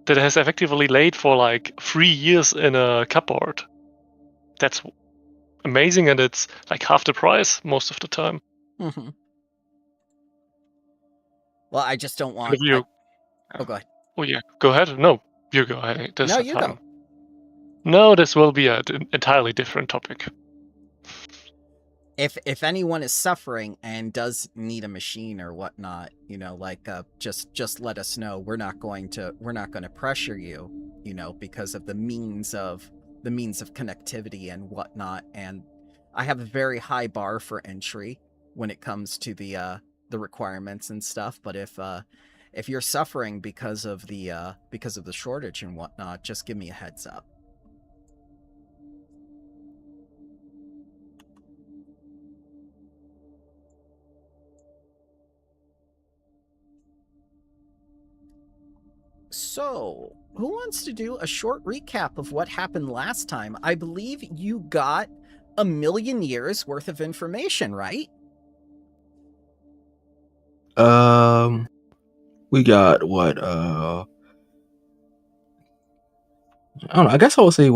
that has effectively laid for like 3 years in a cupboard. That's amazing, and it's like half the price most of the time. Mm-hmm. Well, I just don't want... Oh, go ahead. Oh yeah, go ahead. No, you go ahead. No, you go. No, this will be an entirely different topic. If anyone is suffering and does need a machine or whatnot, you know, like just let us know. We're not going to pressure you, you know, because of the means of connectivity and whatnot. And I have a very high bar for entry when it comes to the requirements and stuff. But if you're suffering because of the shortage and whatnot, just give me a heads up. So, who wants to do a short recap of what happened last time? I believe you got 1,000,000 years worth of information, right? We got what? I don't know. I guess I would say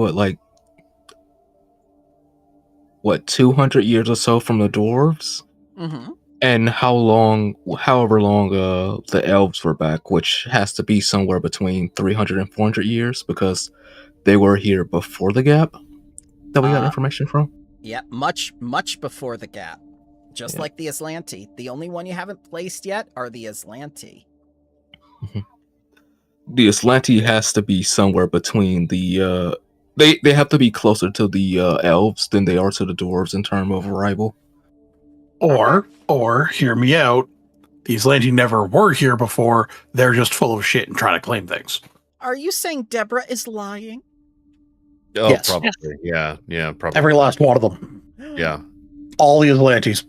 what 200 years or so from the dwarves, and however long the elves were back, which has to be somewhere between 300 and 400 years because they were here before the gap that we got information from. Yeah, much before the gap. Just like the Aslanti. The only one you haven't placed yet are the Aslanti. The Aslanti has to be somewhere between the they have to be closer to the elves than they are to the dwarves in terms of arrival. Or hear me out. The Aslanti never were here before. They're just full of shit and trying to claim things. Are you saying Deborah is lying? Oh, Yes. probably. Yeah, probably. Every last one of them. Yeah. All the Aslantis.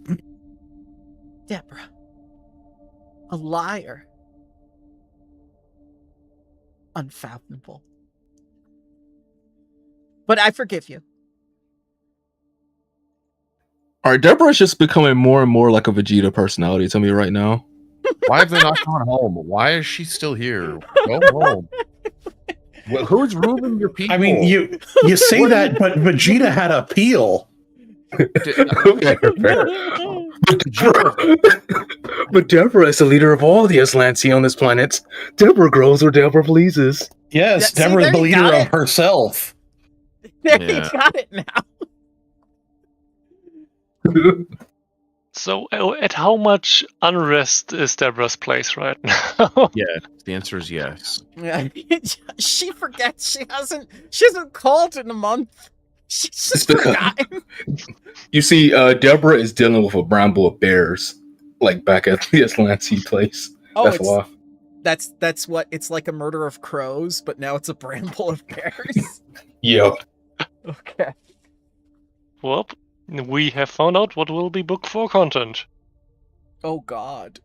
Deborah. A liar. Unfathomable. But I forgive you. Alright, Deborah's just becoming more and more like a Vegeta personality to me right now. Why have they not gone home? Why is she still here? Go home. Well, who's ruling your people? I mean, you say that, but Vegeta had a peel. Okay, fair. But Deborah is the leader of all the Aslanti on this planet. Deborah grows where Deborah pleases. Yes, See, Deborah's there the you leader got of it. herself. There Yeah. you got it now. So, at how much unrest is Deborah's place right now? Yeah, the answer is yes. She forgets she hasn't called in a month. She's just forgotten. You see, Deborah is dealing with a bramble of bears, like back at the Aslanti place. Oh, That's why. that's what it's like, a murder of crows, but now it's a bramble of bears. Yep. Okay. Well, we have found out what will be book 4 content. Oh God.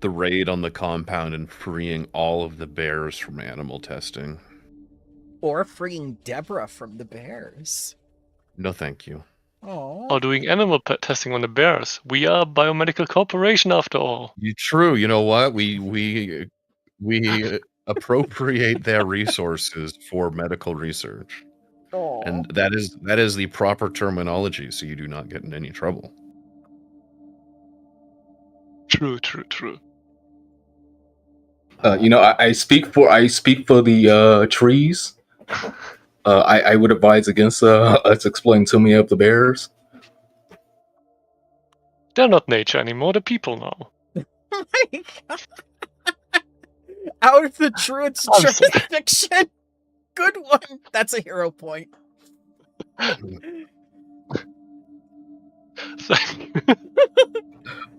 The raid on the compound and freeing all of the bears from animal testing. Or freeing Deborah from the bears. No, thank you. Oh. Or doing animal testing on the bears. We are a biomedical corporation after all. True. You know what? We appropriate their resources for medical research. And that is the proper terminology, so you do not get in any trouble. True. I speak for the trees. I would advise against us explaining too many of the bears. They're not nature anymore, they're people now. Oh my God. Out of the Druid's jurisdiction. Good one. That's a hero point.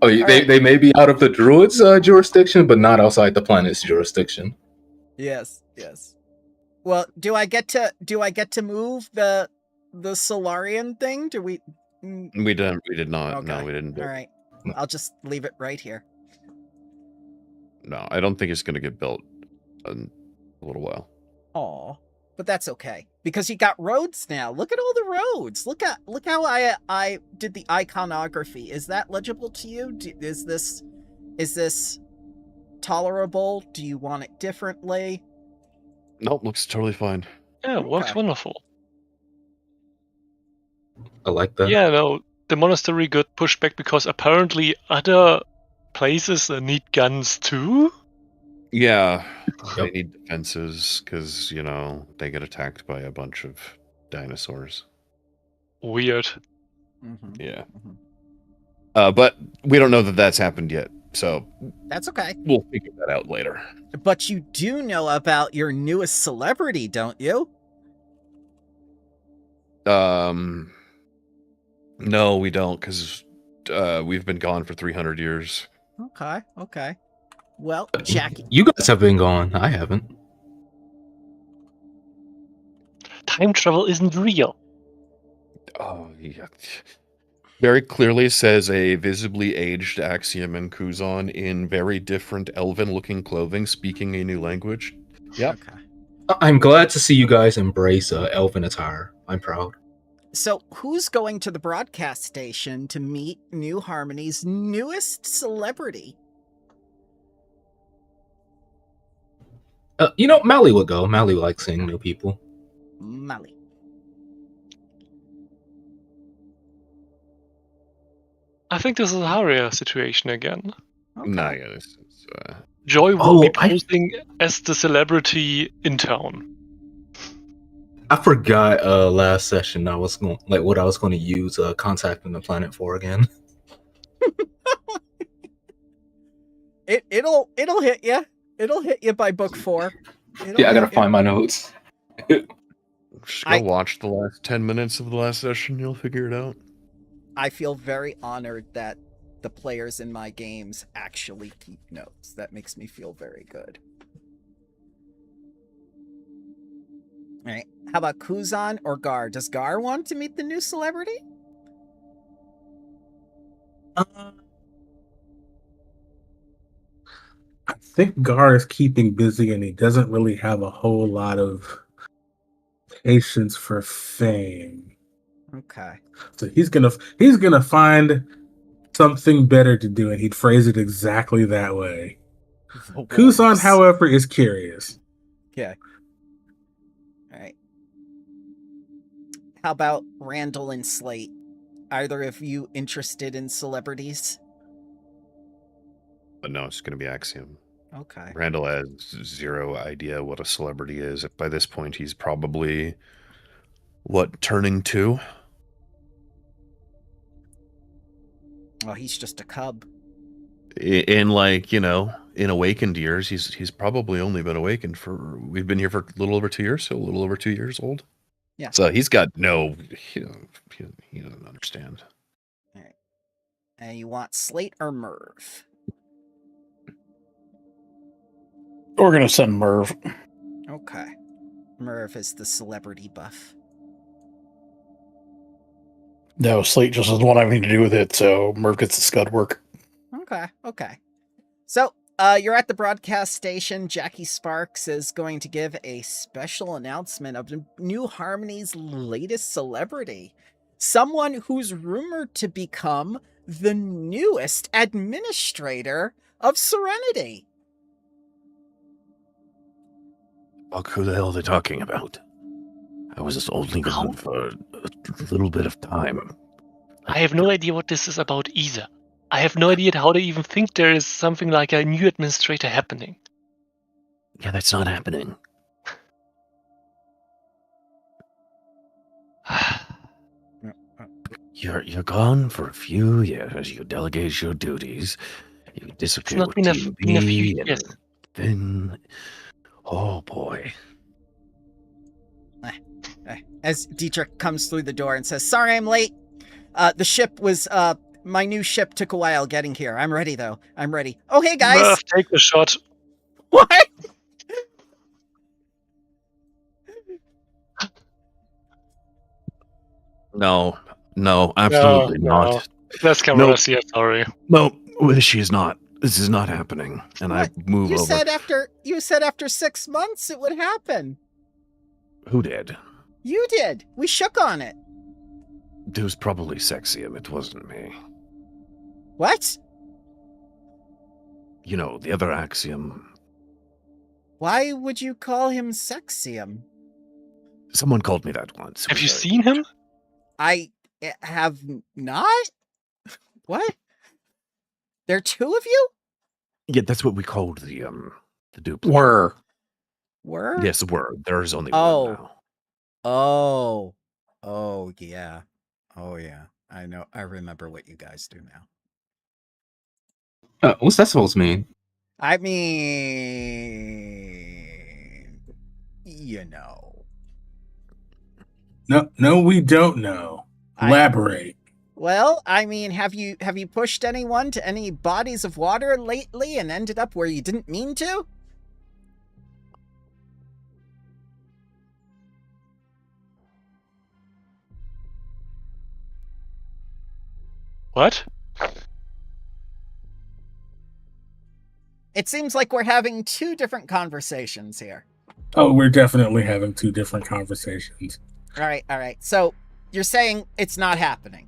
Oh, they may be out of the Druids' jurisdiction, but not outside the planet's jurisdiction. Yes. Well, do I get to move the Solarian thing? Do we? We did not. Okay. No, we didn't do All it. right. I'll just leave it right here. No, I don't think it's going to get built in a little while. Oh, but that's okay because you got roads now. Look at all the roads. Look how I did the iconography. Is that legible to you? Is this tolerable? Do you want it differently? Nope, looks totally fine. Yeah, works Okay. wonderful. I like that. Yeah, no, the monastery got pushed back because apparently other places need guns too? Yeah, they Yep. need defenses because, they get attacked by a bunch of dinosaurs. Weird. Mm-hmm. Yeah. Mm-hmm. But we don't know that that's happened yet, so That's okay. we'll figure that out later. But you do know about your newest celebrity, don't you? No, we don't, because we've been gone for 300 years. Okay. Well, Jackie. You guys have been gone. I haven't. Time travel isn't real. Oh, yeah. Very clearly says a visibly aged Axiom and Kuzan in very different elven-looking clothing, speaking a new language. Yep. Okay. I'm glad to see you guys embrace elven attire. I'm proud. So, who's going to the broadcast station to meet New Harmony's newest celebrity? Mally would go. Mally likes seeing new people. Mally. I think this is a Haria situation again. Okay. Nah, yeah, this is, Joy will be I posing as the celebrity in town. forgot last session what I was going to use contacting the planet for again. It'll hit you. It'll hit you by book 4. Yeah, I gotta find my notes. just go watch the last 10 minutes of the last session, you'll figure it out. I feel very honored that the players in my games actually keep notes. That makes me feel very good. All right. How about Kuzan or Garr? Does Garr want to meet the new celebrity? I think Garr is keeping busy and he doesn't really have a whole lot of patience for fame. Okay. So he's gonna find something better to do, and he'd phrase it exactly that way. Kuzan, however, is curious. Okay. All right. How about Randal and Slate? Either of you interested in celebrities? But no, it's going to be Axiom. Okay. Randall has zero idea what a celebrity is. By this point, he's probably, turning 2? Well, he's just a cub. In in awakened years, he's probably only been awakened we've been here for a little over 2 years, so a little over 2 years old. Yeah. So he's got he doesn't understand. All right. And you want Slate or Merv? We're going to send Merv. Okay. Merv is the celebrity buff. No, Slate just doesn't want anything to do with it, so Merv gets the scud work. Okay. So, you're at the broadcast station. Jackie Sparks is going to give a special announcement of New Harmony's latest celebrity. Someone who's rumored to become the newest administrator of Serenity. Fuck, who the hell are they talking about? I was only gone for a little bit of time. I have no idea what this is about either. I have no idea how they even think there is something like a new administrator happening. Yeah, that's not happening. You're gone for a few years. You delegate your duties. You disappear. It's not been a few years. Then, oh boy. As Dietrich comes through the door and says, "Sorry, I'm late. The ship was my new ship took a while getting here. I'm ready though. I'm ready. Oh, hey guys. Murph, take the shot. What? No, absolutely not. That's Cameras, yeah, sorry. No, she is not. This is not happening. And What? I move You over. said after 6 months it would happen. Who did? You did. We shook on it. It was probably Sexium. It wasn't me. What? the other Axiom. Why would you call him Sexium? Someone called me that once. Have you seen him? I have not? What? There are two of you? Yeah, that's what we called the duplicate. Were. Yes, were. There's only Oh. one now. Oh, yeah. Oh, yeah. I know. I remember what you guys do now. What's that supposed to mean? I mean, you know. No, we don't know. Elaborate. Well, I mean, have you pushed anyone to any bodies of water lately and ended up where you didn't mean to? What? It seems like we're having two different conversations here. Oh, we're definitely having two different conversations. All right. So you're saying it's not happening.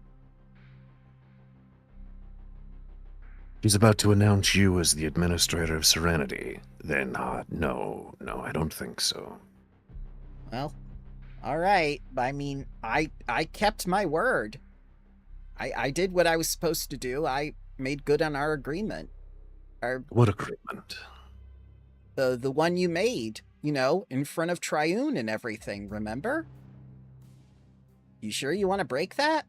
He's about to announce you as the administrator of Serenity. Then, no, I don't think so. Well, all right. I mean, I kept my word. I did what I was supposed to do. I made good on our agreement. What agreement? The one you made, in front of Triune and everything, remember? You sure you want to break that?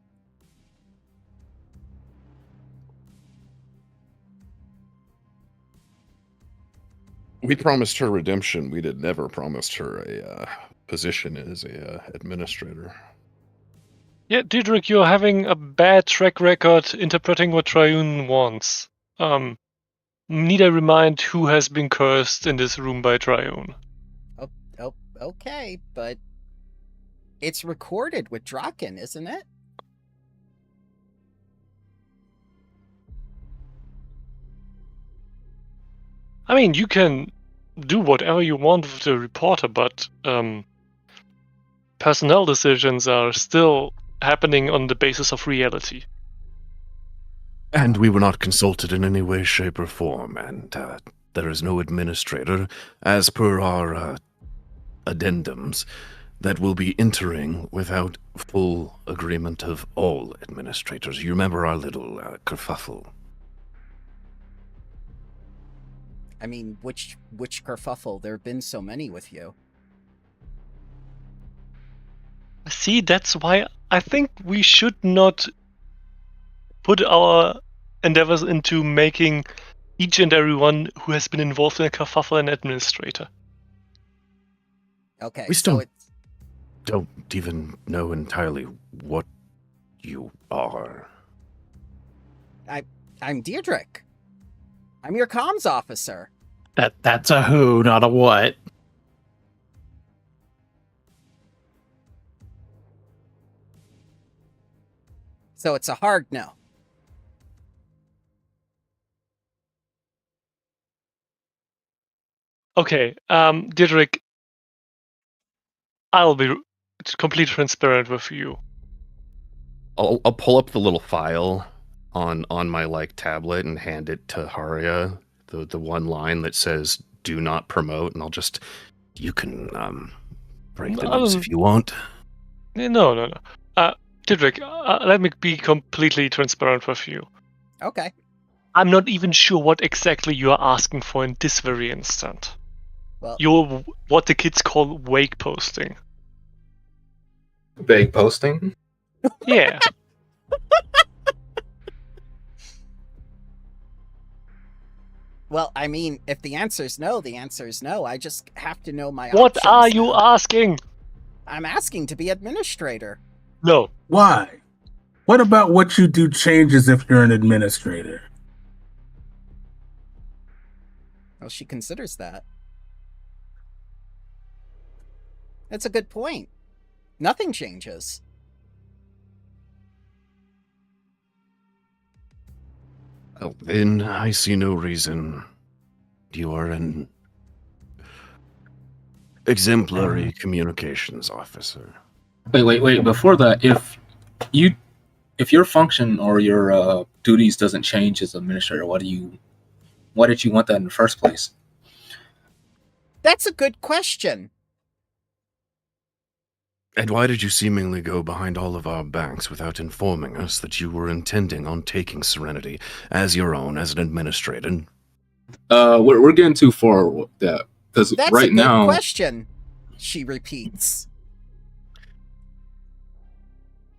We promised her redemption. We never promised her a position as a administrator. Yeah, Diedrich, you're having a bad track record interpreting what Triune wants. Need I remind who has been cursed in this room by Triune? Oh, okay, but it's recorded with Draken, isn't it? I mean, you can do whatever you want with the reporter, but personnel decisions are still happening on the basis of reality. And we were not consulted in any way, shape, or form, and there is no administrator, as per our addendums, that will be entering without full agreement of all administrators. You remember our little kerfuffle? I mean, which kerfuffle? There have been so many with you. See, that's why I think we should not put our endeavors into making each and every one who has been involved in a kerfuffle an administrator. Okay, we still don't even know entirely what you are. I'm Diedrich. I'm your comms officer. That's a who, not a what. So it's a hard no. Okay, Diedrich, I'll be completely transparent with you. I'll pull up the little file on my tablet and hand it to Haria, the one line that says "Do not promote," and you can break the news if you want. No. Diedrich, let me be completely transparent with you. Okay. I'm not even sure what exactly you are asking for in this very instant. Well, You're what the kids call wake posting. Vague posting? Yeah. well, I mean, if the answer's no, the answer's no. I just have to know my What options are you now. asking? I'm asking to be administrator. No. Why? What about what you do changes if you're an administrator? Well, she considers that. That's a good point. Nothing changes. Well, then I see no reason. You are an exemplary communications officer. Wait. Before that, if your function or your duties doesn't change as administrator, what do you Why did you want that in the first place? That's a good question. And why did you seemingly go behind all of our backs without informing us that you were intending on taking Serenity as your own as an administrator? We're getting too far with that. Because right a good now... question, she repeats.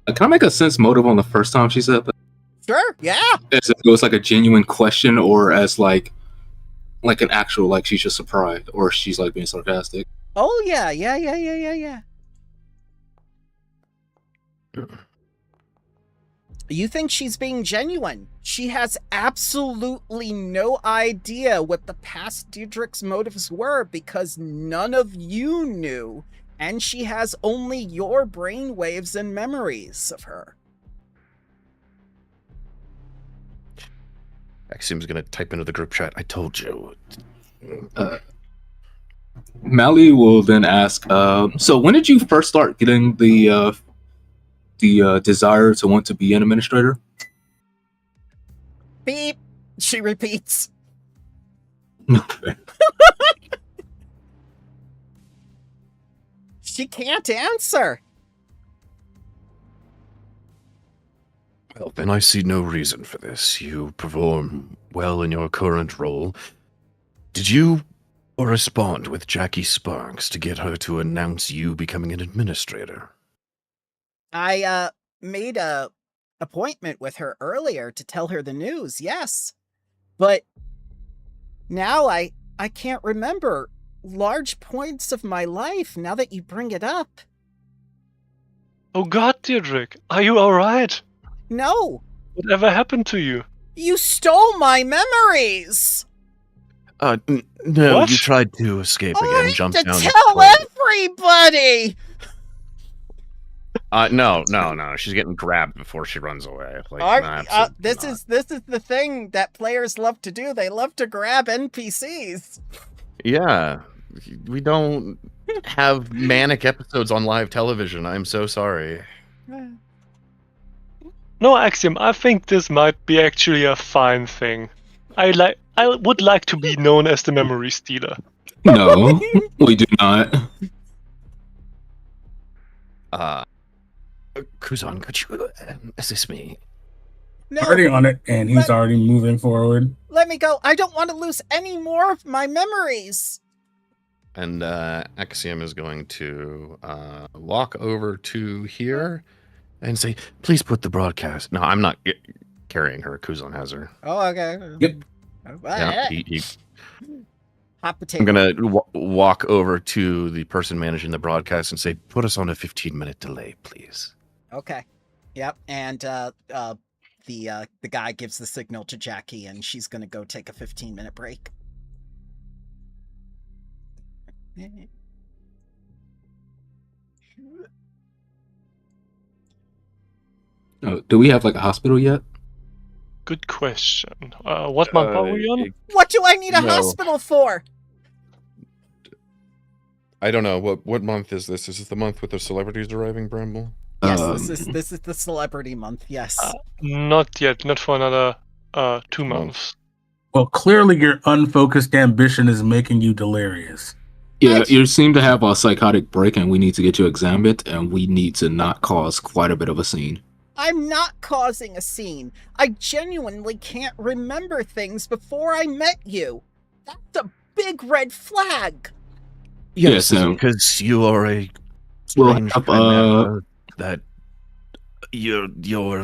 Can I make a sense motive on the first time she said that? Sure, yeah. As if it was like a genuine question, or as like an actual, like she's just surprised, or she's like being sarcastic. Oh yeah. You think she's being genuine? She has absolutely no idea what the past Diedrich's motives were because none of you knew, and she has only your brainwaves and memories of her. Axiom's gonna type into the group chat, I told you. Mally will then ask, so when did you first start getting the desire to want to be an administrator? Beep, she repeats. Okay. She can't answer. Well, then I see no reason for this. You perform well in your current role. Did you correspond with Jackie Sparks to get her to announce you becoming an administrator? I made a appointment with her earlier to tell her the news, yes. But now I can't remember large points of my life now that you bring it up. Oh God, Diedrich, are you alright? No. Whatever happened to you? You stole my memories! No, What? you tried to escape again, I jumped have down to the tell toilet. everybody! No. She's getting grabbed before she runs away. This is the thing that players love to do. They love to grab NPCs. Yeah, we don't have manic episodes on live television. I'm so sorry. No, Axiom, I think this might be actually a fine thing. I would like to be known as the memory stealer. No, we do not. Kuzan, could you assist me? No, Already on it, and he's already moving forward. let me go. I don't want to lose any more of my memories. And Axiom is going to walk over to here. And say, please put the broadcast. No, I'm not carrying her. Kuzan has her. Oh, okay. Yep. Yeah, Hot potato. I'm going to walk over to the person managing the broadcast and say, Put us on a 15-minute delay, please. Okay. Yep. And the guy gives the signal to Jackie, and she's gonna go take a 15-minute break. Do we have like a hospital yet? Good question. What month are we on? What do I need a No. hospital for? I don't know. What month is this? Is this the month with the celebrities arriving, Bramble? Yes, this is the celebrity month. Yes. Not yet. Not for another 2 months. Well, clearly your unfocused ambition is making you delirious. Yeah, you seem to have a psychotic break, and we need to get you examined, and we need to not cause quite a bit of a scene. I'm not causing a scene. I genuinely can't remember things before I met you. That's a big red flag. Yes, because you are a We'll strange have, chimera that you're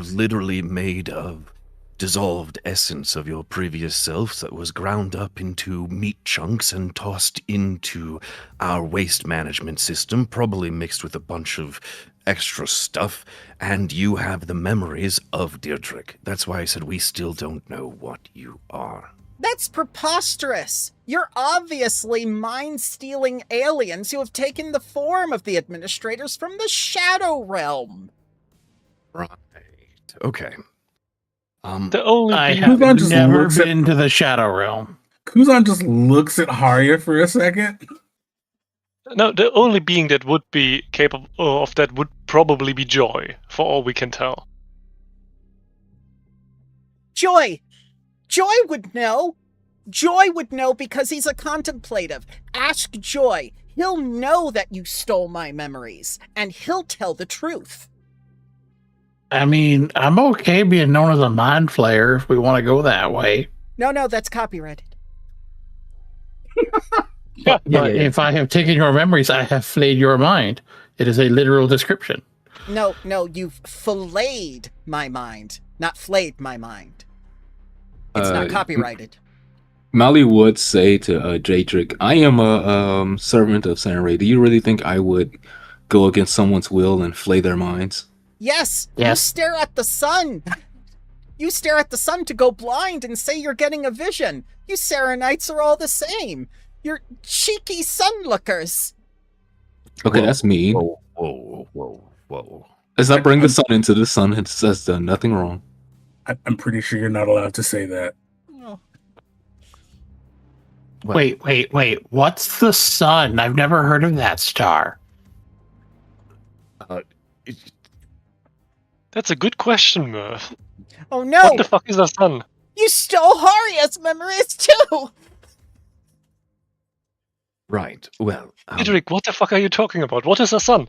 literally made of dissolved essence of your previous self that was ground up into meat chunks and tossed into our waste management system, probably mixed with a bunch of extra stuff, and you have the memories of Diedrich. That's why I said we still don't know what you are. That's preposterous. You're obviously mind-stealing aliens who have taken the form of the administrators from the Shadow Realm. Right. Okay. The only I being- have Kuzan just never looks at- been to the Shadow Realm. Kuzan just looks at Haria for a second. No, the only being that would be capable of that would probably be Joy, for all we can tell. Joy! Joy would know! Joy would know because he's a contemplative. Ask Joy. He'll know that you stole my memories, and he'll tell the truth. I mean, I'm okay being known as a mind flayer if we want to go that way. No, that's copyrighted. But if I have taken your memories, I have flayed your mind. It is a literal description. No, you've filleted my mind, not flayed my mind. It's not copyrighted. Mally would say to Jadric, I am a servant of Sanray. Do you really think I would go against someone's will and flay their minds? Yes. You stare at the sun. You stare at the sun to go blind and say you're getting a vision. You Saranites are all the same. You're cheeky sun-lookers. Okay, that's mean. Whoa. As I bring the sun into the sun, it says done nothing wrong. I'm pretty sure you're not allowed to say that. Oh. Wait. What's the sun? I've never heard of that star. That's a good question, Murph. Oh no! What the fuck is the sun? You stole Haria's memories too! Right. Well, Cedric, what the fuck are you talking about? What is the sun?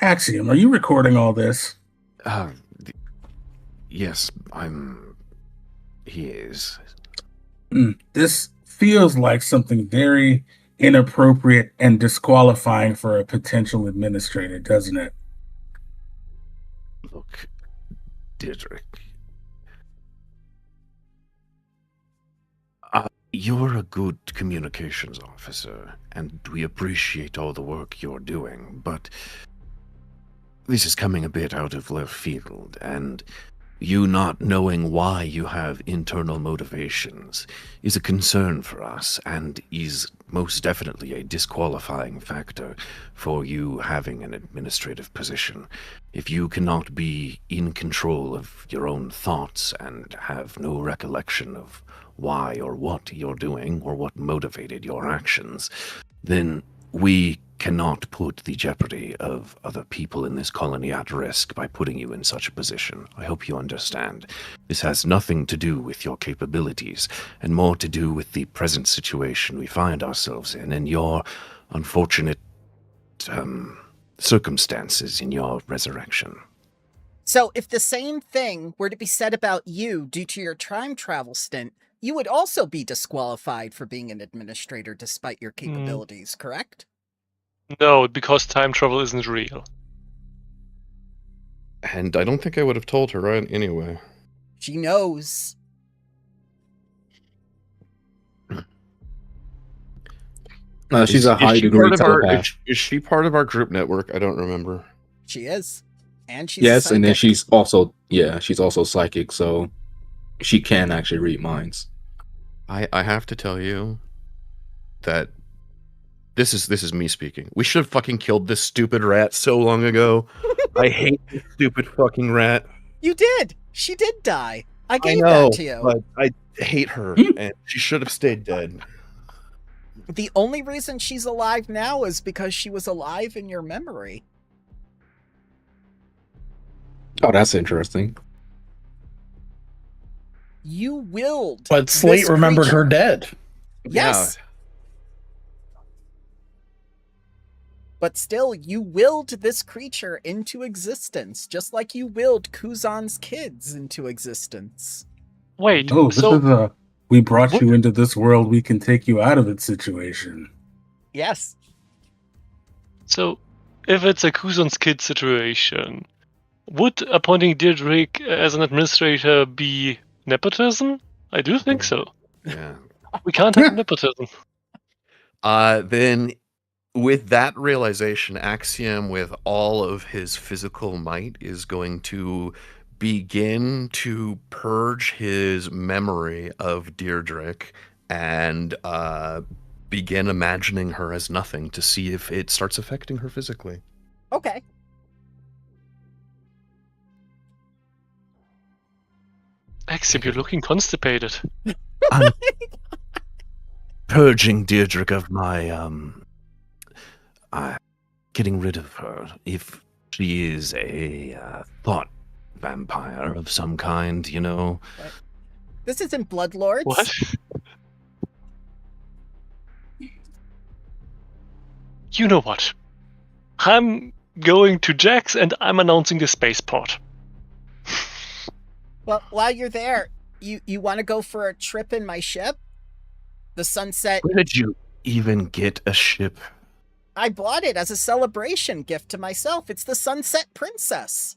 Axiom, are you recording all this? yes, he is. This feels like something very inappropriate and disqualifying for a potential administrator, doesn't it? Look, Deirdre. You're a good communications officer, and we appreciate all the work you're doing, but this is coming a bit out of left field, and you not knowing why you have internal motivations is a concern for us, and is most definitely a disqualifying factor for you having an administrative position. If you cannot be in control of your own thoughts and have no recollection of why or what you're doing or what motivated your actions, then we cannot put the jeopardy of other people in this colony at risk by putting you in such a position. I hope you understand. This has nothing to do with your capabilities, and more to do with the present situation we find ourselves in, and your unfortunate circumstances in your resurrection. So if the same thing were to be said about you due to your time travel stint, you would also be disqualified for being an administrator despite your capabilities, correct? No, because time travel isn't real. And I don't think I would have told her right anyway. She knows. She's a high degree telepath. Is she part of our group network? I don't remember. She is. And she's yes, psychic. and then she's also psychic, so she can actually read minds. I have to tell you that this is me speaking. We should have fucking killed this stupid rat so long ago. I hate this stupid fucking rat. You did. She did die. I gave that to you. But I hate her, and she should have stayed dead. The only reason she's alive now is because she was alive in your memory. Oh, that's interesting. You willed. But Slate remembered her dead. Yes. Yeah. But still, you willed this creature into existence, just like you willed Kuzan's kids into existence. Wait, Oh, this so is a we brought what? you into this world, we can take you out of it situation. Yes. So, if it's a Kuzan's kid situation, would appointing Deirdrick as an administrator be nepotism? I do think so. Yeah. We can't have nepotism. Then, with that realization, Axiom, with all of his physical might, is going to begin to purge his memory of Deirdrick and begin imagining her as nothing to see if it starts affecting her physically. Okay. Axiom, you're looking constipated. I'm purging Deirdrick of my getting rid of her. If She is a thought vampire of some kind, you know. What? This isn't Bloodlords. What? You know what? I'm going to Jax and I'm announcing the spaceport. Well, while you're there, you want to go for a trip in my ship? The Sunset... Where did you even get a ship? I bought it as a celebration gift to myself. It's the Sunset Princess.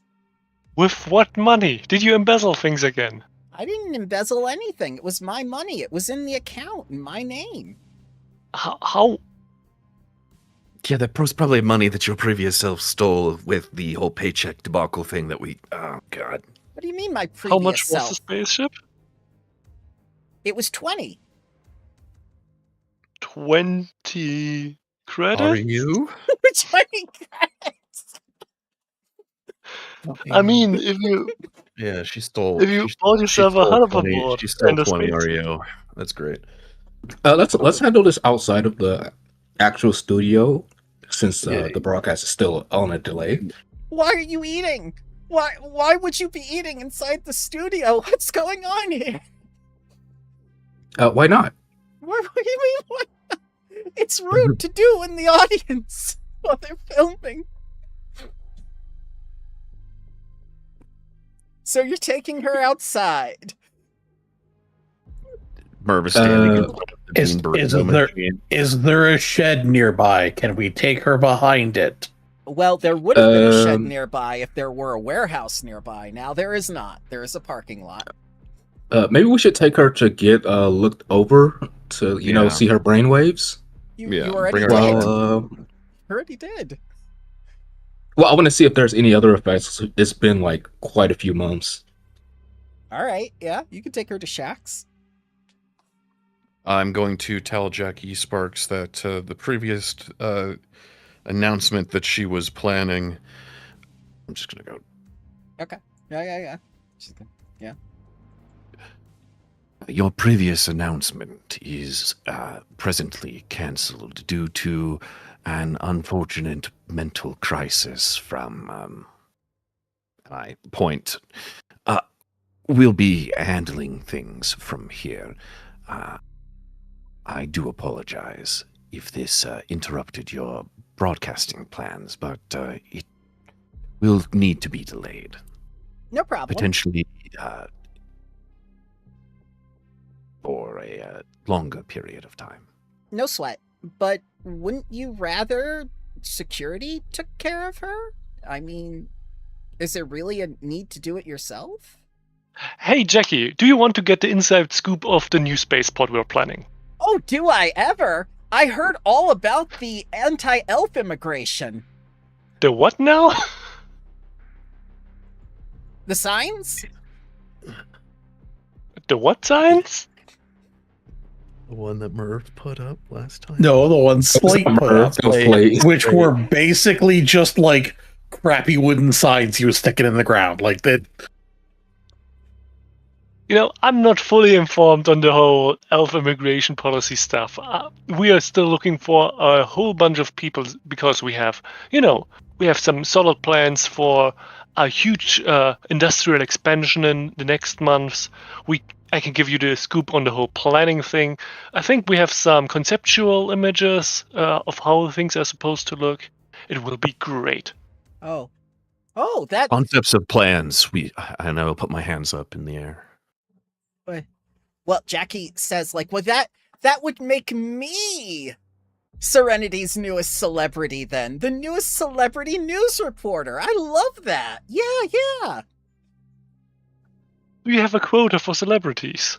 With what money? Did you embezzle things again? I didn't embezzle anything. It was my money. It was in the account in my name. How? Yeah, that was probably money that your previous self stole with the whole paycheck debacle thing that we... Oh, God. What do you mean my previous How much self? was the spaceship? It was 20. 20 credits? Are you? 20 credits. I mean, if you Yeah, she stole. if you she- bought she yourself a stole hoverboard 20 She stole and a 20 space- REO. That's great. Let's handle this outside of the actual studio, since Yeah. the broadcast is still on a delay. Why are you eating? Why would you be eating inside the studio? What's going on here? Why not? What do you mean? What? It's rude to do in the audience while they're filming. So you're taking her outside. Merv is standing in Uh, front of the is- bean burrito is there- machine. Is there a shed nearby? Can we take her behind it? Well, there would have been a shed Um, nearby if there were a warehouse nearby. Now there is not. There is a parking lot. Maybe we should take her to get looked over to Yeah. see her brainwaves. You Yeah, already bring her did. out. Well, Already did. I want to see if there's any other effects. It's been like quite a few months. All right, yeah, you can take her to Shack's. I'm going to tell Jackie Sparks that the previous announcement that she was planning. I'm just gonna go. Yeah. She's good. Your previous announcement is presently cancelled due to an unfortunate mental crisis from my point. We'll be handling things from here. I do apologize if this interrupted your broadcasting plans, but it will need to be delayed. No problem. Potentially for a longer period of time. No sweat. But wouldn't you rather security took care of her? I mean, is there really a need to do it yourself? Hey, Jackie, do you want to get the inside scoop of the new spaceport we're planning? Oh, do I ever? I heard all about the anti-elf immigration. The what now? The signs? The what signs? The one that Merv put up last time. No, the one Slate put up, Slate. which were basically just like crappy wooden signs he was sticking in the ground, like that. You know, I'm not fully informed on the whole elf immigration policy stuff. We are still looking for a whole bunch of people because we have some solid plans for a huge industrial expansion in the next months. I can give you the scoop on the whole planning thing. I think we have some conceptual images of how things are supposed to look. It will be great. Oh, that... Concepts of plans. I know. I'll put my hands up in the air. Well, Jackie says, like, well, that would make me Serenity's newest celebrity then. The newest celebrity news reporter. I love that. Yeah. Do you have a quota for celebrities?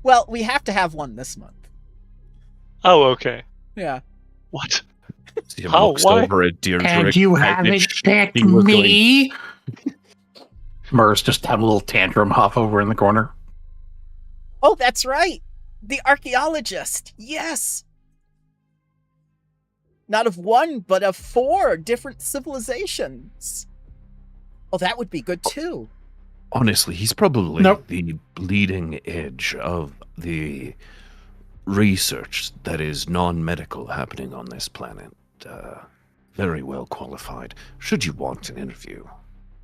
Well, we have to have one this month. Oh, okay. Yeah. What? He How? looks Why? over at Deirdre. And you haven't picked he was going- me. Merv's just having a little tantrum huff over in the corner. Oh, that's right. The archaeologist. Yes. Not of one, but of 4 different civilizations. Oh, that would be good too. Honestly, he's probably Nope. the bleeding edge of the research that is non-medical happening on this planet. very well qualified, should you want an interview.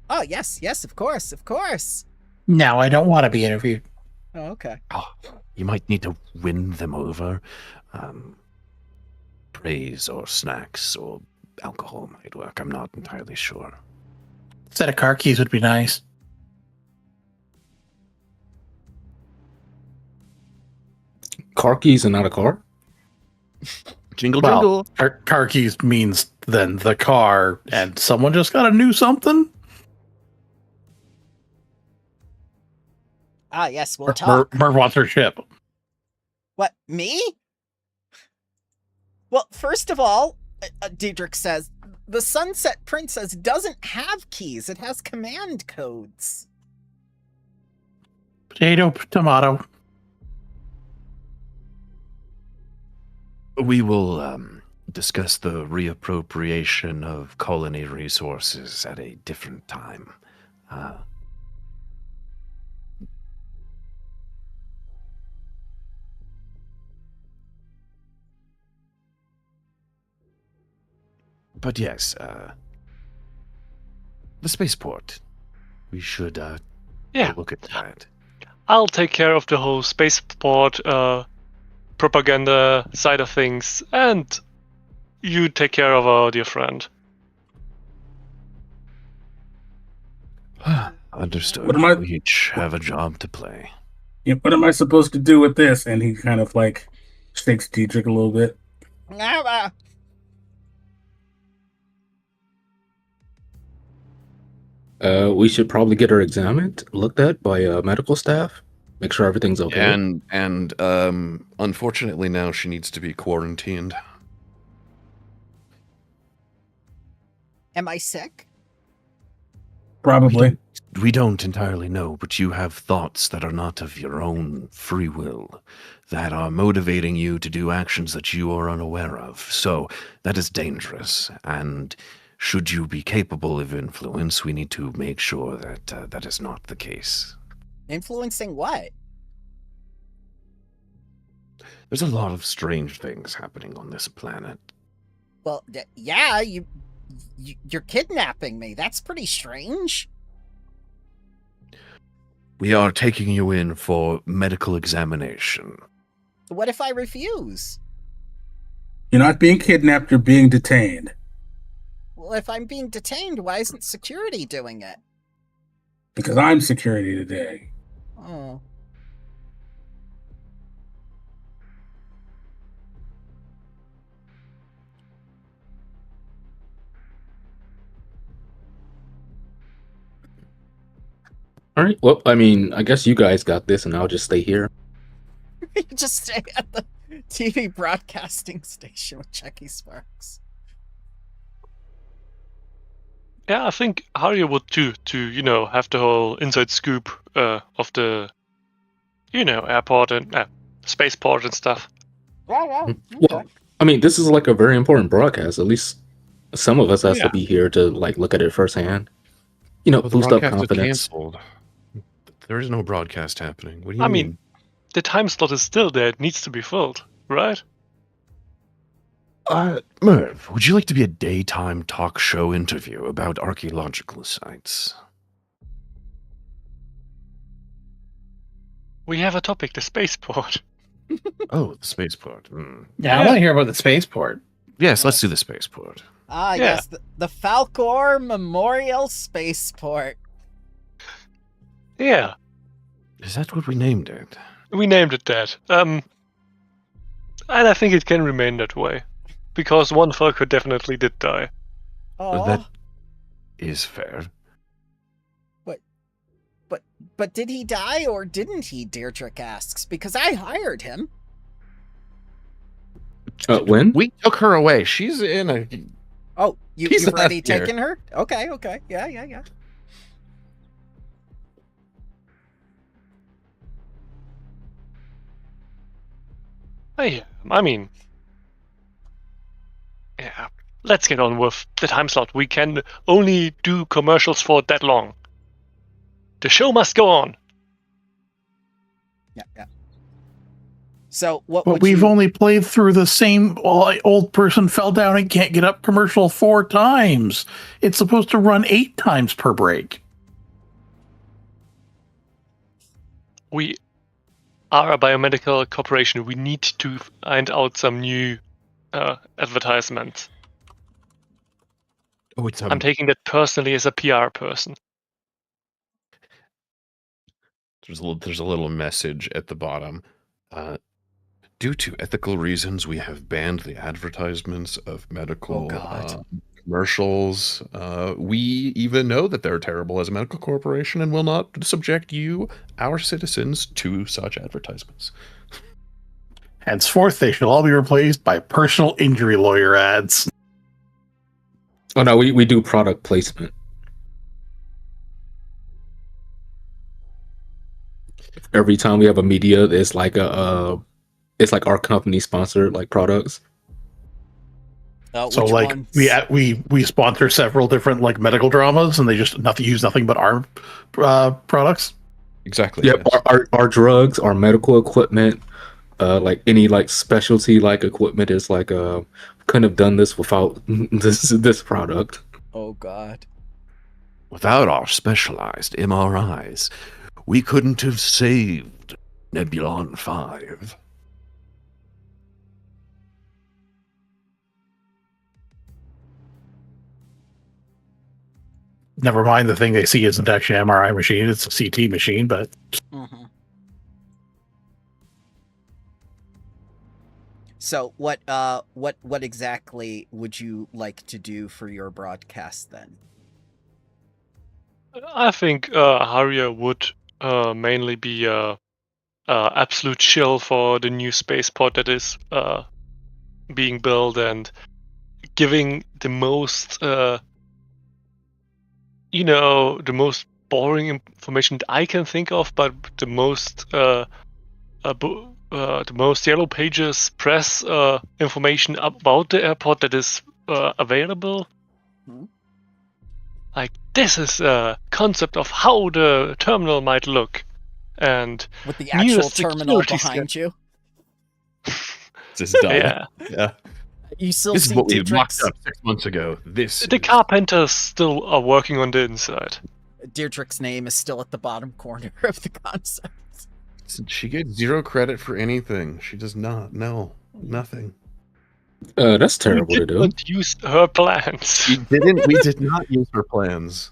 Oh, yes, of course, of course. No, I don't want to be interviewed. Oh, okay. Oh, you might need to win them over. Praise or snacks or alcohol might work. I'm not entirely sure. A set of car keys would be nice. Car keys and not a car? Jingle, Well, jingle. car keys means then the car, and someone just got a new something. Ah, yes, we'll talk. Merv wants her ship. What, me? Well, first of all, Diedrich says, the Sunset Princess doesn't have keys. It has command codes. Potato, tomato. We will discuss the reappropriation of colony resources at a different time. But yes, the spaceport. We should look at that. I'll take care of the whole spaceport propaganda side of things, and you take care of our dear friend. Understood. What am I- We each have a job to play. Yeah, what am I supposed to do with this? And he kind of like shakes Diedrich a little bit. We should probably get her examined, looked at by medical staff. Make sure everything's okay. And unfortunately now she needs to be quarantined. Am I sick? Probably. We don't entirely know, but you have thoughts that are not of your own free will, that are motivating you to do actions that you are unaware of. So that is dangerous, and should you be capable of influence, we need to make sure that that is not the case. Influencing what? There's a lot of strange things happening on this planet. Well, yeah, you're kidnapping me. That's pretty strange. We are taking you in for medical examination. What if I refuse? You're not being kidnapped, you're being detained. Well, if I'm being detained, why isn't security doing it? Because I'm security today. Oh. All right. Well, I mean, I guess you guys got this, and I'll just stay here. You just stay at the TV broadcasting station with Checky Sparks. Yeah, I think Haria would too, to, have the whole inside scoop of the, airport and spaceport and stuff. Yeah. Well, I mean, this is like a very important broadcast. At least some of us has to be here to like look at it firsthand. Well, the boost up broadcast is confidence. canceled. There is no broadcast happening. What do you mean? mean, the time slot is still there. It needs to be filled, right? Merv, would you like to be a daytime talk show interview about archaeological sites? We have a topic, the spaceport. Oh, the spaceport. Yeah, I want to hear about the spaceport. Yes, let's do the spaceport. Ah, Yeah. yes, the Falcor Memorial Spaceport. Yeah, Is that what we named it? we named it that. And I think it can remain that way. Because one Falcor definitely did die. Oh, That is fair. but did he die or didn't he? Deirdre asks, because I hired him. When? We took her away. She's in a... Oh, He's you've already not here. taken her? Okay. Yeah. Hey, I mean... Yeah, let's get on with the time slot. We can only do commercials for that long. The show must go on. Yeah. So what? But we've only played through the same old person fell down and can't get up commercial 4 times. It's supposed to run 8 times per break. We are a biomedical corporation. We need to find out some new advertisements. Oh, I'm taking that personally as a PR person. There's a little message at the bottom. Due to ethical reasons, we have banned the advertisements of medical commercials. We even know that they're terrible as a medical corporation and will not subject you, our citizens, to such advertisements. Henceforth, they shall all be replaced by personal injury lawyer ads. Oh no, we do product placement. Every time we have a media, it's like it's like our company sponsored like products. So like we sponsor several different like medical dramas, and they just use nothing but our products. Exactly. Yeah, yes. Our drugs, our medical equipment, like any like specialty like equipment is like couldn't have done this without this product. Oh God. Without our specialized MRIs, we couldn't have saved Nebulon 5. Never mind, the thing they see isn't actually an MRI machine, it's a CT machine, but... Mm-hmm. So what exactly would you like to do for your broadcast then? I think Haria would mainly be absolute shill for the new spaceport that is being built and giving the most the most boring information that I can think of, but the most yellow pages press information about the airport that is available. Hmm? Like, this is a concept of how the terminal might look, and with the actual terminal behind you. This is done. Yeah. You still this see is what we mocked Deirdre's... up 6 months ago. The carpenters still are working on the inside. Deirdre's name is still at the bottom corner of the concept. She gets 0 credit for anything. She does not. No, nothing. That's terrible to do. We didn't use her plans. We did not use her plans.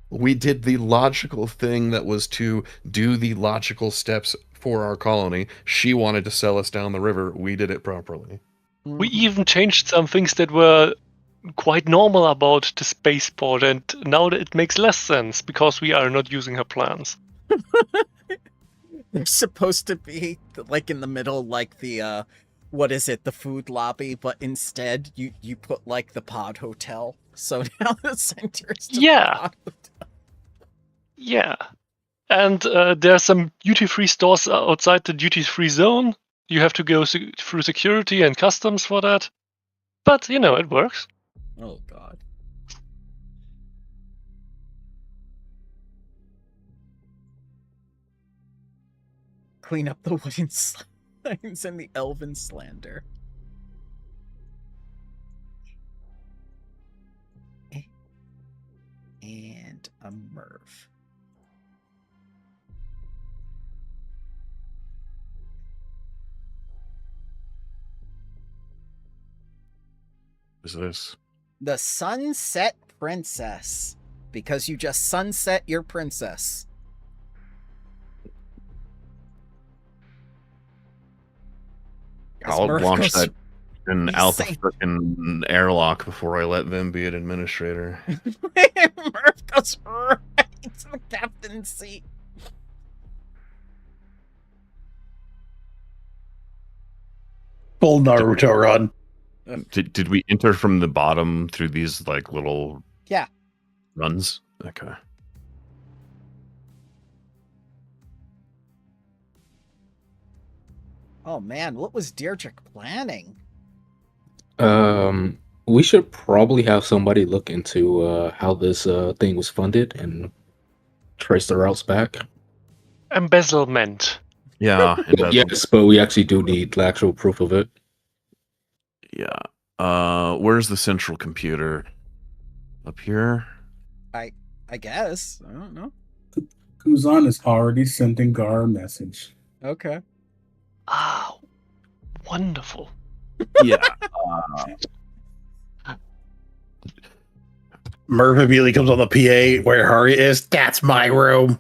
We did the logical thing that was to do the logical steps for our colony. She wanted to sell us down the river. We did it properly. We even changed some things that were quite normal about the spaceport, and now it makes less sense because we are not using her plans. They're supposed to be like in the middle, like the what is it, the food lobby, but instead you put like the pod hotel. So now the center is just the pod hotel. Yeah. And there are some duty-free stores outside the duty-free zone. You have to go through security and customs for that. But, it works. Oh, God. Clean up the wooden signs and the elven slander. And a Merv. What is this? The Sunset Princess. Because you just sunset your princess. I'll launch that in Alpha frickin' airlock before I let them be an administrator. Murph goes right to the captain's seat. Full Naruto run. Did we enter from the bottom through these like little runs? Okay. Oh man, what was Deirdre planning? We should probably have somebody look into how this thing was funded and trace the routes back. Embezzlement. Yeah. Yes, but we actually do need the actual proof of it. Yeah. Where's the central computer? Up here? I guess. I don't know. Kuzan is already sending Garr a message. Okay. Ah, wonderful. Yeah. Merv immediately comes on the PA where Haria is. That's my room.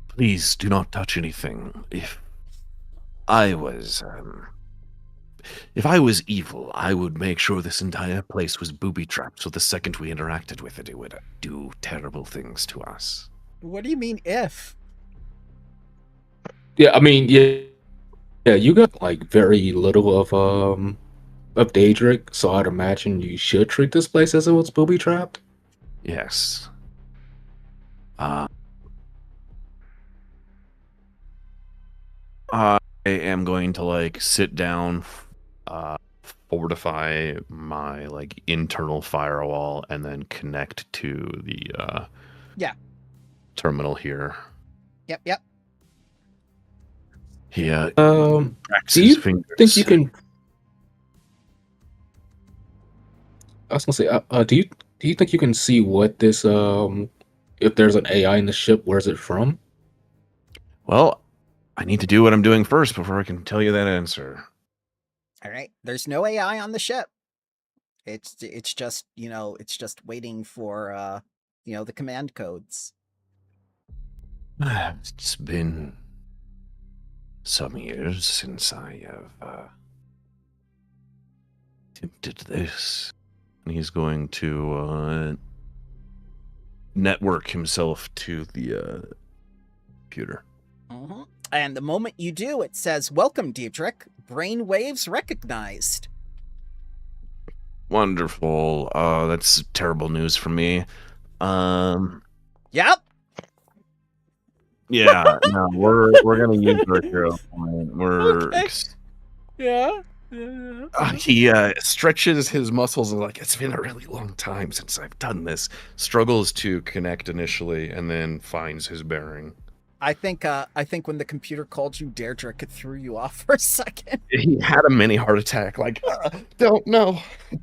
Please do not touch anything. If I was evil, I would make sure this entire place was booby-trapped so the second we interacted with it, it would do terrible things to us. What do you mean, if? Yeah, I mean, yeah, you got like very little of Daedric, so I'd imagine you should treat this place as it was booby-trapped. Yes. I am going to like sit down, fortify my like internal firewall, and then connect to the terminal here. Yep. Yeah. Do you think you can? I was gonna say, do you think you can see what this if there's an AI in the ship, where's it from? Well, I need to do what I'm doing first before I can tell you that answer. All right. There's no AI on the ship. It's just, it's just waiting for the command codes. It's been some years since I have attempted this. And he's going to network himself to the computer. Mm-hmm. And the moment you do, it says, "Welcome, Daedric. Brainwaves recognized." Wonderful. That's terrible news for me. Yep. Yeah, no, we're gonna use our hero point. We're Okay. Yeah. he stretches his muscles and like, it's been a really long time since I've done this. Struggles to connect initially and then finds his bearing. I think when the computer called you Daedric, it threw you off for a second. He had a mini heart attack. Like, don't know.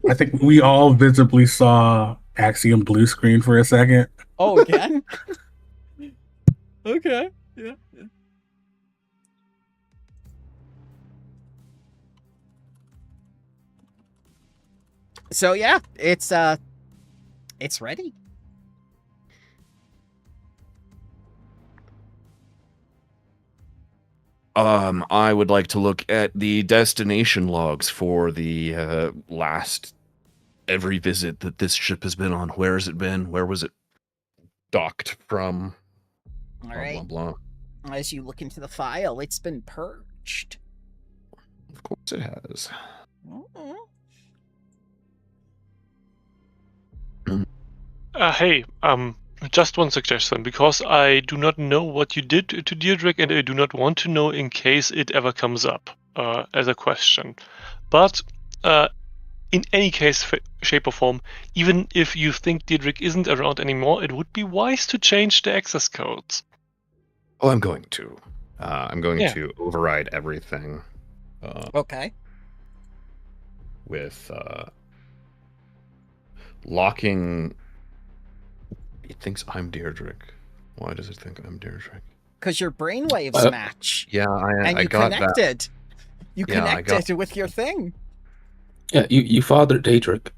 I think we all visibly saw Axiom blue screen for a second. Oh, again? Okay. Yeah. So yeah, it's ready. I would like to look at the destination logs for the last every visit that this ship has been on. Where has it been? Where was it docked from? All right. Blah, blah, blah. As you look into the file, it's been purged. Of course it has. Hey, just one suggestion, because I do not know what you did to Daedric, and I do not want to know in case it ever comes up as a question. But in any case, shape or form, even if you think Daedric isn't around anymore, it would be wise to change the access codes. Oh, I'm going to. I'm going to override everything. Okay. With locking. It thinks I'm Daedric. Why does it think I'm Daedric? Because your brainwaves match. Yeah, and I you got connected. that. You connected with your thing. Yeah, you fathered Daedric.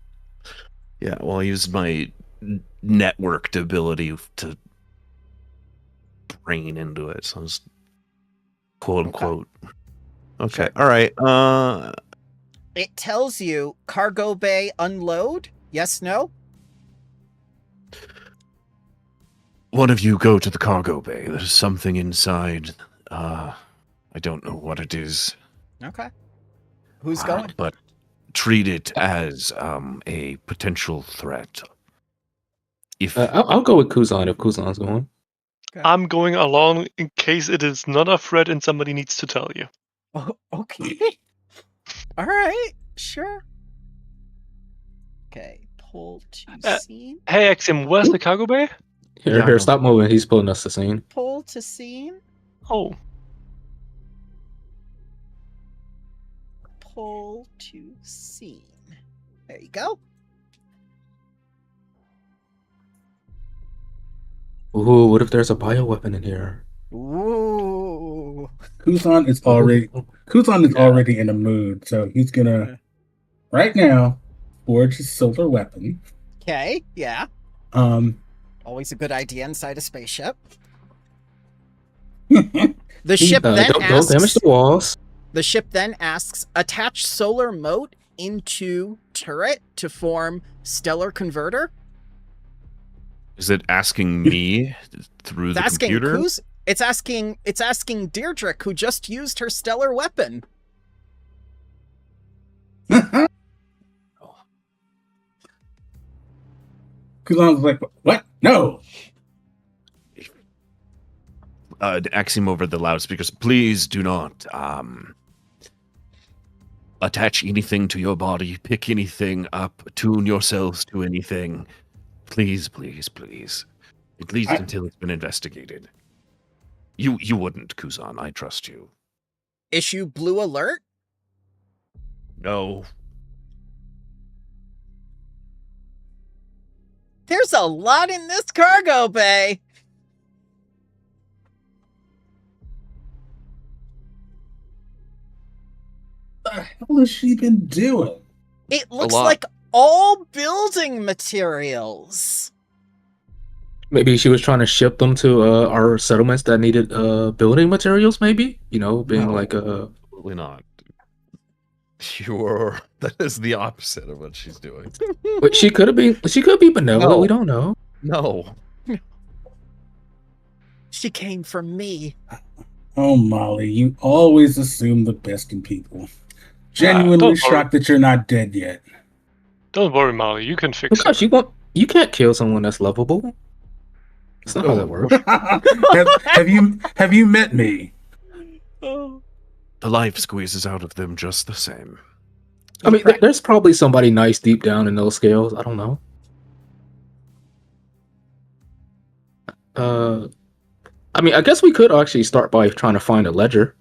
Yeah, well, I used my networked ability to brain into it, so it's quote unquote. Okay, Sure. all right. It tells you cargo bay unload. Yes, no? One of you go to the cargo bay. There's something inside. I don't know what it is. Okay. Who's going? But treat it as a potential threat. If I'll go with Kuzan if Kuzan's going. Okay. I'm going along in case it is not a threat and somebody needs to tell you. Oh, okay. All right. Sure. Okay. Pull to scene. Hey, Axiom, where's the cargo bay? Here, stop moving. He's pulling us to scene. Pull to scene. Oh. Pull to scene. There you go. Ooh, what if there's a bioweapon in here? Ooh. Kuzan is already in a mood, so he's gonna right now forge his solar weapon. Okay, yeah. Always a good idea inside a spaceship. The ship then don't asks, damage the walls. The ship then asks, attach solar mote into turret to form stellar converter. Is it asking me through the computer? It's asking Deirdre, who just used her stellar weapon. Kuzan's like, what? No. Axiom over the loudspeakers. Please do not attach anything to your body. Pick anything up. Tune yourselves to anything. Please, please, please. At least until it's been investigated. You wouldn't, Kuzan. I trust you. Issue blue alert? No. There's a lot in this cargo bay. What the hell has she been doing? It looks like all building materials. Maybe she was trying to ship them to our settlements that needed building materials, maybe? You know, being like a... Absolutely not. Sure. That is the opposite of what she's doing. But she could be benevolent, No. we don't know. No. She came from me. Oh, Molly, you always assume the best in people. Genuinely shocked that you're not dead yet. Don't worry, Molly. You can fix Gosh, it. you can't kill someone that's lovable. That's not how that works. have you met me? The life squeezes out of them just the same. I mean, there's probably somebody nice deep down in those scales. I don't know. I mean, I guess we could actually start by trying to find a ledger.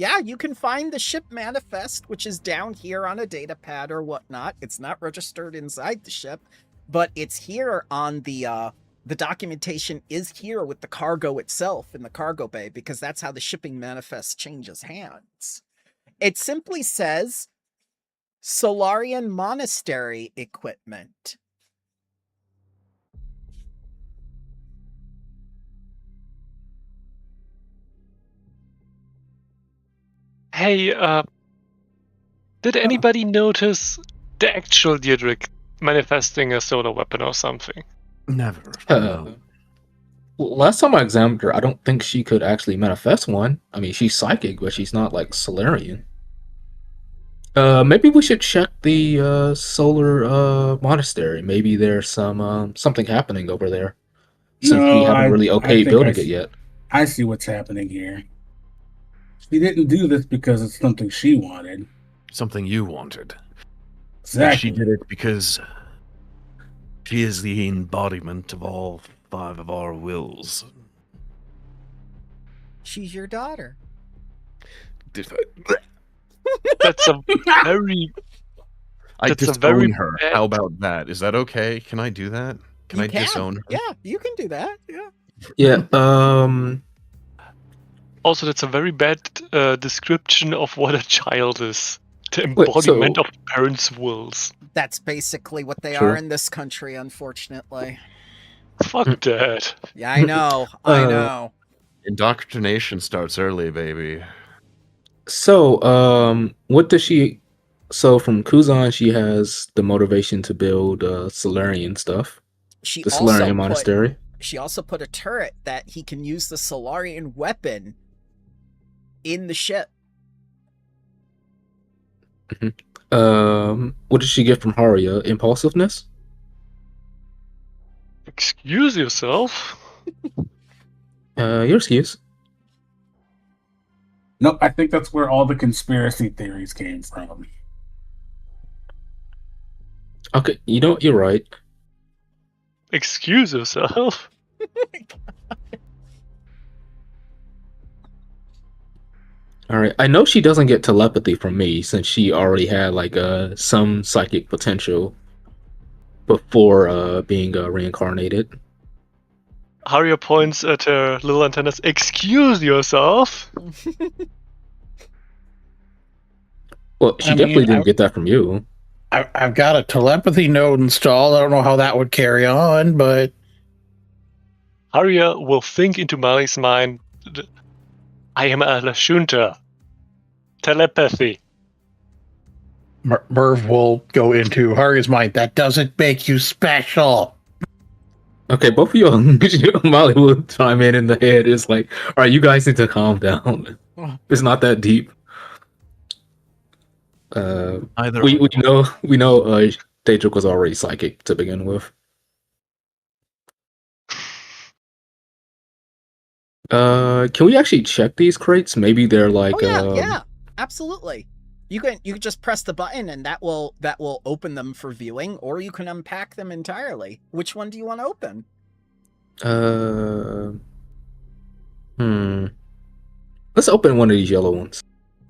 Yeah, you can find the ship manifest, which is down here on a data pad or whatnot. It's not registered inside the ship, but it's here on the documentation is here with the cargo itself in the cargo bay, because that's how the shipping manifest changes hands. It simply says Solarian monastery equipment. Hey, did anybody notice the actual Deirdre manifesting a solar weapon or something? Never. Last time I examined her, I don't think she could actually manifest one. I mean, she's psychic, but she's not like Solarian. Maybe we should check the solar monastery. Maybe there's something happening over there. Since we haven't really okayed building it yet. I see what's happening here. She didn't do this because it's something she wanted. Something you wanted. Exactly. She did it because she is the embodiment of all 5 of our wills. She's your daughter. That's a very... I That's a disown very her. bad- How about that? Is that okay? Can I do that? Can I disown her? Yeah, you can do that. Yeah. Yeah, Also, that's a very bad description of what a child is. The embodiment of parents' wills. That's basically what they Sure. are in this country, unfortunately. Fuck that. Yeah, I know. I know. Indoctrination starts early, baby. So, what does she... So, from Kuzan, she has the motivation to build Solarian stuff. The Solarian monastery. She also put a turret that he can use the Solarian weapon in the ship. What did she get from Haria? Impulsiveness? Excuse yourself? Your excuse. Nope, I think that's where all the conspiracy theories came from. Okay, you know what? You're right. Excuse yourself? All right. I know she doesn't get telepathy from me since she already had like some psychic potential before being reincarnated. Haria points at her little antennas. Excuse yourself. Well, she definitely didn't get that from you. I've got a telepathy node installed. I don't know how that would carry on, but Haria will think into Mali's mind. I am a Lashunta. Telepathy. Merv will go into Haria's mind. That doesn't make you special. Okay, both of you, Molly will chime in the head. It's like, all right, you guys need to calm down. It's not that deep. We know Daedric was already psychic to begin with. Can we actually check these crates? Maybe they're like yeah, absolutely. You can just press the button and that will open them for viewing, or you can unpack them entirely. Which one do you want to open? Let's open one of these yellow ones.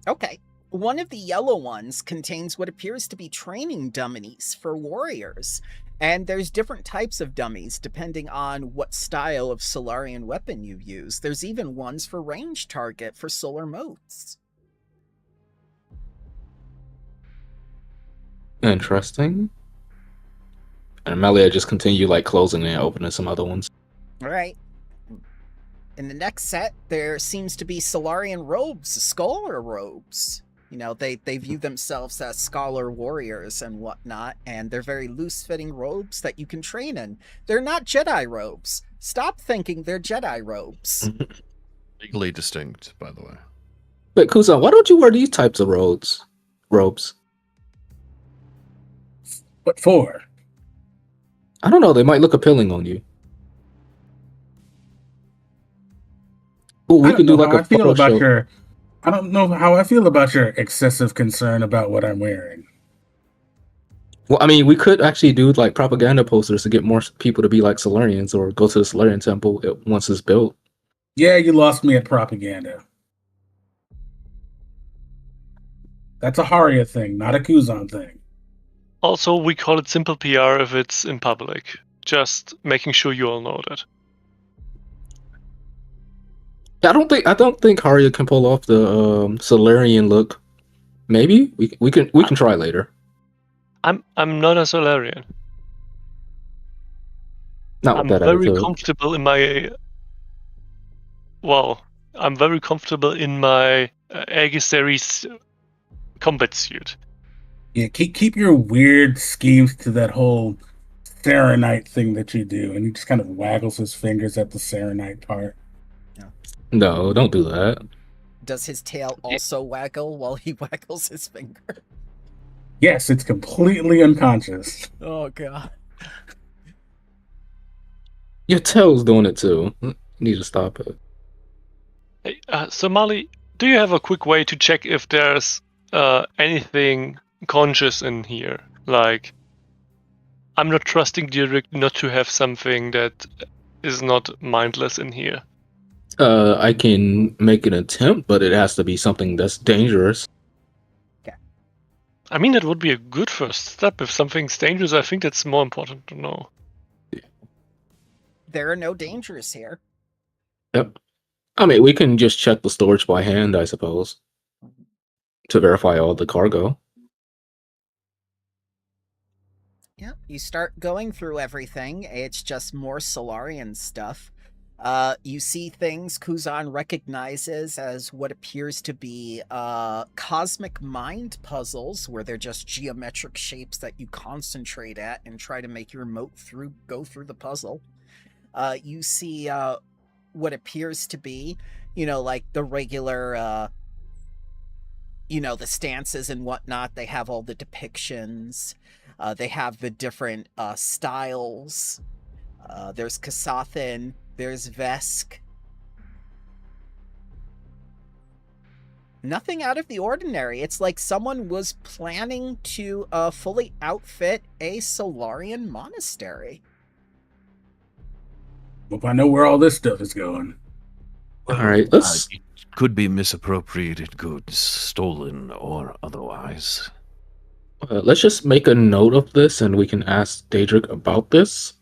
Okay. One of the yellow ones contains what appears to be training dummies for warriors. And there's different types of dummies depending on what style of Solarian weapon you use. There's even ones for range target for solar motes. Interesting. And Amelia just continue like closing and opening some other ones. All right. In the next set, there seems to be Solarian robes, scholar robes. You know, they view themselves as scholar warriors and whatnot, and they're very loose-fitting robes that you can train in. They're not Jedi robes. Stop thinking they're Jedi robes. Legally distinct, by the way. Wait, Kuzan, why don't you wear these types of robes? What for? I don't know. They might look appealing on you. Ooh, we could do like a photo show. I don't know how I feel about your excessive concern about what I'm wearing. Well, I mean, we could actually do like propaganda posters to get more people to be like Solarians or go to the Solarian temple once it's built. Yeah, you lost me at propaganda. That's a Haria thing, not a Kuzan thing. Also, we call it simple PR if it's in public. Just making sure you all know that. I don't think Haria can pull off the Solarian look. Maybe we can try later. I'm not a Solarian. Not with that attitude. I'm very comfortable in my. Well, I'm very comfortable in my Aegisaries combat suit. Yeah, keep your weird schemes to that whole Serenite thing that you do, and he just kind of waggles his fingers at the Serenite part. No, don't do that. Does his tail also waggle while he waggles his finger? Yes, it's completely unconscious. Oh, God. Your tail's doing it too. You need to stop it. Hey, so Mali, do you have a quick way to check if there's anything conscious in here? Like, I'm not trusting Deirdre not to have something that is not mindless in here. I can make an attempt, but it has to be something that's dangerous. Okay. I mean, that would be a good first step. If something's dangerous, I think that's more important to know. There are no dangers here. Yep. I mean, we can just check the storage by hand, I suppose, to verify all the cargo. Yeah, you start going through everything. It's just more Solarian stuff. You see things Kuzan recognizes as what appears to be cosmic mind puzzles, where they're just geometric shapes that you concentrate at and try to make your moat go through the puzzle. You see what appears to be, like the regular, the stances and whatnot. They have all the depictions. They have the different styles. There's Kasathan. There's Vesk. Nothing out of the ordinary. It's like someone was planning to fully outfit a Solarian monastery. Hope I know where all this stuff is going. All right, let's could be misappropriated goods, stolen or otherwise. Let's just make a note of this, and we can ask Daedric about this.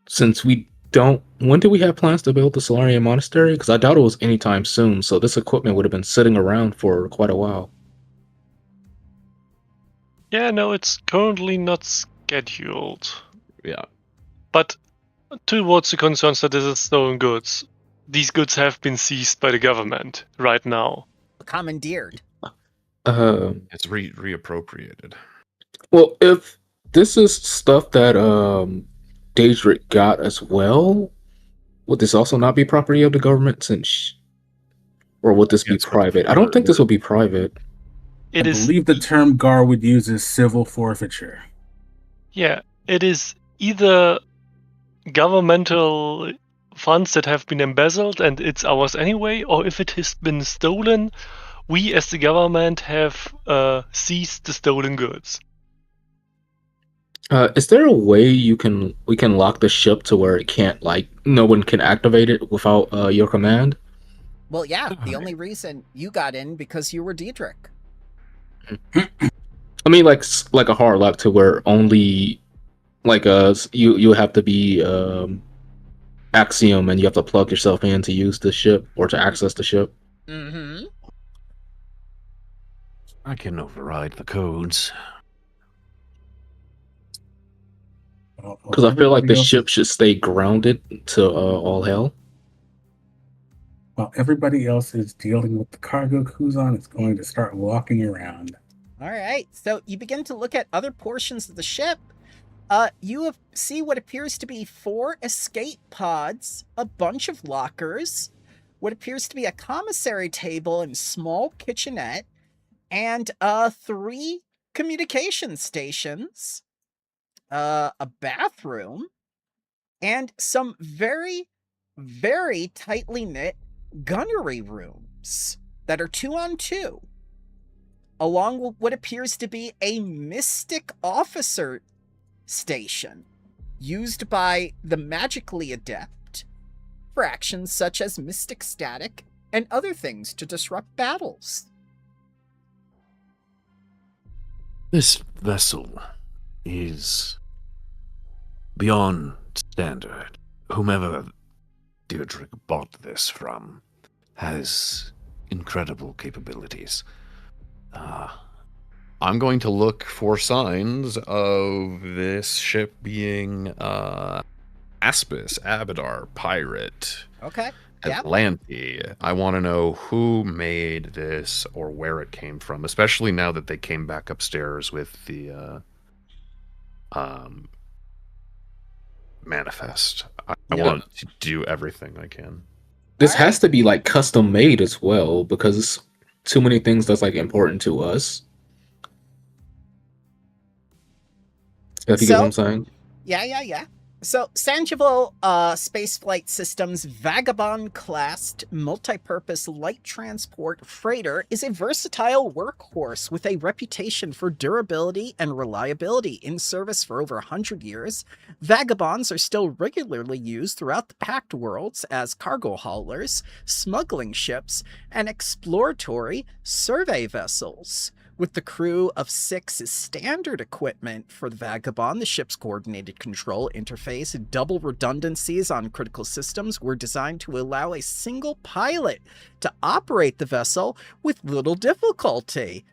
Since we don't... When do we have plans to build the Solarian Monastery? Because I doubt it was anytime soon, so this equipment would have been sitting around for quite a while. Yeah, no, it's currently not scheduled. Yeah. But towards the concerns that this is stolen goods, these goods have been seized by the government right now. Commandeered. It's reappropriated. Well, if this is stuff that Daedric got as well, would this also not be property of the government? Or would this be private? I don't think this will be private. I believe the term Garr would use is civil forfeiture. Yeah, it is either governmental funds that have been embezzled and it's ours anyway, or if it has been stolen, we as the government have seized the stolen goods. Is there a way we can lock the ship to where it can't, like, no one can activate it without your command? Well, yeah, the only reason you got in because you were Daedric. I mean, like a hard lock to where only, like, you have to be Axiom and you have to plug yourself in to use the ship or to access the ship. Mm-hmm. I can override the codes. Because I feel like the ship should stay grounded to all hell. While everybody else is dealing with the cargo, Kuzan is going to start walking around. All right, so you begin to look at other portions of the ship. You see what appears to be 4 escape pods, a bunch of lockers, what appears to be a commissary table and small kitchenette, and 3 communication stations, a bathroom, and some very, very tightly knit gunnery rooms that are 2-on-2, along with what appears to be a mystic officer station used by the magically adept for actions such as mystic static and other things to disrupt battles. This vessel is beyond standard. Whomever Deirdre bought this from has incredible capabilities. I'm going to look for signs of this ship being Aspis, Abadar, Pirate, Okay. Atlanti. I want to know who made this or where it came from, especially now that they came back upstairs with the manifest. I want to do everything I can. This has to be like custom made as well, because it's too many things that's like important to us. If you get what I'm saying? Yeah. So, Sangival Spaceflight Systems Vagabond-classed multi-purpose light transport freighter is a versatile workhorse with a reputation for durability and reliability. In service for over 100 years, Vagabonds are still regularly used throughout the Pact worlds as cargo haulers, smuggling ships, and exploratory survey vessels. With the crew of 6 as standard equipment for the Vagabond, the ship's coordinated control interface and double redundancies on critical systems were designed to allow a single pilot to operate the vessel with little difficulty.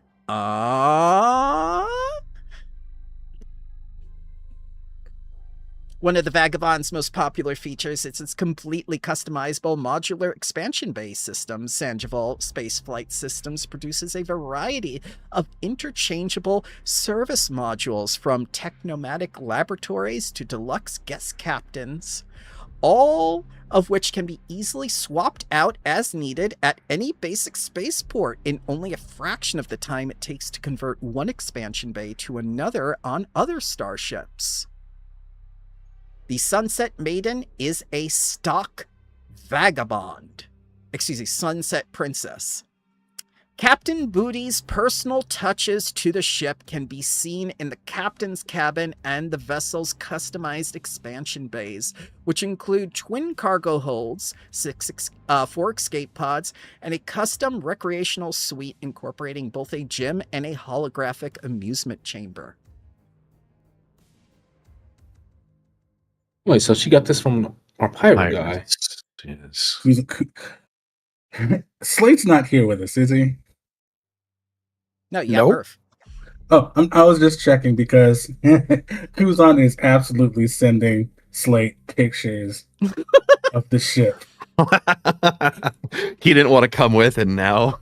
One of the Vagabond's most popular features is its completely customizable modular expansion-based system. Sangival Spaceflight Systems produces a variety of interchangeable service modules, from technomatic laboratories to deluxe guest captains, all of which can be easily swapped out as needed at any basic spaceport in only a fraction of the time it takes to convert one expansion bay to another on other starships. The Sunset Maiden is a stock Vagabond. Sunset Princess. Captain Booty's personal touches to the ship can be seen in the captain's cabin and the vessel's customized expansion bays, which include twin cargo holds, 4 escape pods, and a custom recreational suite incorporating both a gym and a holographic amusement chamber. Wait, so she got this from our pirate guy. Yes. Slate's not here with us, is he? No, yeah, Nope. Murph. Oh, I was just checking because Kuzan is absolutely sending Slate pictures of the ship. He didn't want to come with, and now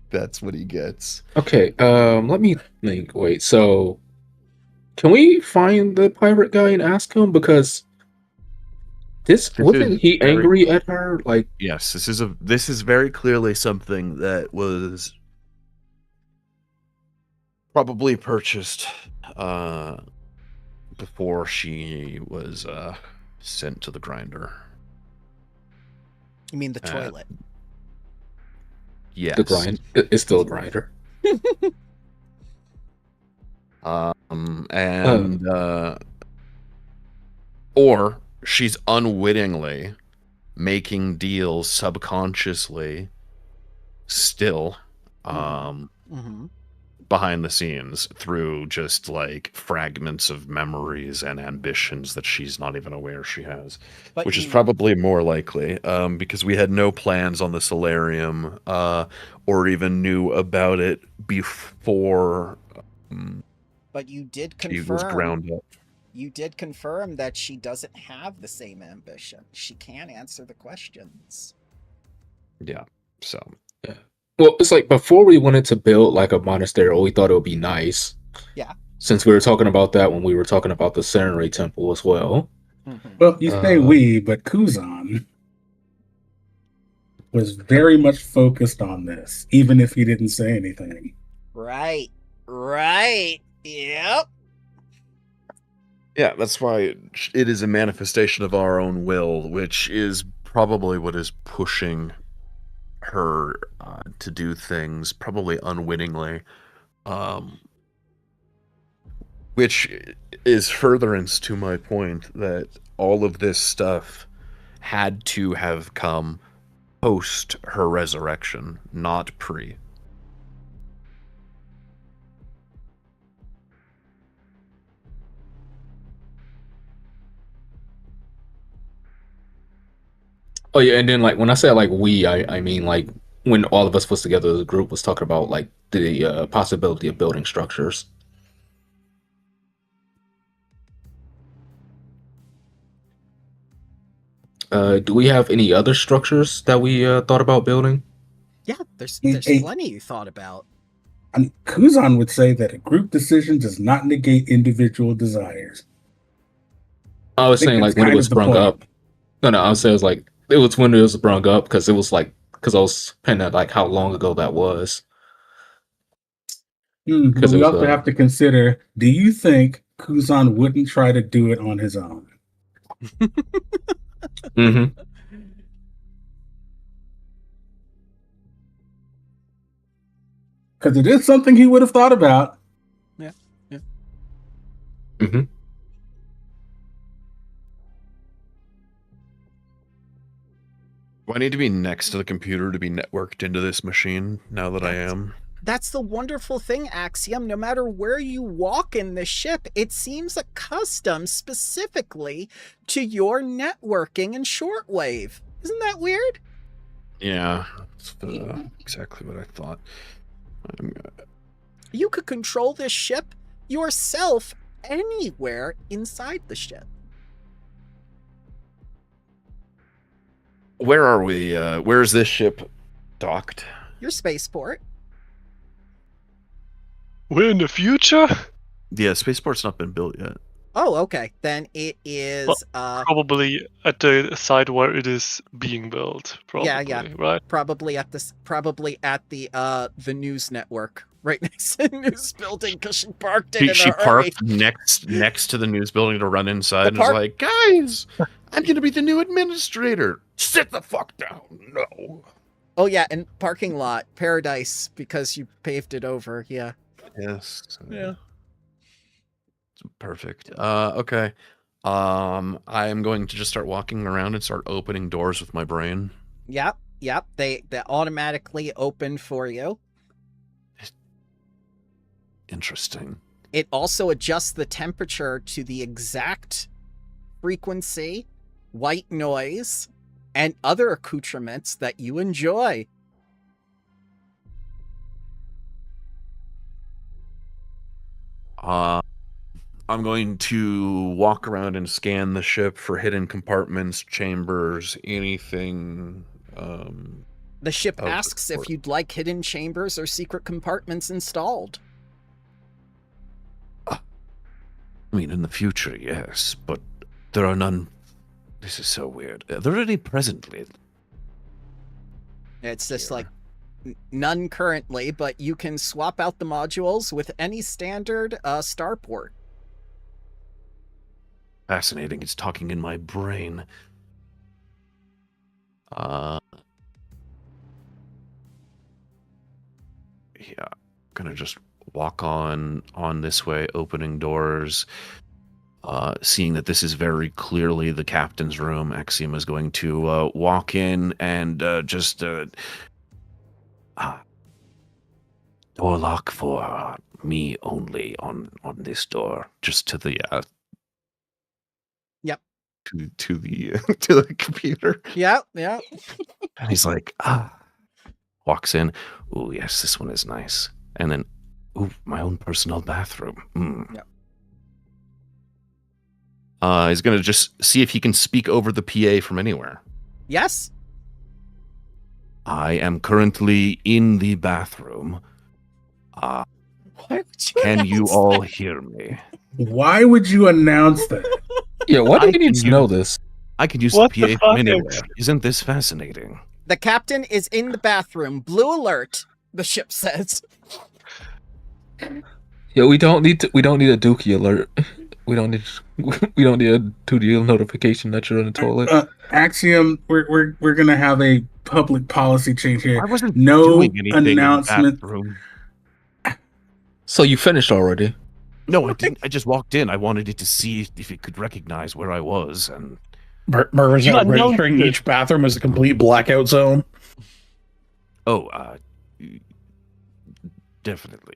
that's what he gets. Okay, let me think. Wait, so can we find the pirate guy and ask him? Because wasn't he angry at her? Like, yes, this is very clearly something that was Probably purchased before she was sent to the grinder. You mean the toilet? Yes. the grind. It's still a grinder. Or she's unwittingly making deals subconsciously still behind the scenes through just like fragments of memories and ambitions that she's not even aware she has, which is probably more likely because we had no plans on the Solarium or even knew about it before But you did she was ground up. You did confirm that she doesn't have the same ambition. She can answer the questions. Yeah, so. Yeah. Well, it's like before we wanted to build like a monastery, we thought it would be nice. Yeah. Since we were talking about that when we were talking about the Serenity Temple as well. Well, you say we, but Kuzan was very much focused on this, even if he didn't say anything. Right. Yep. Yeah, that's why it is a manifestation of our own will, which is probably what is pushing her to do things, probably unwittingly, which is furtherance to my point that all of this stuff had to have come post her resurrection, not pre. Oh yeah, and then like when I say like we, I mean like when all of us was together as a group was talking about like the possibility of building structures. Do we have any other structures that we thought about building? Yeah, there's plenty you thought about. I mean, Kuzan would say that a group decision does not negate individual desires. I was saying like when it was sprung up. No, I was saying it was like it was when it was sprung up because it was like because I was depending on like how long ago that was. Because we also have to consider: do you think Kuzan wouldn't try to do it on his own? Mm-hmm. Because it is something he would have thought about. Yeah. Mm-hmm. Do I need to be next to the computer to be networked into this machine now that I am? That's the wonderful thing, Axiom. No matter where you walk in the ship, it seems accustomed specifically to your networking and shortwave. Isn't that weird? Yeah, that's exactly what I thought. You could control this ship yourself anywhere inside the ship. Where are we? Where is this ship docked? Your spaceport. We're in the future? Yeah, spaceport's not been built yet. Oh, okay. Then it is probably at the site where it is being built. Probably, yeah. Right? Probably at the news network. Right next to the news building because she parked it in a hurry. She parked next to the news building to run inside and was like, guys, I'm going to be the new administrator. Sit the fuck down. No. Oh yeah, and parking lot, paradise, because you paved it over, yeah. Yes. Yeah. Perfect. Okay. I am going to just start walking around and start opening doors with my brain. Yep. They automatically open for you. Interesting. It also adjusts the temperature to the exact frequency, white noise, and other accoutrements that you enjoy. I'm going to walk around and scan the ship for hidden compartments, chambers, anything. The ship asks if you'd like hidden chambers or secret compartments installed. I mean, in the future, yes, but there are none. This is so weird. Are there any presently? It's just like none currently, but you can swap out the modules with any standard starport. Fascinating. It's talking in my brain. Yeah, gonna just walk on this way, opening doors. Seeing that this is very clearly the captain's room, Axiom is going to walk in and just door lock for me only on this door, just to the Yep. To the computer. Yeah. And he's like, walks in. Oh yes, this one is nice. And then, my own personal bathroom. Yep. He's gonna just see if he can speak over the PA from anywhere. Yes. I am currently in the bathroom. Why would you Can you announce all that? hear me? Why would you announce that? Yeah, why do we need to know this? I could use What the the PA from fuck? anywhere. Isn't this fascinating? The captain is in the bathroom. Blue alert, the ship says. Yeah, we don't need a Dookie alert. We don't need a 2D notification that you're in the toilet. Axiom, we're gonna have a public policy change here. I wasn't No doing anything announcement. in the bathroom. So you finished already? No, I didn't. I just walked in. I wanted it to see if it could recognize where I was, and Mervin's You not announced registering it. each bathroom as a complete blackout zone. definitely.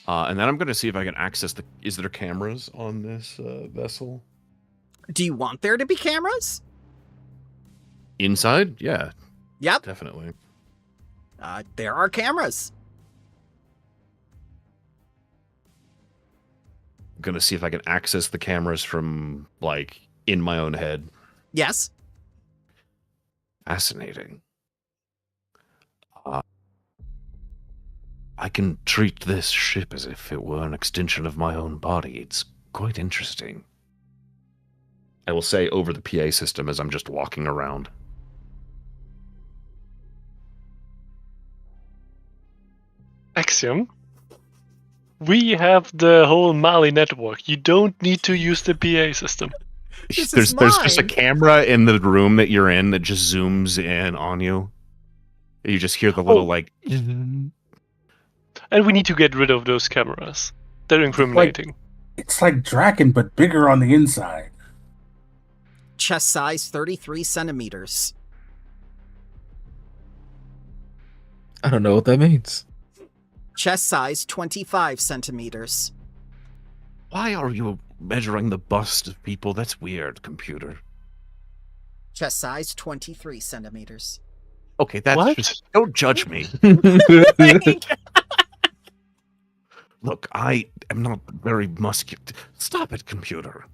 And then I'm gonna see if I can access is there cameras on this vessel? Do you want there to be cameras? Inside? Yeah, Yep. definitely. There are cameras. I'm gonna see if I can access the cameras from like in my own head. Yes. Fascinating. I can treat this ship as if it were an extension of my own body. It's quite interesting. I will say over the PA system as I'm just walking around. Axiom, we have the whole Mali network. You don't need to use the PA system. This There's is just a mine. camera in the room that you're in that just zooms in on you. You just hear the little like. And we need to get rid of those cameras. They're incriminating. It's like Draken, but bigger on the inside. Chest size 33 centimeters. I don't know what that means. Chest size 25 centimeters. Why are you measuring the bust of people? That's weird, computer. Chest size 23 centimeters. Okay, that's What? just... Don't judge me. Look, I am not very muscular. Stop it, computer.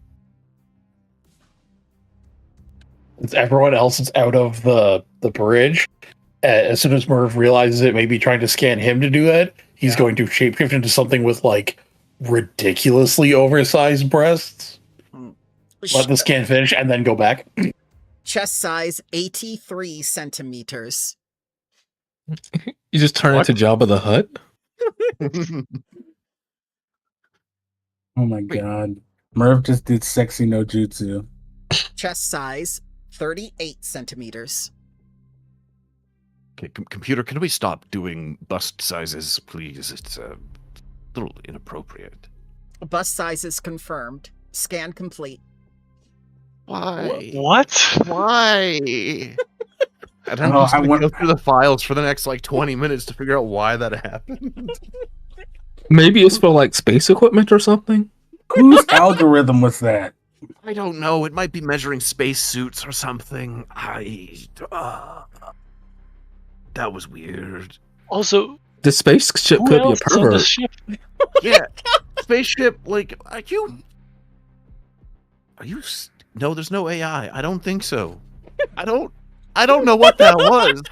It's everyone else is out of the bridge. As soon as Merv realizes it may be trying to scan him to do that, he's going to shapeshift into something with like ridiculously oversized breasts. Let the scan finish and then go back. Chest size 83 centimeters. You just turn into Jabba the Hutt? Oh my god. Merv just did sexy no jutsu. Chest size 38 centimeters. Okay, computer, can we stop doing bust sizes, please? It's a little inappropriate. Bust sizes confirmed. Scan complete. Why? What? Why? And I'm Oh, just I gonna want- go through the files for the next like 20 minutes to figure out why that happened. Maybe it's for like space equipment or something. Whose algorithm was that? I don't know. It might be measuring space suits or something. That was weird. Also, The spaceship who could be a else is on the pervert. ship? Yeah, spaceship. Like, are you? No, there's no AI. I don't think so. I don't know what that was.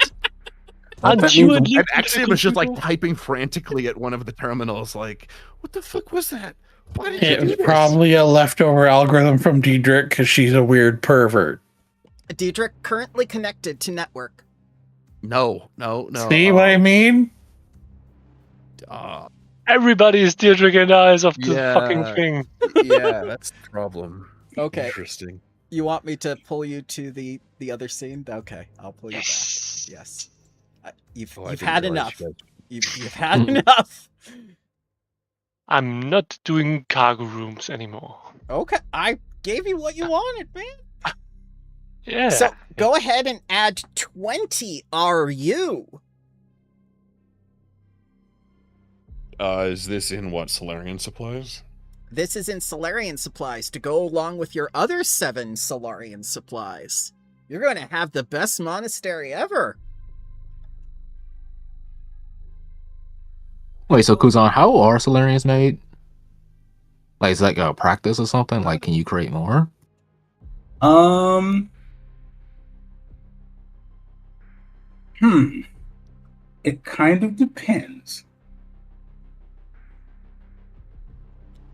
Aren't That you means- at least And Axiom is just like computer? typing frantically at one of the terminals, like, "What the fuck was that? Why did It you was do this?" probably a leftover algorithm from Diedrich because she's a weird pervert. Diedrich currently connected to network. No. See what I mean? Everybody is Deirdre and eyes of the Yeah. fucking thing. Yeah, that's the problem. Okay. Interesting. You want me to pull you to the other scene? Okay, I'll pull you Yes. back. Yes. You've Oh, I you've didn't had realize enough. you You've had enough. I'm not doing cargo rooms anymore. Okay, I gave you what you wanted, man. Yeah. So go ahead and add 20 RU. Is this in what, Solarian supplies? This is in Solarian supplies to go along with your other 7 Solarian supplies. You're going to have the best monastery ever. Wait, so Kuzan, how are Solarians made? Like, is that like a practice or something? Like, can you create more? It kind of depends.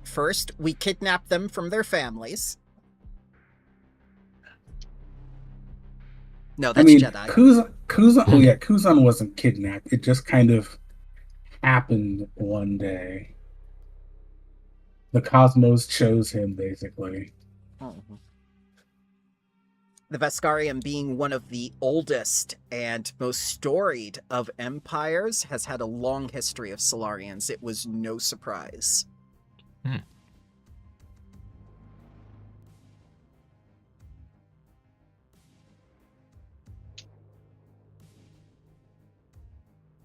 First, we kidnap them from their families. No, that's Jedi. Kuzan. Oh yeah, Kuzan wasn't kidnapped. It just kind of happened one day. The cosmos chose him, basically. The Veskarium, being one of the oldest and most storied of empires, has had a long history of Solarians. It was no surprise.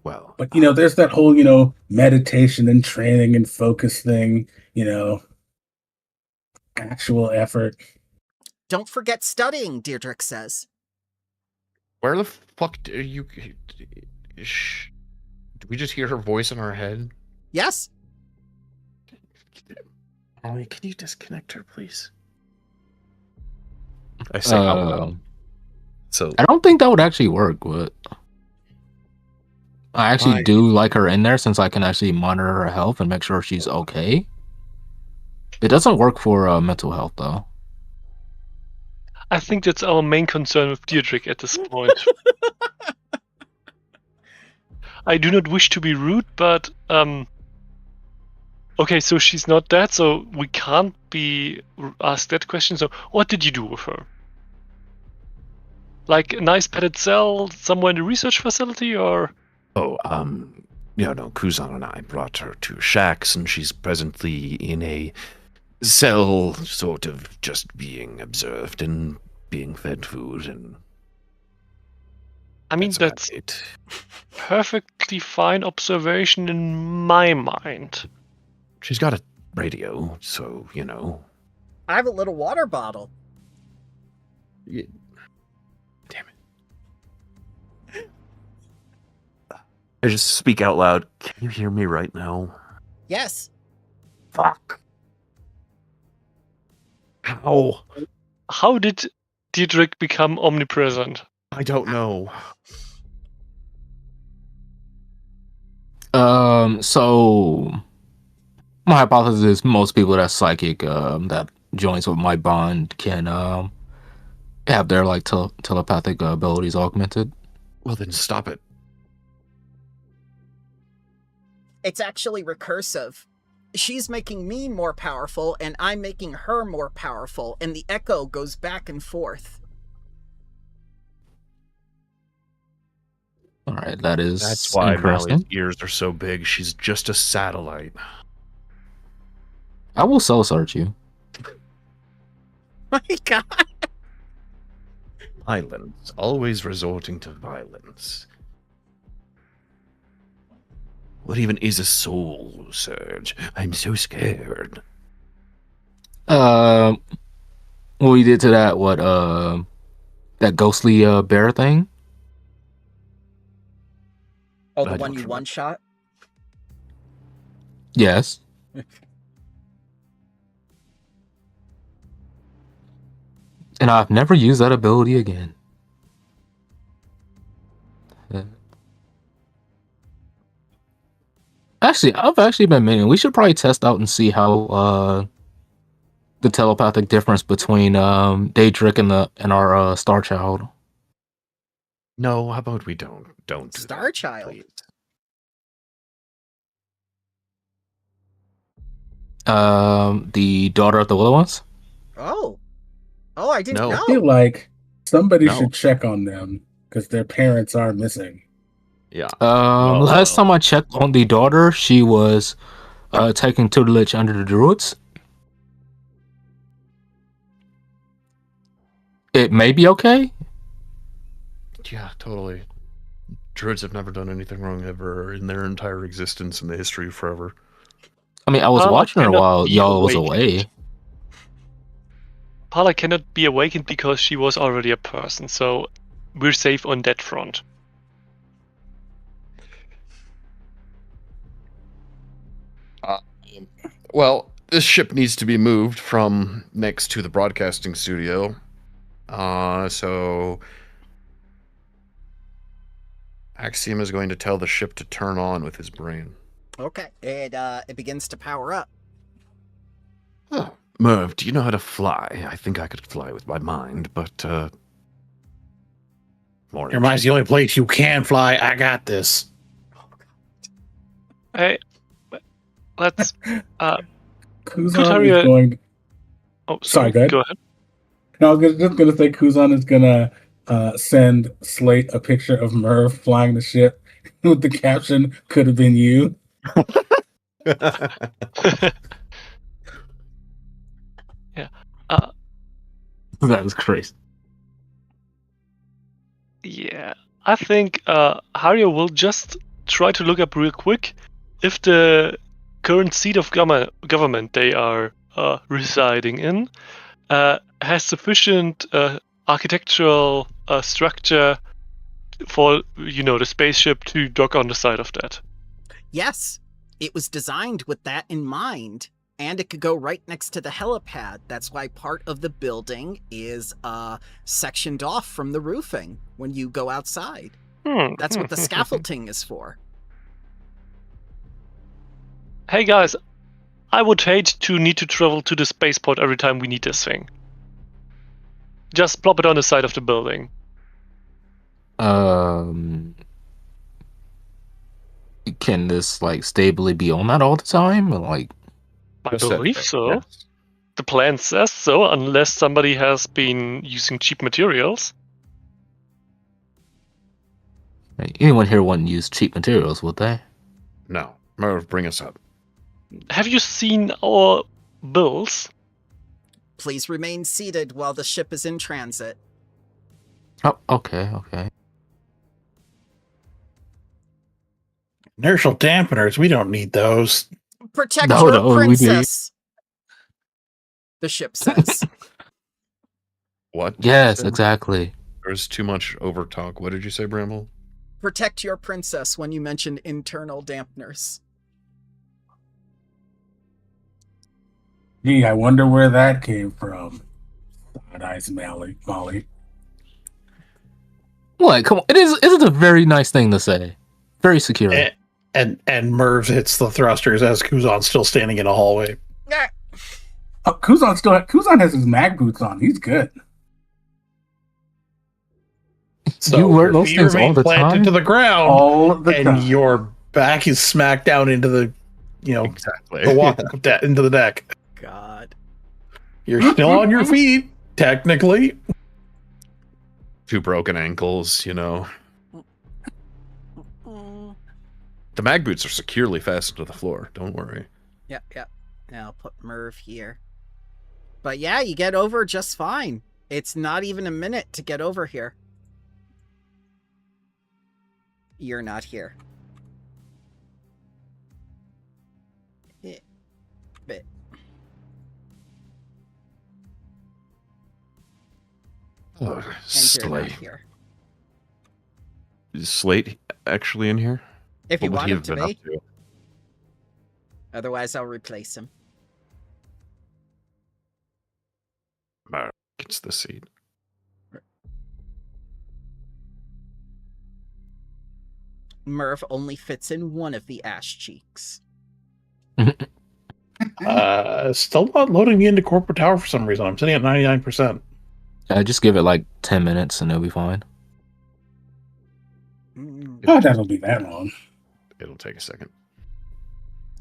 Well, But there's that whole meditation and training and focus thing. Actual effort. Don't forget studying, Diedrich says. Where the fuck are you? Shh. Do we just hear her voice in our head? Yes? Ollie, can you disconnect her, please? I say out loud. So I don't think that would actually work, but I actually Why? do like her in there since I can actually monitor her health and make sure she's okay. It doesn't work for mental health, though. I think that's our main concern with Deirdre at this point. I do not wish to be rude, but okay, so she's not dead, so we can't be asked that question. So what did you do with her? Like a nice padded cell somewhere in the research facility, or? no, Kuzan and I brought her to Shax, and she's presently in a cell, sort of just being observed and being fed food, and I mean, that's perfectly fine observation in my mind. she's got a radio, so I have a little water bottle. Damn it! I just speak out loud. Can you hear me right now? Yes. Fuck. How? How did Deirdre become omnipresent? I don't know. So my hypothesis is most people that's psychic that joins with my bond can have their like telepathic abilities augmented. Well, then stop it. It's actually recursive. She's making me more powerful, and I'm making her more powerful, and the echo goes back and forth. All right, Alright, that is That's why interesting. Mally's ears are so big. She's just a satellite. I will soul search you. My God. Violence. Always resorting to violence. What even is a soul surge? I'm so scared. What you did to that? What? That ghostly bear thing? Oh, I the one don't you remember. one shot? Yes. And I've never used that ability again. Actually, I've actually been meaning we should probably test out and see how the telepathic difference between Daedric and our Star Child. No, how about we don't do Star that, Child. please. The daughter of the Willow Ones. Oh. Oh, I didn't No. I feel know. like somebody No. should check on them because their parents are missing. Yeah. Last time I checked on the daughter, she was taking tutelage under the druids. It may be okay. Yeah, totally. Druids have never done anything wrong ever in their entire existence in the history of forever. I mean, I was Paula watching her cannot while be y'all was awakened. away. Paula cannot be awakened because she was already a person, so we're safe on that front. Well, this ship needs to be moved from next to the broadcasting studio. So Axiom is going to tell the ship to turn on with his brain. Okay. It begins to power up. Oh, Merv, do you know how to fly? I think I could fly with my mind, but more Your mind's the only place you can fly. I got this. Hey, let's. Kuzan Haria- is going. Oh, Sorry, sorry. go ahead. Go ahead. No, I was just going to say Kuzan is going to send Slate a picture of Merv flying the ship with the caption, "Could have been you." Yeah. That was crazy. Yeah. I think Haria will just try to look up real quick if the current seat of government they are residing in has sufficient architectural structure for the spaceship to dock on the side of that. Yes. It was designed with that in mind. And it could go right next to the helipad. That's why part of the building is sectioned off from the roofing when you go outside. That's what the scaffolding is for. Hey guys, I would hate to need to travel to the spaceport every time we need this thing. Just plop it on the side of the building. Can this stably be on that all the time? Or, I believe so. Yes. The plan says so, unless somebody has been using cheap materials. anyone here wouldn't use cheap materials, would they? No. Merv, bring us up. Have you seen our bills? Please remain seated while the ship is in transit. Oh, okay. Inertial dampeners, we don't need those. Protect No, your we do. princess. The ship says. What? Yes, exactly. There's too much overtalk. What did you say, Bramble? Protect your princess when you mention internal dampeners. Gee, I wonder where that came from. Side-eyes Molly. What? Come on. It is a very nice thing to say. Very secure. And Merv hits the thrusters as Kuzan's still standing in a hallway. Oh, Kuzan has his mag boots on. He's good. So You wear your those feet things remain all the planted time? to the ground, All the and time. your back is smacked down into the, Exactly. the walk into the deck. God. You're still on your feet, technically. 2 broken ankles, The mag boots are securely fastened to the floor. Don't worry. Yep. Now I'll put Merv here. But yeah, you get over just fine. It's not even a minute to get over here. You're not here. Bit. Oh, And you're not Slate. here. Is Slate actually in here? If you What want would he him have to been up be. to? Otherwise, I'll replace him. Mark gets the seat. Merv only fits in one of the ash cheeks. Still not loading me into corporate tower for some reason. I'm sitting at 99%. Just give it like 10 minutes and it'll be fine. Oh, that'll be that long. It'll take a second.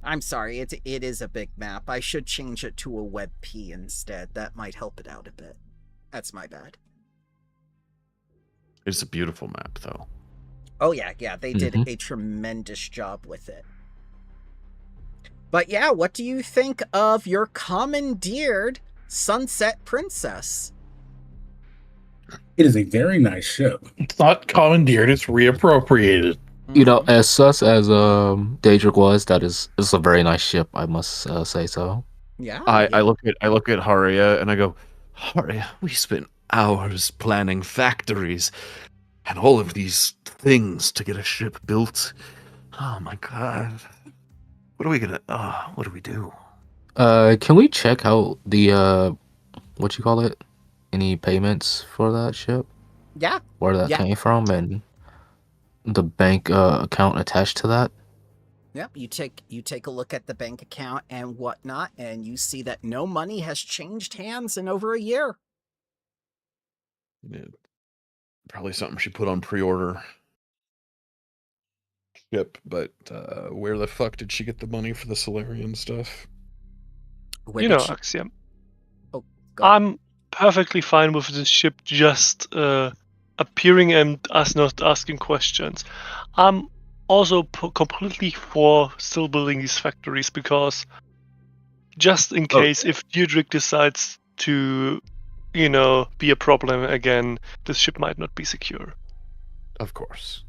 I'm sorry, it is a big map. I should change it to a WebP instead. That might help it out a bit. That's my bad. It's a beautiful map, though. Oh yeah, they did a tremendous job with it. But yeah, what do you think of your commandeered Sunset Princess? It is a very nice ship. It's not commandeered, it's reappropriated. You know, as sus as Daedric was, it's a very nice ship, I must say so. Yeah. I look at Haria and I go, Haria, we spent hours planning factories and all of these things to get a ship built. Oh my god. What are we gonna what do we do? Can we check out the what you call it? Any payments for that ship? Yeah. Where that came from and the bank account attached to that? Yep, you take a look at the bank account and whatnot, and you see that no money has changed hands in over a year. Yeah, probably something she put on pre-order ship, but where the fuck did she get the money for the Solarian stuff? Axiom. Oh, go ahead. I'm perfectly fine with this ship just appearing and us not asking questions. I'm also completely for still building these factories because just in case if Diedrich decides to, be a problem again, this ship might not be secure. Of course.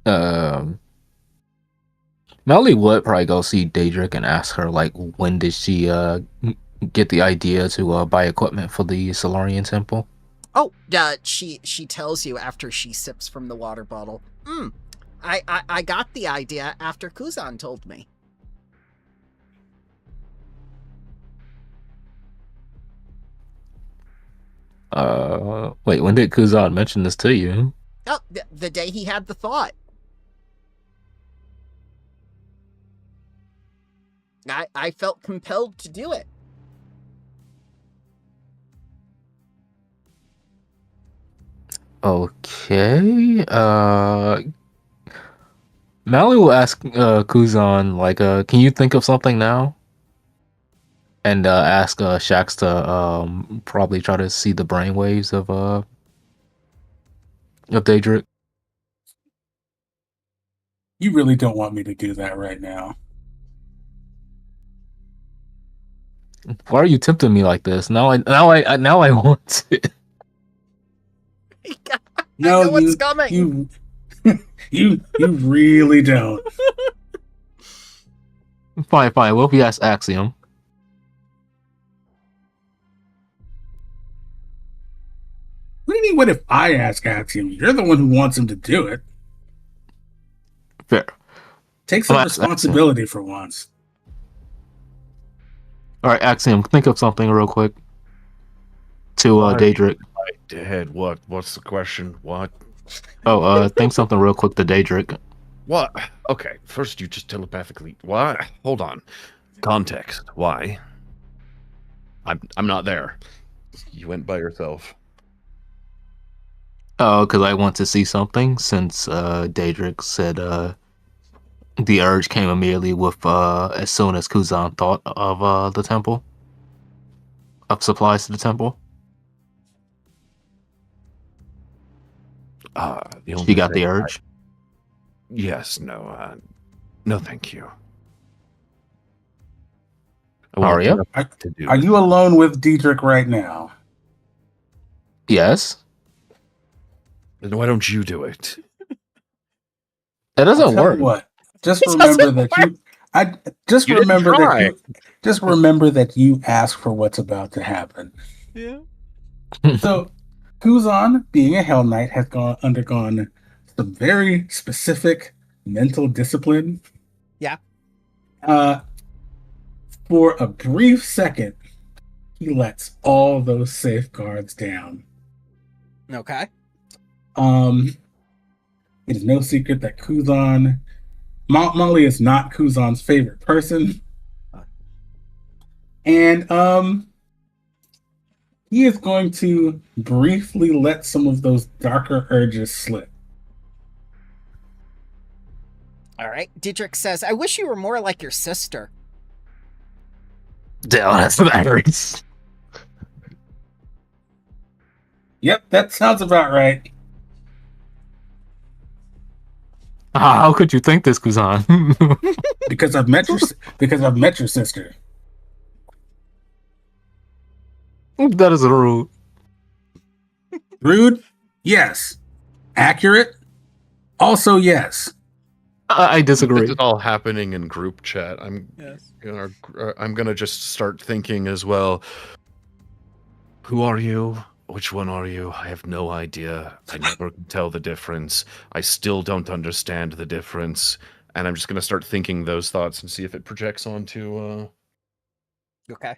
Melly would probably go see Daedric and ask her, like, when did she get the idea to buy equipment for the Solarian temple? Oh, she tells you after she sips from the water bottle. I got the idea after Kuzan told me. Wait, when did Kuzan mention this to you? Oh, the day he had the thought. I felt compelled to do it. Okay. Mally will ask Kuzan, like, can you think of something now? And ask Shax to probably try to see the brainwaves of Daedric. You really don't want me to do that right now. Why are you tempting me like this? Now I want it. No, I know what's coming. You really don't. Fine. What if we ask Axiom? What do you mean, what if I ask Axiom? You're the one who wants him to do it. Fair. Take some responsibility for once. Alright, Axiom, think of something real quick. To Daedric. Dead. What's the question? What? Oh, think something real quick to Daedric. What? Okay, first you just telepathically. What? Hold on. Context. Why? I'm not there. You went by yourself. Oh, because I want to see something, since Daedric said the urge came immediately with as soon as Kuzan thought of the temple. Of supplies to the temple. The only She got the thing urge. Yes, no, no, thank you. Haria? Are you alone with Diedrich right now? Yes. Then why don't you do it? That I'll doesn't tell work. you what. Just remember that you. I just You didn't remember try. that you. Just remember that you asked for what's about to happen. Yeah. So, Kuzan, being a Hell Knight, has undergone some very specific mental discipline. Yeah. For a brief second, he lets all those safeguards down. Okay. It is no secret that Kuzan, Molly is not Kuzan's favorite person, and he is going to briefly let some of those darker urges slip. All right. Diedrich says, "I wish you were more like your sister." Damn, that's hilarious. Yep, that sounds about right. How could you think this, Kuzan? Because I've met your sister. That is rude. Rude? Yes. Accurate? Also yes. I disagree. This is all happening in group chat. I'm Yes. gonna just start thinking as well. Who are you? Which one are you? I have no idea. I never can tell the difference. I still don't understand the difference. And I'm just gonna start thinking those thoughts and see if it projects onto Okay.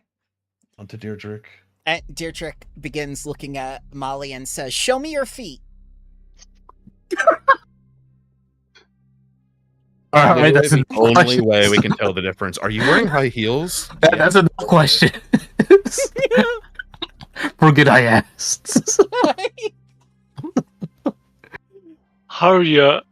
Deirdre. And Diedrich begins looking at Molly and says, "Show me your feet." All right, that's the an only way we can tell the difference. Are you wearing high heels? That's a question. Forget I asked. Haria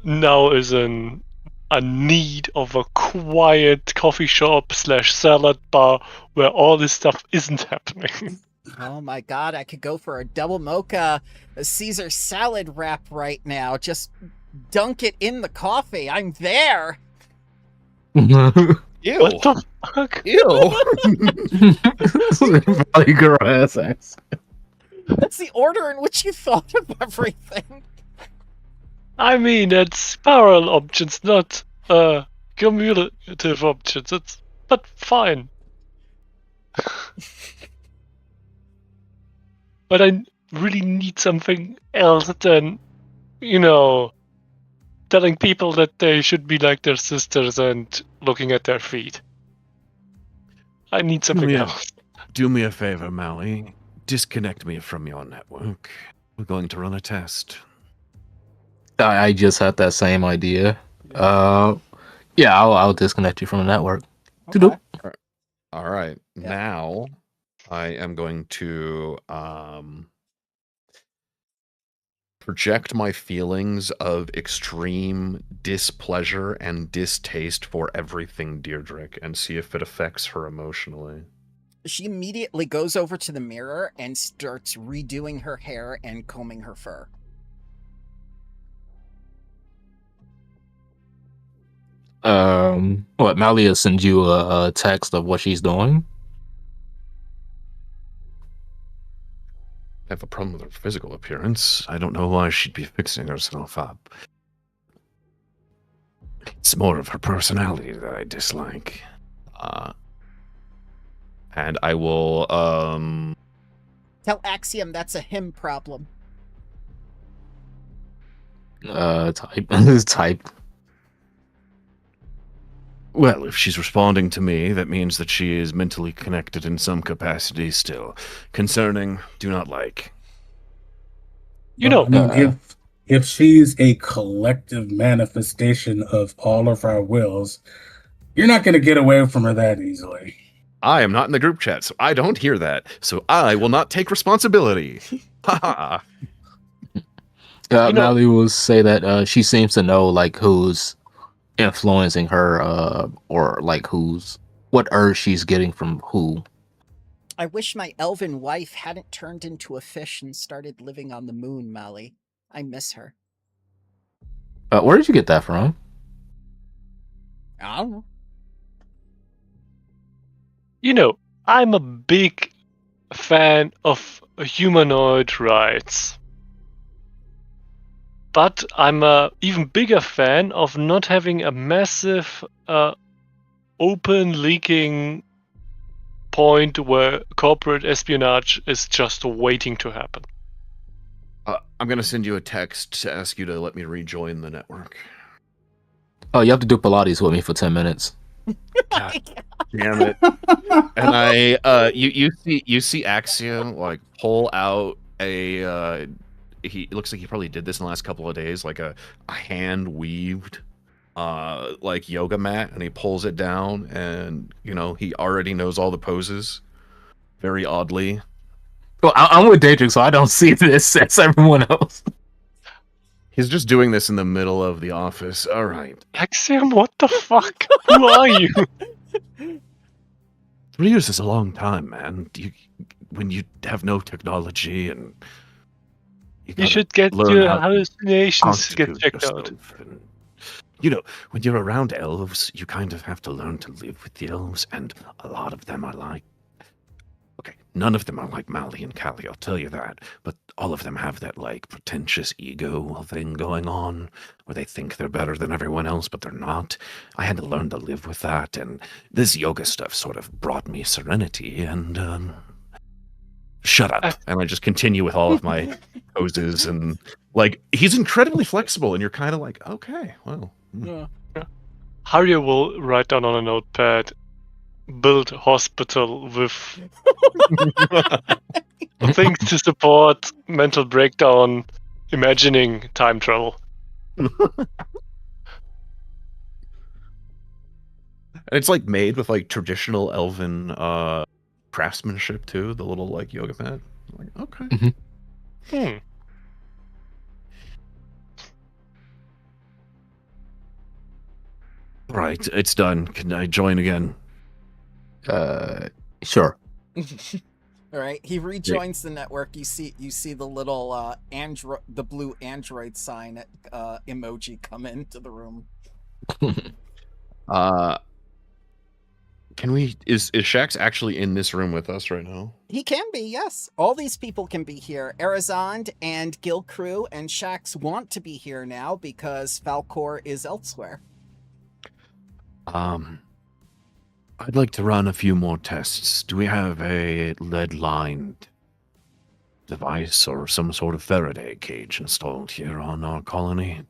now is in a need of a quiet coffee shop / salad bar where all this stuff isn't happening. Oh my god, I could go for a double mocha, a Caesar salad wrap right now. Just dunk it in the coffee. I'm there. Ew. What the fuck? Ew. Probably girl ass. That's the order in which you thought of everything. I mean, it's parallel options, not cumulative options. But fine. But I really need something else than, telling people that they should be like their sisters and looking at their feet. I need something else. Do me a favor, Mally. Disconnect me from your network. We're going to run a test. I just had that same idea. Yeah, I'll disconnect you from the network. Okay. All right. Yeah. Now I am going to project my feelings of extreme displeasure and distaste for everything Deirdre and see if it affects her emotionally. She immediately goes over to the mirror and starts redoing her hair and combing her fur. What, Malia sends you a text of what she's doing? I have a problem with her physical appearance. I don't know why she'd be fixing herself up. It's more of her personality that I dislike. And I will Tell Axiom that's a him problem. Type. Well, if she's responding to me, that means that she is mentally connected in some capacity still. Concerning, do not like. I mean, if she's a collective manifestation of all of our wills, you're not going to get away from her that easily. I am not in the group chat, so I don't hear that. So I will not take responsibility. Ha ha. Mally will say that she seems to know like who's influencing her, or like what urge she's getting from who. I wish my elven wife hadn't turned into a fish and started living on the moon, Molly. I miss her. Where did you get that from? I don't know. You know, I'm a big fan of humanoid rights. But I'm a even bigger fan of not having a massive open leaking point where corporate espionage is just waiting to happen. I'm going to send you a text to ask you to let me rejoin the network. Oh, you have to do Pilates with me for 10 minutes. God damn it. And you see Axiom like pull out a he looks like he probably did this in the last couple of days, like a hand weaved like yoga mat, and he pulls it down, and he already knows all the poses very oddly. Well, I'm with Daedric, so I don't see this as everyone else. He's just doing this in the middle of the office. All right. Axiom, what the fuck? Who are you? 3 years is a long time, man. When you have no technology and you should get your hallucinations get checked out. And, when you're around elves, you kind of have to learn to live with the elves, and a lot of them are like... Okay, none of them are like Mali and Cali, I'll tell you that, but all of them have that, like, pretentious ego thing going on, where they think they're better than everyone else, but they're not. I had to learn to live with that, and this yoga stuff sort of brought me serenity, and, shut up. And I just continue with all of my poses, and, like, he's incredibly flexible, and you're kind of like, okay, well. Yeah. Haria will write down on a notepad, build hospital with things to support mental breakdown, imagining time travel. It's like made with like traditional elven craftsmanship too, the little like yoga mat. I'm like, okay. Mm-hmm. Right, it's done. Can I join again? Sure. All right, he rejoins the network. You see the little the blue android sign emoji come into the room. Can we? Is Shax actually in this room with us right now? He can be, yes. All these people can be here. Arizond and Gil Crew and Shax want to be here now because Falcor is elsewhere. I'd like to run a few more tests. Do we have a lead-lined device or some sort of Faraday cage installed here on our colony?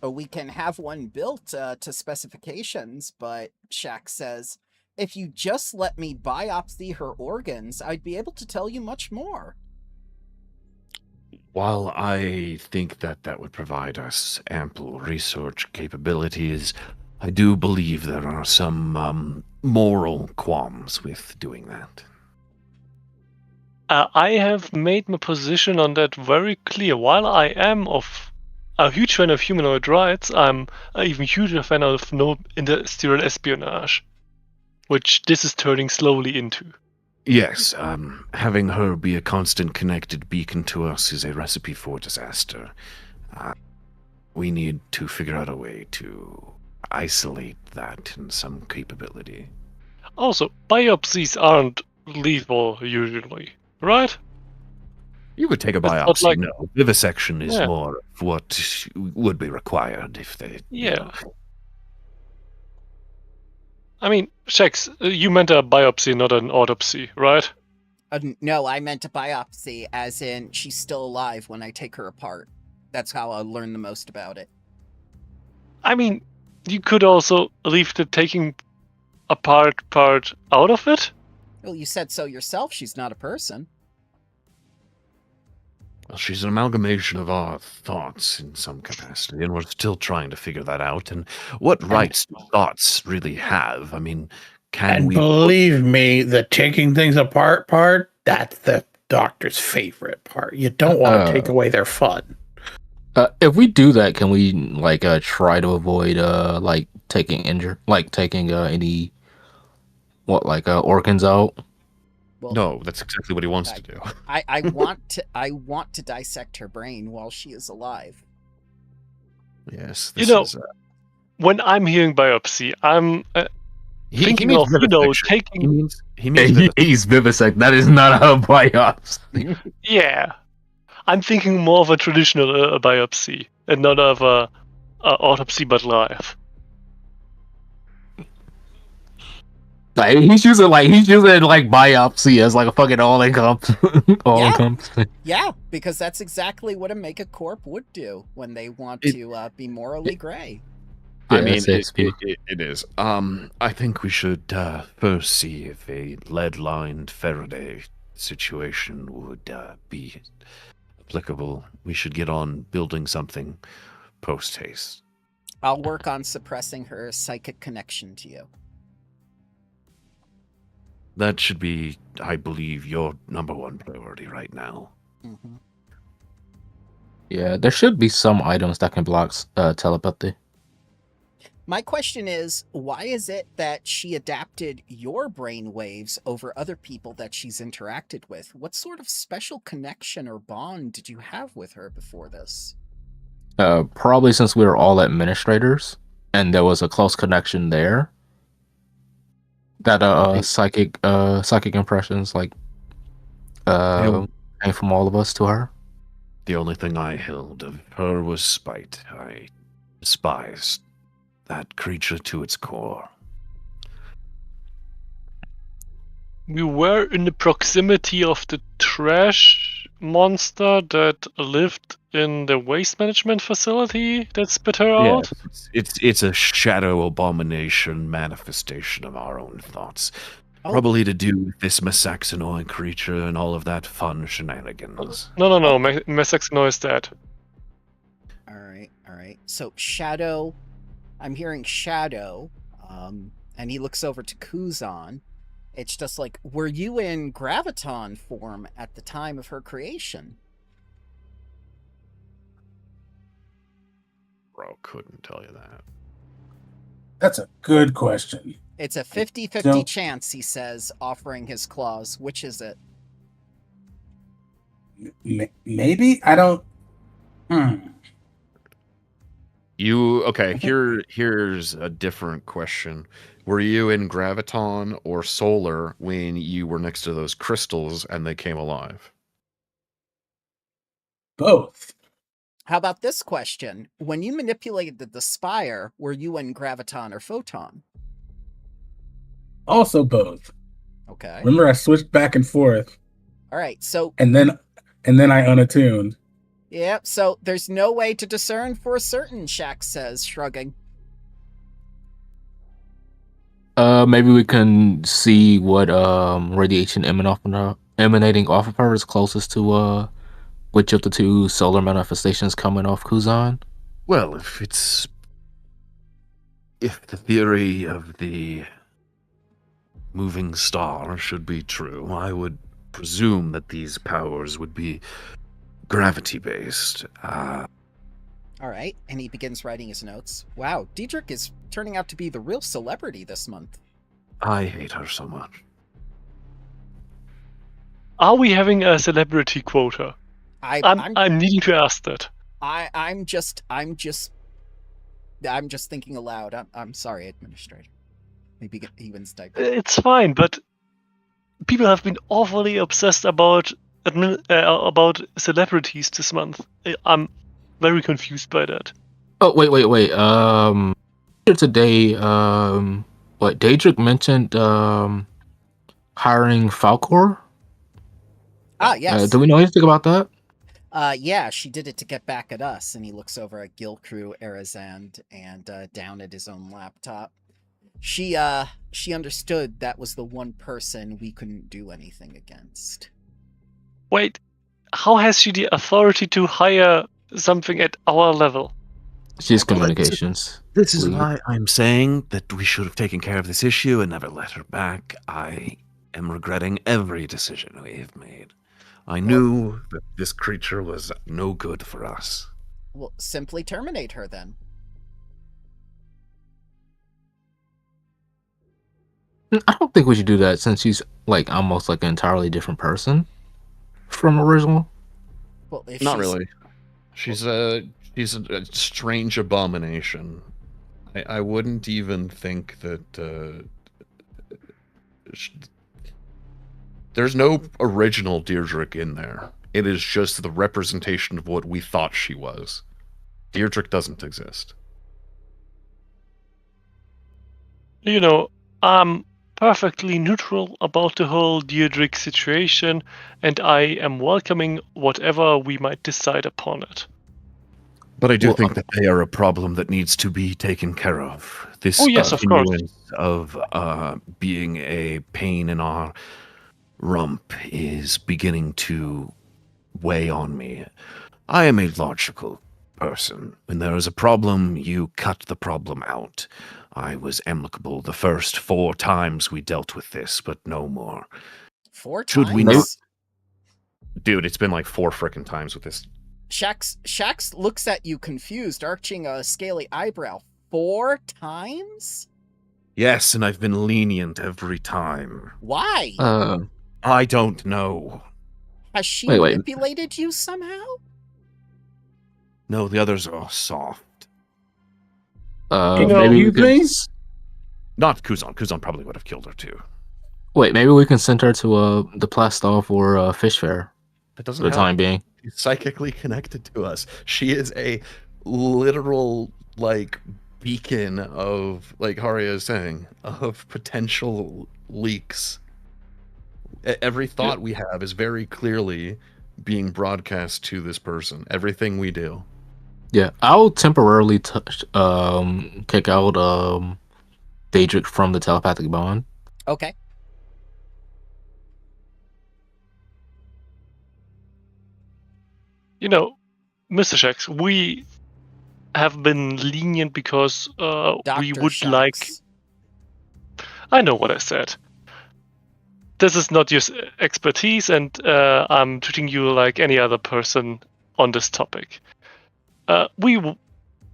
Oh, we can have one built to specifications, but Shax says, if you just let me biopsy her organs, I'd be able to tell you much more. While I think that would provide us ample research capabilities, I do believe there are some moral qualms with doing that. I have made my position on that very clear. While I am a huge fan of humanoid rights, I'm an even huger fan of no industrial espionage, which this is turning slowly into. Yes, having her be a constant connected beacon to us is a recipe for disaster. We need to figure out a way to isolate that in some capability. Also, biopsies aren't lethal usually, right? You could take a biopsy, like, no. Vivisection is more of what would be required if they... Yeah. I mean, Shax, you meant a biopsy, not an autopsy, right? No, I meant a biopsy, as in she's still alive when I take her apart. That's how I'll learn the most about it. I mean, you could also leave the taking apart part out of it. Well, you said so yourself. She's not a person. Well, she's an amalgamation of our thoughts in some capacity, and we're still trying to figure that out. And what rights do thoughts really have? I mean, can we... believe me, the taking things apart part, that's the doctor's favorite part. You don't want to take away their fun. If we do that, can we try to avoid taking any organs out? Well, no, that's exactly what he wants to do. I want to dissect her brain while she is alive. Yes, You this know, is. when I'm hearing biopsy, I'm thinking means of, you know, vivisection. taking. He means He's vivisect. That is not a biopsy. Yeah, I'm thinking more of a traditional biopsy and not of a autopsy but live. Like he's using biopsy as like a fucking all-encompassing. Yeah, because that's exactly what a Mega Corp would do when they want to be morally gray. Yeah, I mean, that's it is. I think we should first see if a lead-lined Faraday situation would be applicable. We should get on building something post-haste. I'll work on suppressing her psychic connection to you. That should be, I believe, your number one priority right now. Mm-hmm. Yeah, there should be some items that can block telepathy. My question is, why is it that she adapted your brain waves over other people that she's interacted with? What sort of special connection or bond did you have with her before this? Probably since we were all administrators, and there was a close connection there. That psychic impressions came from all of us to her. The only thing I held of her was spite. I despised that creature to its core. We were in the proximity of the trash monster that lived in the waste management facility that spit her out. It's a shadow abomination manifestation of our own thoughts. Oh. Probably to do with this Messaxinoid creature and all of that fun shenanigans. No. Messaxinoid is dead. All right. So Shadow, I'm hearing Shadow, and he looks over to Kuzan. It's just like, were you in graviton form at the time of her creation? Bro, couldn't tell you that. That's a good question. It's a 50-50 chance, he says, offering his claws. Which is it? Maybe? I don't... Okay, here's a different question. Were you in graviton or solar when you were next to those crystals and they came alive? Both. How about this question? When you manipulated the spire, were you in graviton or photon? Also both. Okay. Remember, I switched back and forth. All right, so... And then I unattuned. Yep, so there's no way to discern for certain, Shaq says, shrugging. Maybe we can see what radiation emanating off of her is closest to which of the two solar manifestations coming off Kuzan. Well, if the theory of the moving star should be true, I would presume that these powers would be gravity-based. All right, and he begins writing his notes. Wow, Diedrich is turning out to be the real celebrity this month. I hate her so much. Are we having a celebrity quota? I'm needing to ask that. I'm just thinking aloud. I'm sorry, Administrator. Maybe he wins diaper. It's fine, but people have been awfully obsessed about celebrities this month. I'm very confused by that. Oh, wait. Today, Daedric mentioned hiring Falcor? Yes. Do we know anything about that? Yeah, she did it to get back at us, and he looks over at Gilcrew, Arizand, and down at his own laptop. She understood that was the one person we couldn't do anything against. Wait, how has she the authority to hire something at our level? She's communications. This is why I'm saying that we should have taken care of this issue and never let her back. I am regretting every decision we have made. I knew that this creature was no good for us. Well, simply terminate her then. I don't think we should do that since she's almost an entirely different person from original. Well, if Not really. She's She's a strange abomination. I wouldn't even think that there's no original Deirdre in there. It is just the representation of what we thought she was. Deirdre doesn't exist. You know, I'm perfectly neutral about the whole Deirdre situation, and I am welcoming whatever we might decide upon it. But I do think that they are a problem that needs to be taken care of. This yes, of course. of being a pain in our rump is beginning to weigh on me. I am a logical person. When there is a problem, you cut the problem out. I was amicable the first 4 times we dealt with this, but no more. 4 times? Should we not? Dude, it's been like 4 frickin' times with this. Shax looks at you confused, arching a scaly eyebrow. 4 times? Yes, and I've been lenient every time. Why? I don't know. Has she manipulated you somehow? No, the others are soft. Maybe we could... Not Kuzan. Kuzan probably would have killed her too. Wait, maybe we can send her to the Plastoff or Fish Fair. That doesn't for the time being. She's psychically connected to us. She is a literal, like, beacon of, like Haria is saying, of potential leaks. Every thought we have is very clearly being broadcast to this person. Everything we do. Yeah, I'll temporarily kick out Daedric from the telepathic bond. Okay. You know, Mr. Shax, we have been lenient because we would Shax. like... I know what I said. This is not your expertise, and I'm treating you like any other person on this topic. We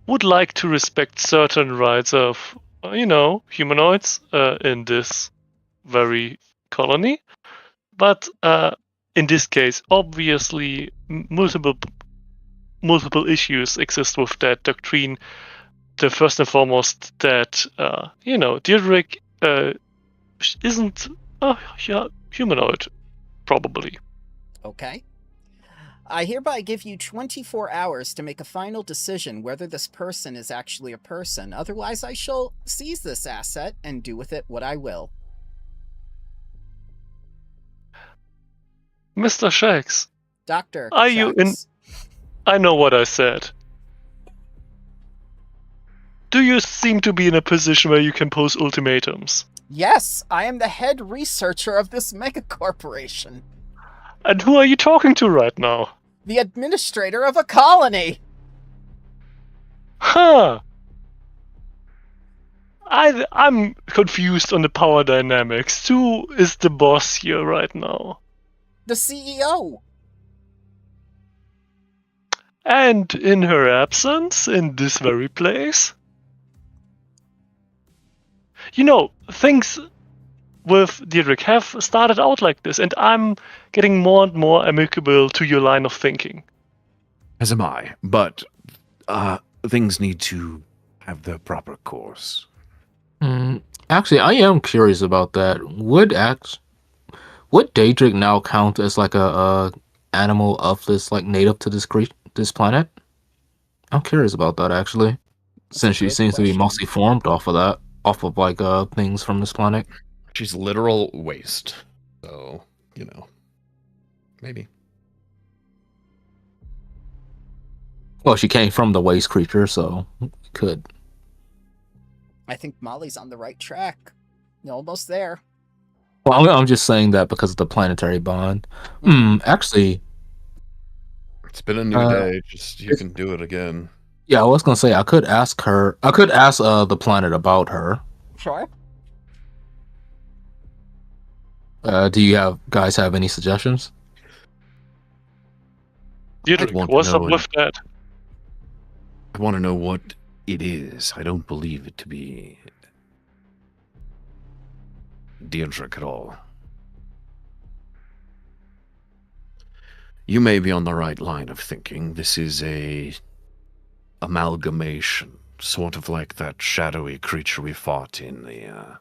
would like to respect certain rights of, humanoids in this very colony. But in this case, obviously, multiple issues exist with that doctrine. The first and foremost that, Deirdre isn't a humanoid, probably. Okay. I hereby give you 24 hours to make a final decision whether this person is actually a person. Otherwise, I shall seize this asset and do with it what I will. Mr. Shax. Dr. Are Shax. you in... I know what I said. Do you seem to be in a position where you can pose ultimatums? Yes, I am the head researcher of this megacorporation. And who are you talking to right now? The administrator of a colony! Huh. I'm confused on the power dynamics. Who is the boss here right now? The CEO! And in her absence, in this very place? Things with Deirdre have started out like this, and I'm getting more and more amicable to your line of thinking. As am I, but things need to have the proper course. Actually, I am curious about that. Would Daedric now count as like a animal of this, like native to this planet? I'm curious about that actually, since she seems to be mostly formed off of like things from this planet. She's literal waste. So, maybe. Well, she came from the waste creature, so could. I think Molly's on the right track. You're almost there. Well, I'm just saying that because of the planetary bond. Actually, it's been a new day. Just you can do it again. Yeah, I was gonna say I could ask her. I could ask the planet about her. Sure. Do you guys have any suggestions? What's up with that? I want to know what it is. I don't believe it to be Deirdre at all. You may be on the right line of thinking. This is a amalgamation, sort of like that shadowy creature we fought in the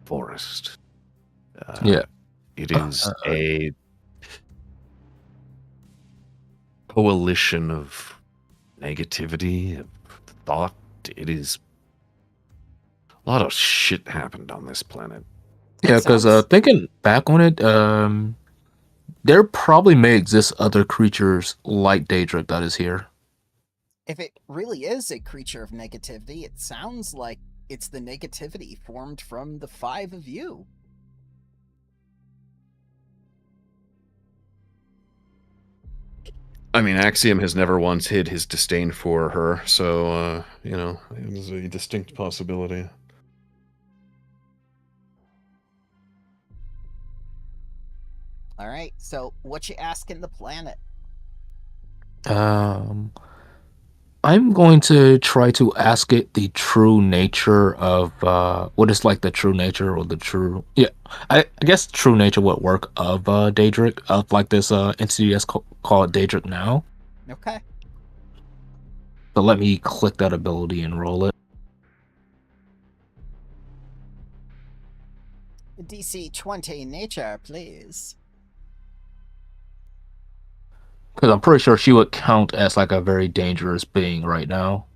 forest. Yeah. It is a coalition of negativity, of thought. It is a lot of shit happened on this planet. Yeah, because thinking back on it, there probably may exist other creatures like Daedric that is here. If it really is a creature of negativity, it sounds like it's the negativity formed from the 5 of you. I mean, Axiom has never once hid his disdain for her, so, it was a distinct possibility. All right, so what you asking the planet? I'm going to try to ask it the true nature of what is like the true nature or the true I guess true nature would work of Daedric, of like this entity that's called Daedric now. Okay. So let me click that ability and roll it. DC 20 nature, please. Because I'm pretty sure she would count as like a very dangerous being right now.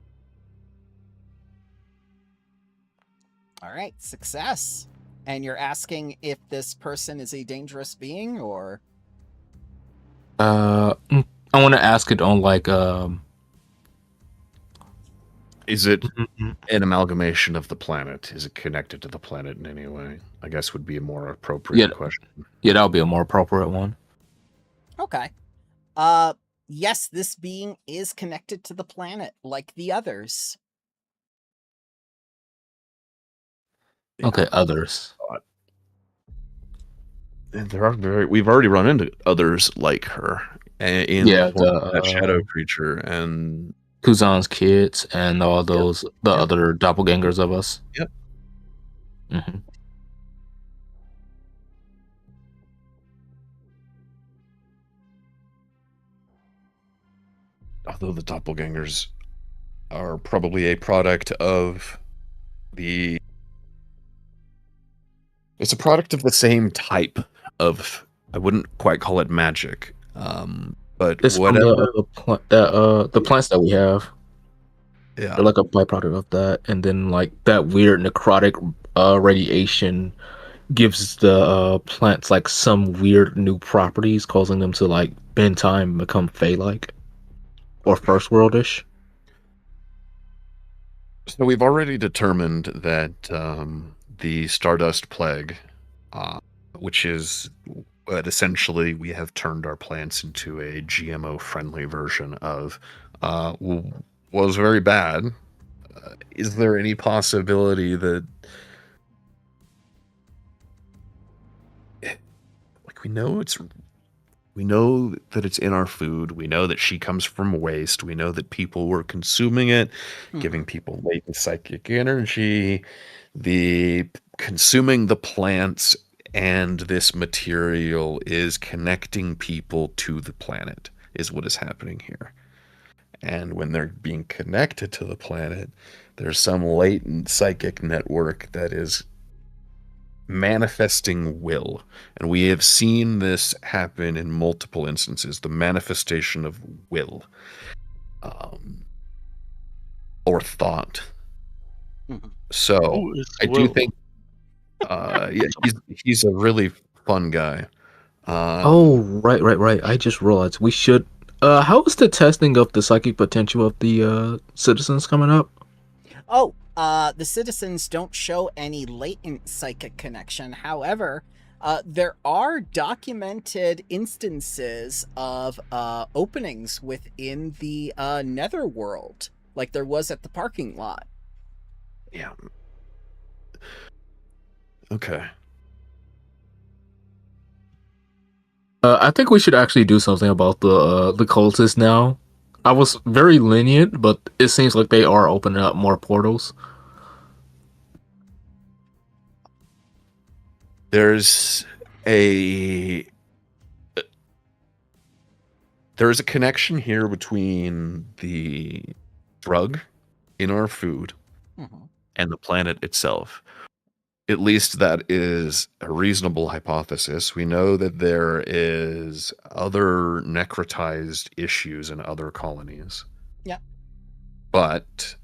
All right, success. And you're asking if this person is a dangerous being, or? I want to ask it on like Is it an amalgamation of the planet? Is it connected to the planet in any way? I guess would be a more appropriate question. Yeah, that would be a more appropriate one. Okay. Yes, this being is connected to the planet, like the others. Okay, others. And there are we've already run into others like her in that shadow creature and Kuzan's kids and all those the other doppelgangers of us. Yep. Mm-hmm. Although the doppelgangers are probably a product of it's a product of the same type of, I wouldn't quite call it magic, but it's whatever. The plants that we have. Yeah. They're like a byproduct of that, and then like that weird necrotic radiation gives the plants like some weird new properties, causing them to like bend time and become Fey-like or first worldish. So we've already determined that the Stardust Plague, which is what essentially we have turned our plants into a GMO-friendly version of, was very bad. Is there any possibility that, like, we know that it's in our food. We know that she comes from waste. We know that people were consuming it, giving people latent psychic energy, consuming the plants, and this material is connecting people to the planet, is what is happening here. And when they're being connected to the planet, there's some latent psychic network that is manifesting will. And we have seen this happen in multiple instances, the manifestation of will, or thought. So I do think he's a really fun guy. Right. I just realized we should how is the testing of the psychic potential of the citizens coming up? The citizens don't show any latent psychic connection. However, there are documented instances of openings within the netherworld, like there was at the parking lot. Yeah. Okay. I think we should actually do something about the cultists now. I was very lenient, but it seems like they are opening up more portals. There's there is a connection here between the drug in our food and the planet itself. At least that is a reasonable hypothesis. We know that there is other necrotized issues in other colonies. Yeah. But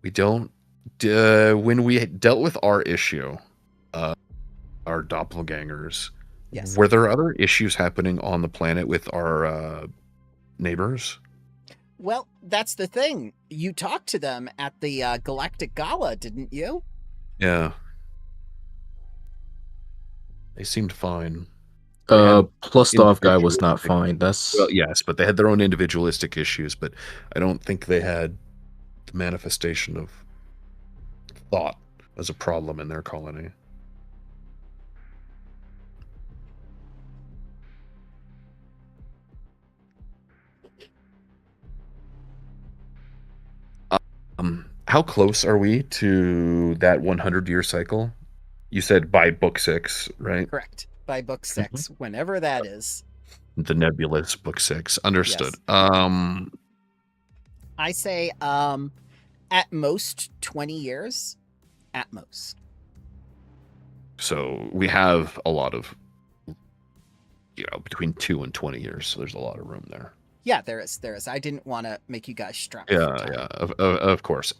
we don't... when we dealt with our issue, our doppelgangers, Yes. were there other issues happening on the planet with our neighbors? Well, that's the thing. You talked to them at the Galactic Gala, didn't you? Yeah. They seemed fine. Plustov guy was not fine. That's Well, yes, but they had their own individualistic issues, but I don't think they had the manifestation of thought as a problem in their colony. How close are we to that 100-year cycle? You said by book 6, right? Correct. By book 6, whenever that is. The nebulous book 6. Understood. Yes. I say at most 20 years. At most. So we have a lot of, between 2 and 20 years. So there's a lot of room there. Yeah, there is. I didn't want to make you guys strapped. Yeah, of course.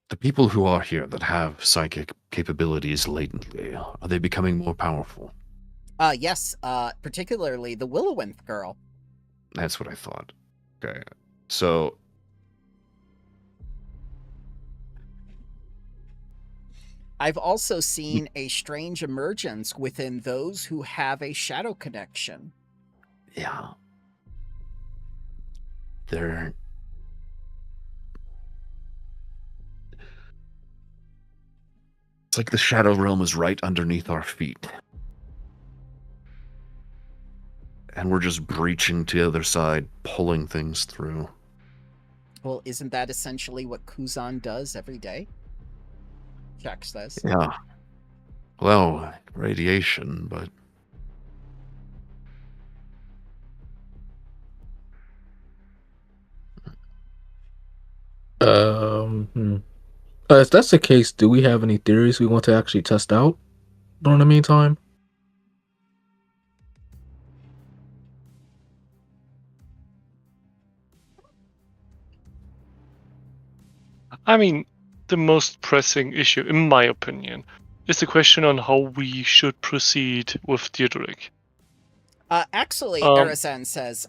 The people who are here that have psychic capabilities latently, are they becoming more powerful? Yes, particularly the Willowinth girl. That's what I thought. Okay, so... I've also seen a strange emergence within those who have a shadow connection. Yeah. They're... It's like the Shadow Realm is right underneath our feet. And we're just breaching to the other side, pulling things through. Well, isn't that essentially what Kuzan does every day? Jax says. Yeah. Well, radiation, but... If that's the case, do we have any theories we want to actually test out during the meantime? I mean, the most pressing issue, in my opinion, is the question on how we should proceed with Theodoric. Actually, Arizan says,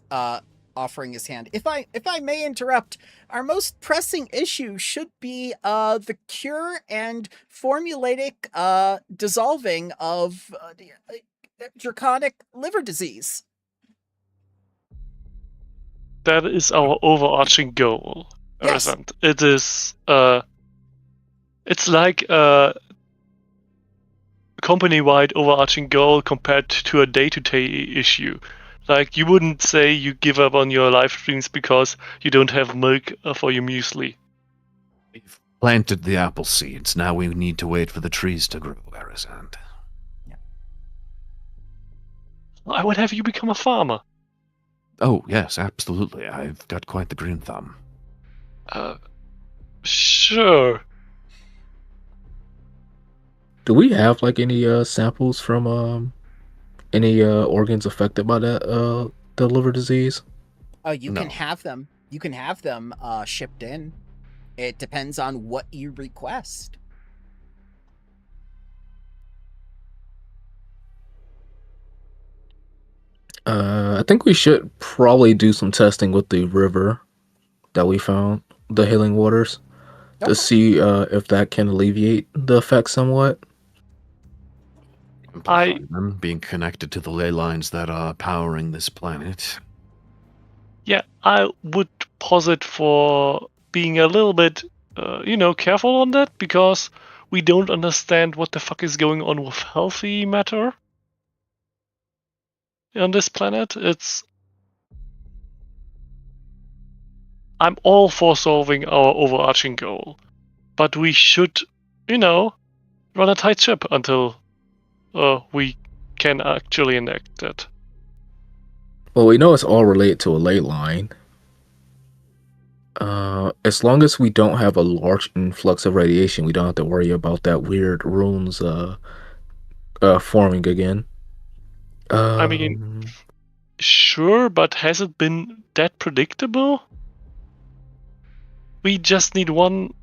offering his hand, if I may interrupt, our most pressing issue should be the cure and formulaic dissolving of draconic liver disease. That is our overarching goal, Arizan. Yes. It is it's like a company-wide overarching goal compared to a day-to-day issue. Like, you wouldn't say you give up on your live streams because you don't have milk for your muesli. We've planted the apple seeds. Now we need to wait for the trees to grow, Arizan. Yeah. I would have you become a farmer. Oh, yes, absolutely. I've got quite the green thumb. Sure. Do we have like any samples from any organs affected by that the liver disease? You can have them. You can have them shipped in. It depends on what you request. I think we should probably do some testing with the river that we found, the healing waters, to see if that can alleviate the effect somewhat. I'm being connected to the ley lines that are powering this planet. Yeah, I would posit for being a little bit, careful on that, because we don't understand what the fuck is going on with healthy matter on this planet. I'm all for solving our overarching goal, but we should run a tight ship until we can actually enact that. Well, we know it's all related to a ley line. As long as we don't have a large influx of radiation, we don't have to worry about that weird runes forming again. I mean, sure, but has it been that predictable? We just need one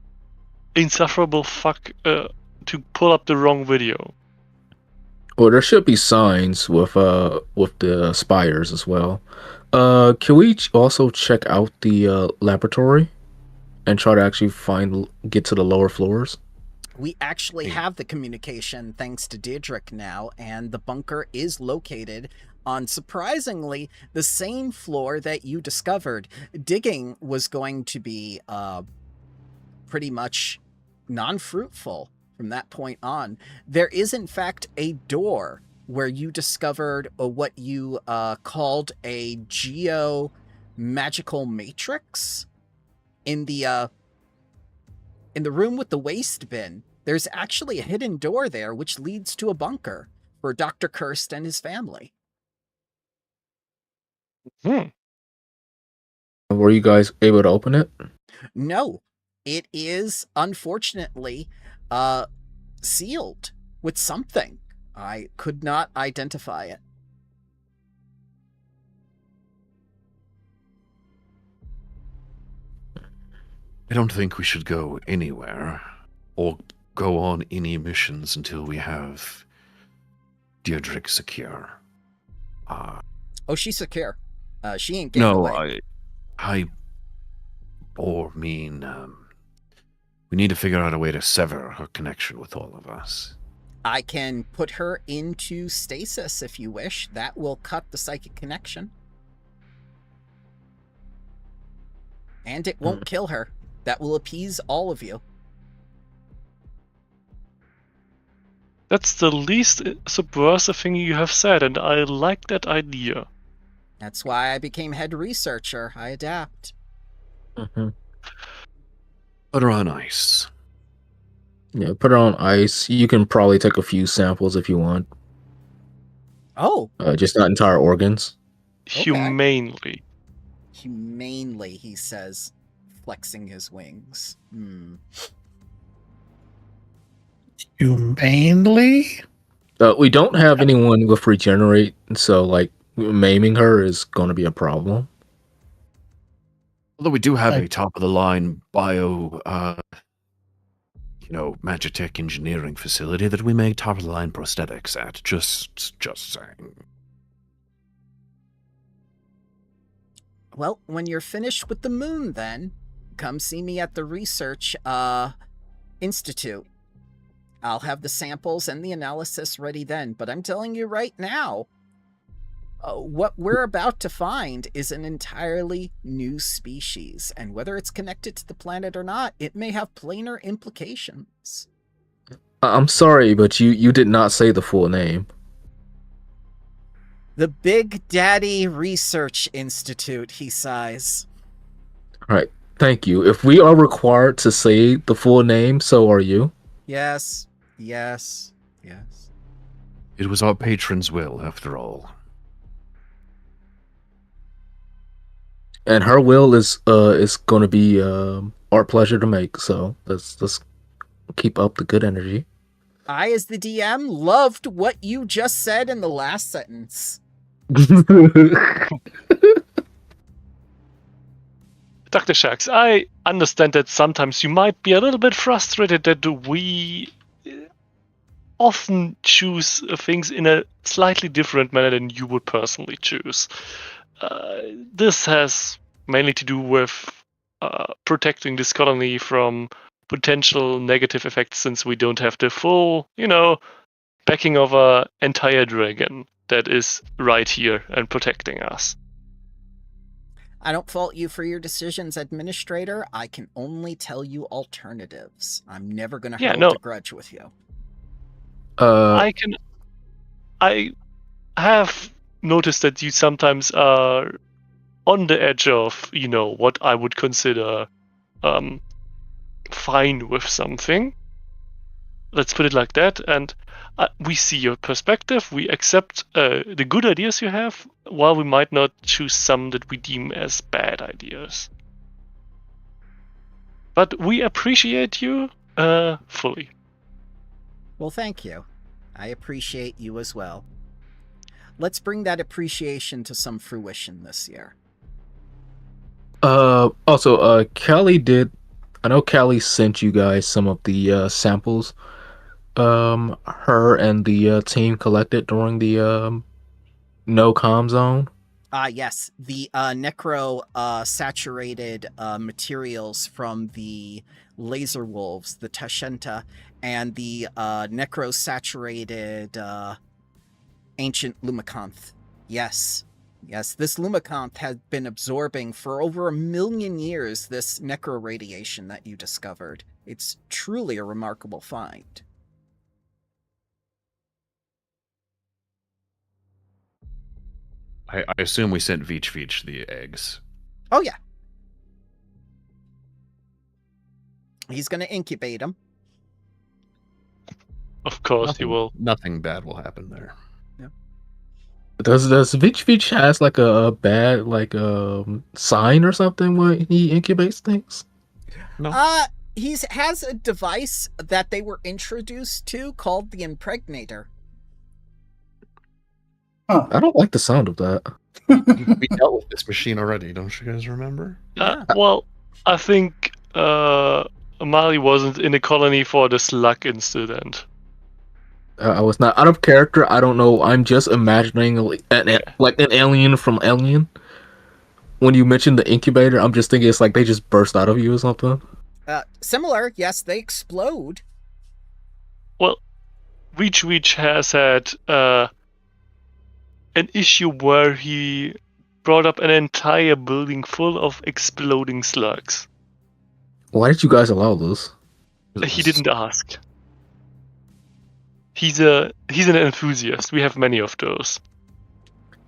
insufferable fuck to pull up the wrong video. Well, there should be signs with the spires as well. Can we also check out the laboratory and try to actually get to the lower floors? We actually have the communication thanks to Deirdrick now, and the bunker is located on, surprisingly, the same floor that you discovered. Digging was going to be pretty much non-fruitful from that point on. There is, in fact, a door where you discovered what you called a geo-magical matrix. In the room with the waste bin, there's actually a hidden door there which leads to a bunker for Dr. Kirst and his family. Were you guys able to open it? No, it is unfortunately sealed with something. I could not identify it. I don't think we should go anywhere or go on any missions until we have Deirdrick secure. Oh, she's secure. She ain't getting away. I we need to figure out a way to sever her connection with all of us. I can put her into stasis if you wish. That will cut the psychic connection. And it won't kill her. That will appease all of you. That's the least subversive thing you have said, and I like that idea. That's why I became head researcher. I adapt. Mm-hmm. Put her on ice. Yeah, put her on ice. You can probably take a few samples if you want. Oh. Just not entire organs. Okay. Humanely, he says, flexing his wings. Humanely? We don't have anyone with regenerate, so like maiming her is going to be a problem. Although we do have a top-of-the-line bio, Magitech engineering facility that we make top-of-the-line prosthetics at. Just saying. Well, when you're finished with the moon, then, come see me at the research institute. I'll have the samples and the analysis ready then, but I'm telling you right now, what we're about to find is an entirely new species, and whether it's connected to the planet or not, it may have planar implications. I'm sorry, but you did not say the full name. The Big Daddy Research Institute, he sighs. All right, thank you. If we are required to say the full name, so are you. Yes. It was our patron's will, after all. And her will is going to be our pleasure to make. So let's keep up the good energy. I, as the DM, loved what you just said in the last sentence. Dr. Shax, I understand that sometimes you might be a little bit frustrated that we often choose things in a slightly different manner than you would personally choose. This has mainly to do with protecting this colony from potential negative effects, since we don't have the full, backing of an entire dragon that is right here and protecting us. I don't fault you for your decisions, Administrator. I can only tell you alternatives. I'm never going to hold a grudge with you. I have noticed that you sometimes are on the edge of, what I would consider fine with something. let's put it like that. And we see your perspective. We accept the good ideas you have, while we might not choose some that we deem as bad ideas. But we appreciate you fully. Well, thank you. I appreciate you as well. Let's bring that appreciation to some fruition this year. Also, Cali did. I know Cali sent you guys some of the samples. Her and the team collected during the no comm zone. Yes, the necro saturated materials from the laser wolves, the Tashenta, and the necro saturated ancient Lumacanth. Yes, this Lumacanth had been absorbing for over 1 million years this necro radiation that you discovered. It's truly a remarkable find. I assume we sent Veech the eggs. Oh, yeah. He's going to incubate them. Of course, you will. Nothing bad will happen there. Yeah. Does Veech has like a bad sign or something when he incubates things? No. He has a device that they were introduced to called the Impregnator. Huh. I don't like the sound of that. We dealt with this machine already, don't you guys remember? Well, I think Mali wasn't in the colony for the slug incident. I was not out of character. I don't know. I'm just imagining like an alien from Alien. When you mentioned the incubator, I'm just thinking it's like they just burst out of you or something. Similar, yes, they explode. Well, Veech has had an issue where he brought up an entire building full of exploding slugs. Why did you guys allow this? He didn't ask. He's an enthusiast. We have many of those.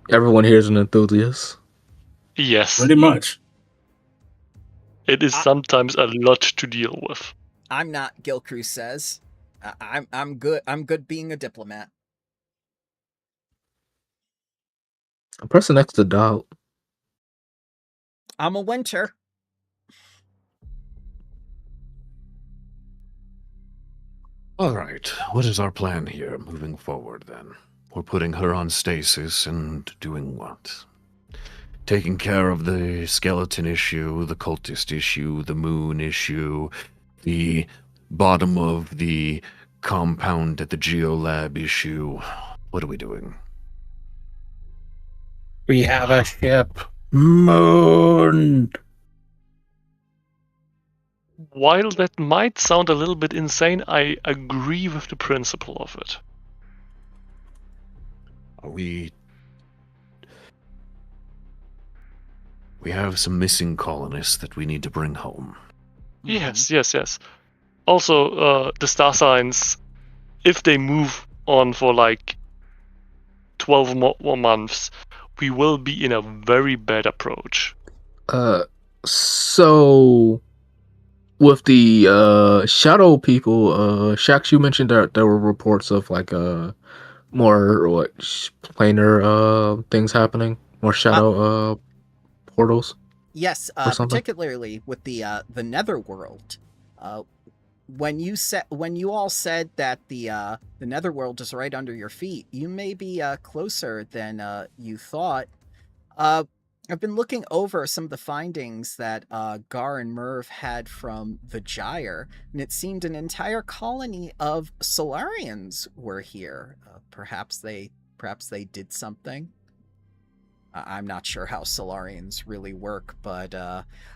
Everyone here is an enthusiast. Yes. Pretty much. It is sometimes a lot to deal with. I'm not, Gilcrew says. I'm good. I'm good being a diplomat. I'm pressing X to doubt. I'm a winter. All right, what is our plan here moving forward then? We're putting her on stasis and doing what? Taking care of the skeleton issue, the cultist issue, the moon issue, the bottom of the compound at the geolab issue. What are we doing? We have a ship. Moon. While that might sound a little bit insane, I agree with the principle of it. We have some missing colonists that we need to bring home. Yes. Also, the star signs, if they move on for like 12 more months, we will be in a very bad approach. So with the shadow people, Shax, you mentioned that there were reports of like more planar things happening, more shadow portals. Yes, particularly with the Netherworld. When you all said that the Netherworld is right under your feet, you may be closer than you thought. I've been looking over some of the findings that Garr and Merv had from the Gyre, and it seemed an entire colony of Solarians were here. Perhaps they did something. I'm not sure how Solarians really work, but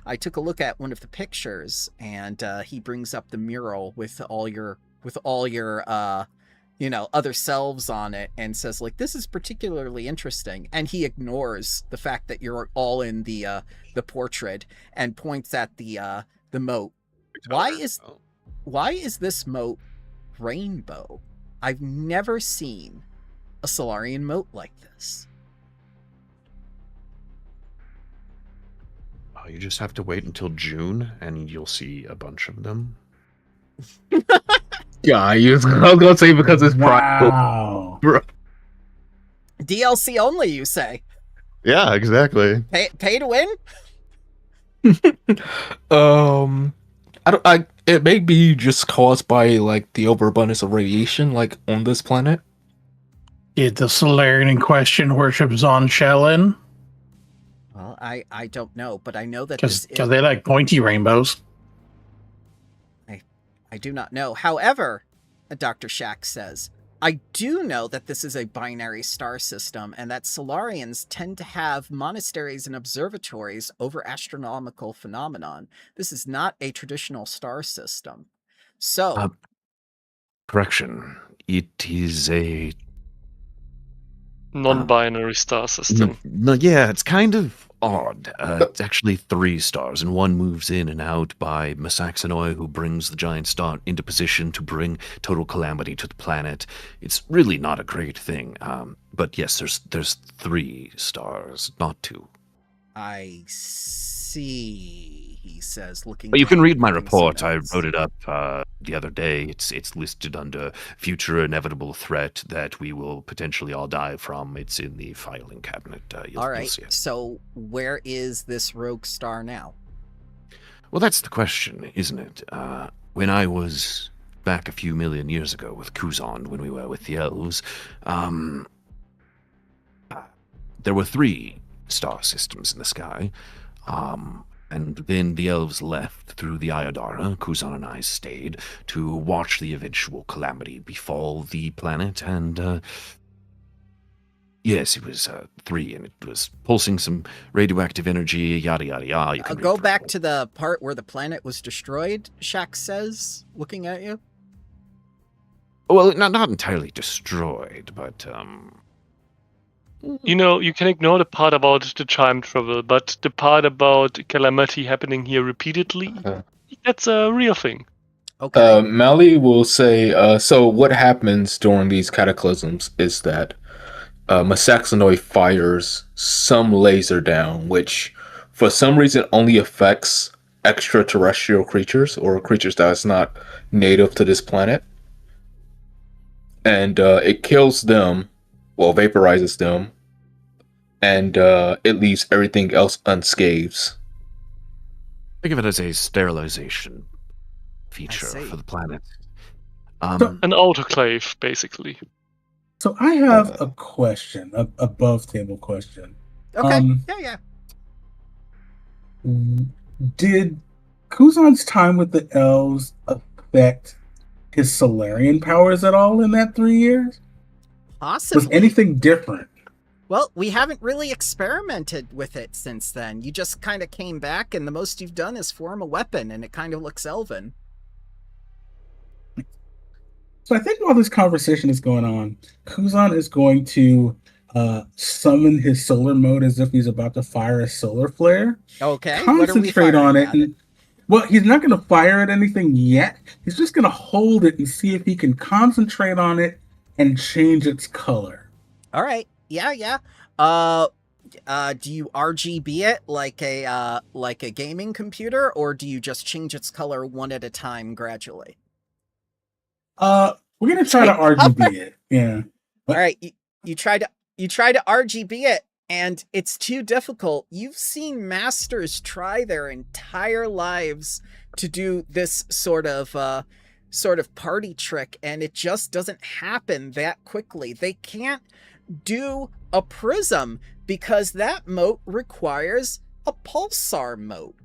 I took a look at one of the pictures, and he brings up the mural with all your other selves on it, and says, like, this is particularly interesting. And he ignores the fact that you're all in the portrait and points at the moat. Why is this moat rainbow? I've never seen a Solarian moat like this. You just have to wait until June, and you'll see a bunch of them. Yeah, I was gonna say because it's private. Wow. Bro. DLC only, you say? Yeah, exactly. Pay to win? It may be just caused by like the overabundance of radiation, like on this planet. Did the Solarian in question worship Zon Shalin? Well, I don't know, but I know that Because they like pointy rainbows. I do not know. However, Dr. Shack says, I do know that this is a binary star system and that Solarians tend to have monasteries and observatories over astronomical phenomenon. This is not a traditional star system. So... correction. It is a... non-binary star system. No, yeah, it's kind of odd. It's actually 3 stars, and one moves in and out by Masaxanoi, who brings the giant star into position to bring total calamity to the planet. It's really not a great thing. But yes, there's 3 stars, not 2. I see, he says, looking. But you can read my down, report. I wrote it up the other day. It's listed under future inevitable threat that we will potentially all die from. It's in the filing cabinet. You'll see it. So where is this rogue star now? Well, that's the question, isn't it? When I was back a few million years ago with Kuzan, when we were with the elves, there were 3 star systems in the sky. And then the elves left through the Iodara. Kuzan and I stayed to watch the eventual calamity befall the planet. And, yes, it was 3, and it was pulsing some radioactive energy, yada, yada, yada. You can go back to the part where the planet was destroyed, Shaq says, looking at you. Well, not entirely destroyed, but... You know, you can ignore the part about the time travel, but the part about calamity happening here repeatedly, that's a real thing. Okay. Mali will say, so what happens during these cataclysms is that Masaxanoi fires some laser down, which for some reason only affects extraterrestrial creatures or creatures that is not native to this planet. And it kills them. Well, vaporizes them, and it leaves everything else unscathed. Think of it as a sterilization feature for the planet. An autoclave, basically. So I have a question, a above table question. Okay. Yeah. Did Kuzan's time with the elves affect his Solarian powers at all in that 3 years? Possibly. Was anything different? Well, we haven't really experimented with it since then. You just kind of came back, and the most you've done is form a weapon, and it kind of looks elven. So I think while this conversation is going on, Kuzan is going to summon his solar mode as if he's about to fire a solar flare. Okay. Concentrate on it. Well, he's not going to fire at anything yet. He's just going to hold it and see if he can concentrate on it and change its color. All right. Yeah. Do you RGB it like a gaming computer, or do you just change its color one at a time gradually? We're gonna try to RGB it. Yeah. All right. You try to RGB it, and it's too difficult. You've seen masters try their entire lives to do this sort of party trick, and it just doesn't happen that quickly. They can't do a prism because that mote requires a pulsar mote.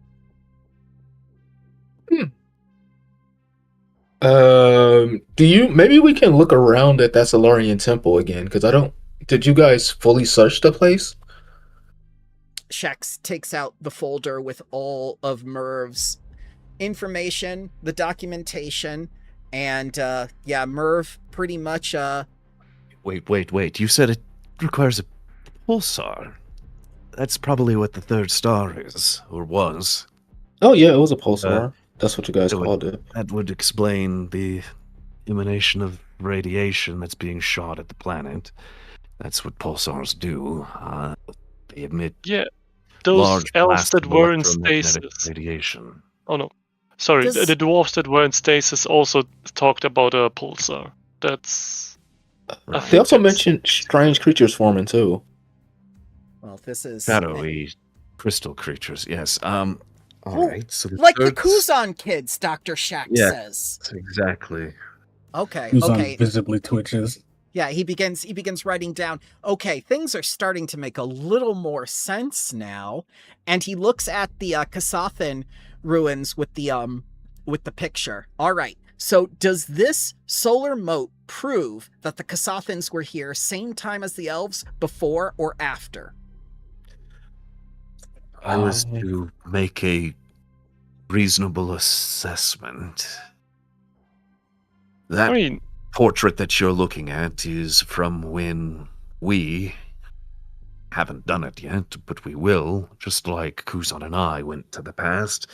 Maybe we can look around at that Solarian temple again, because did you guys fully search the place? Shax takes out the folder with all of Merv's information, the documentation, and Merv pretty much Wait. You said it requires a pulsar. That's probably what the 3rd star is, or was. Oh yeah, it was a pulsar. That's what you guys called it. That would explain the emanation of radiation that's being shot at the planet. That's what pulsars do. They emit those large elves blasts that of were in electromagnetic stasis. radiation. Oh no. Sorry, the dwarves that were in stasis also talked about a pulsar. That's. They also mentioned strange creatures forming too. Well, this is shadowy crystal creatures. Yes. All right. So like the Kuzan kids, Dr. Shack says. Exactly. Okay. Kuzan visibly twitches. Yeah, he begins writing down, okay, things are starting to make a little more sense now. And he looks at the Kasathan ruins with the picture. All right. So does this solar moat prove that the Kasathans were here same time as the elves, before or after? I was to make a reasonable assessment. That portrait that you're looking at is from when we haven't done it yet, but we will, just like Kuzan and I went to the past.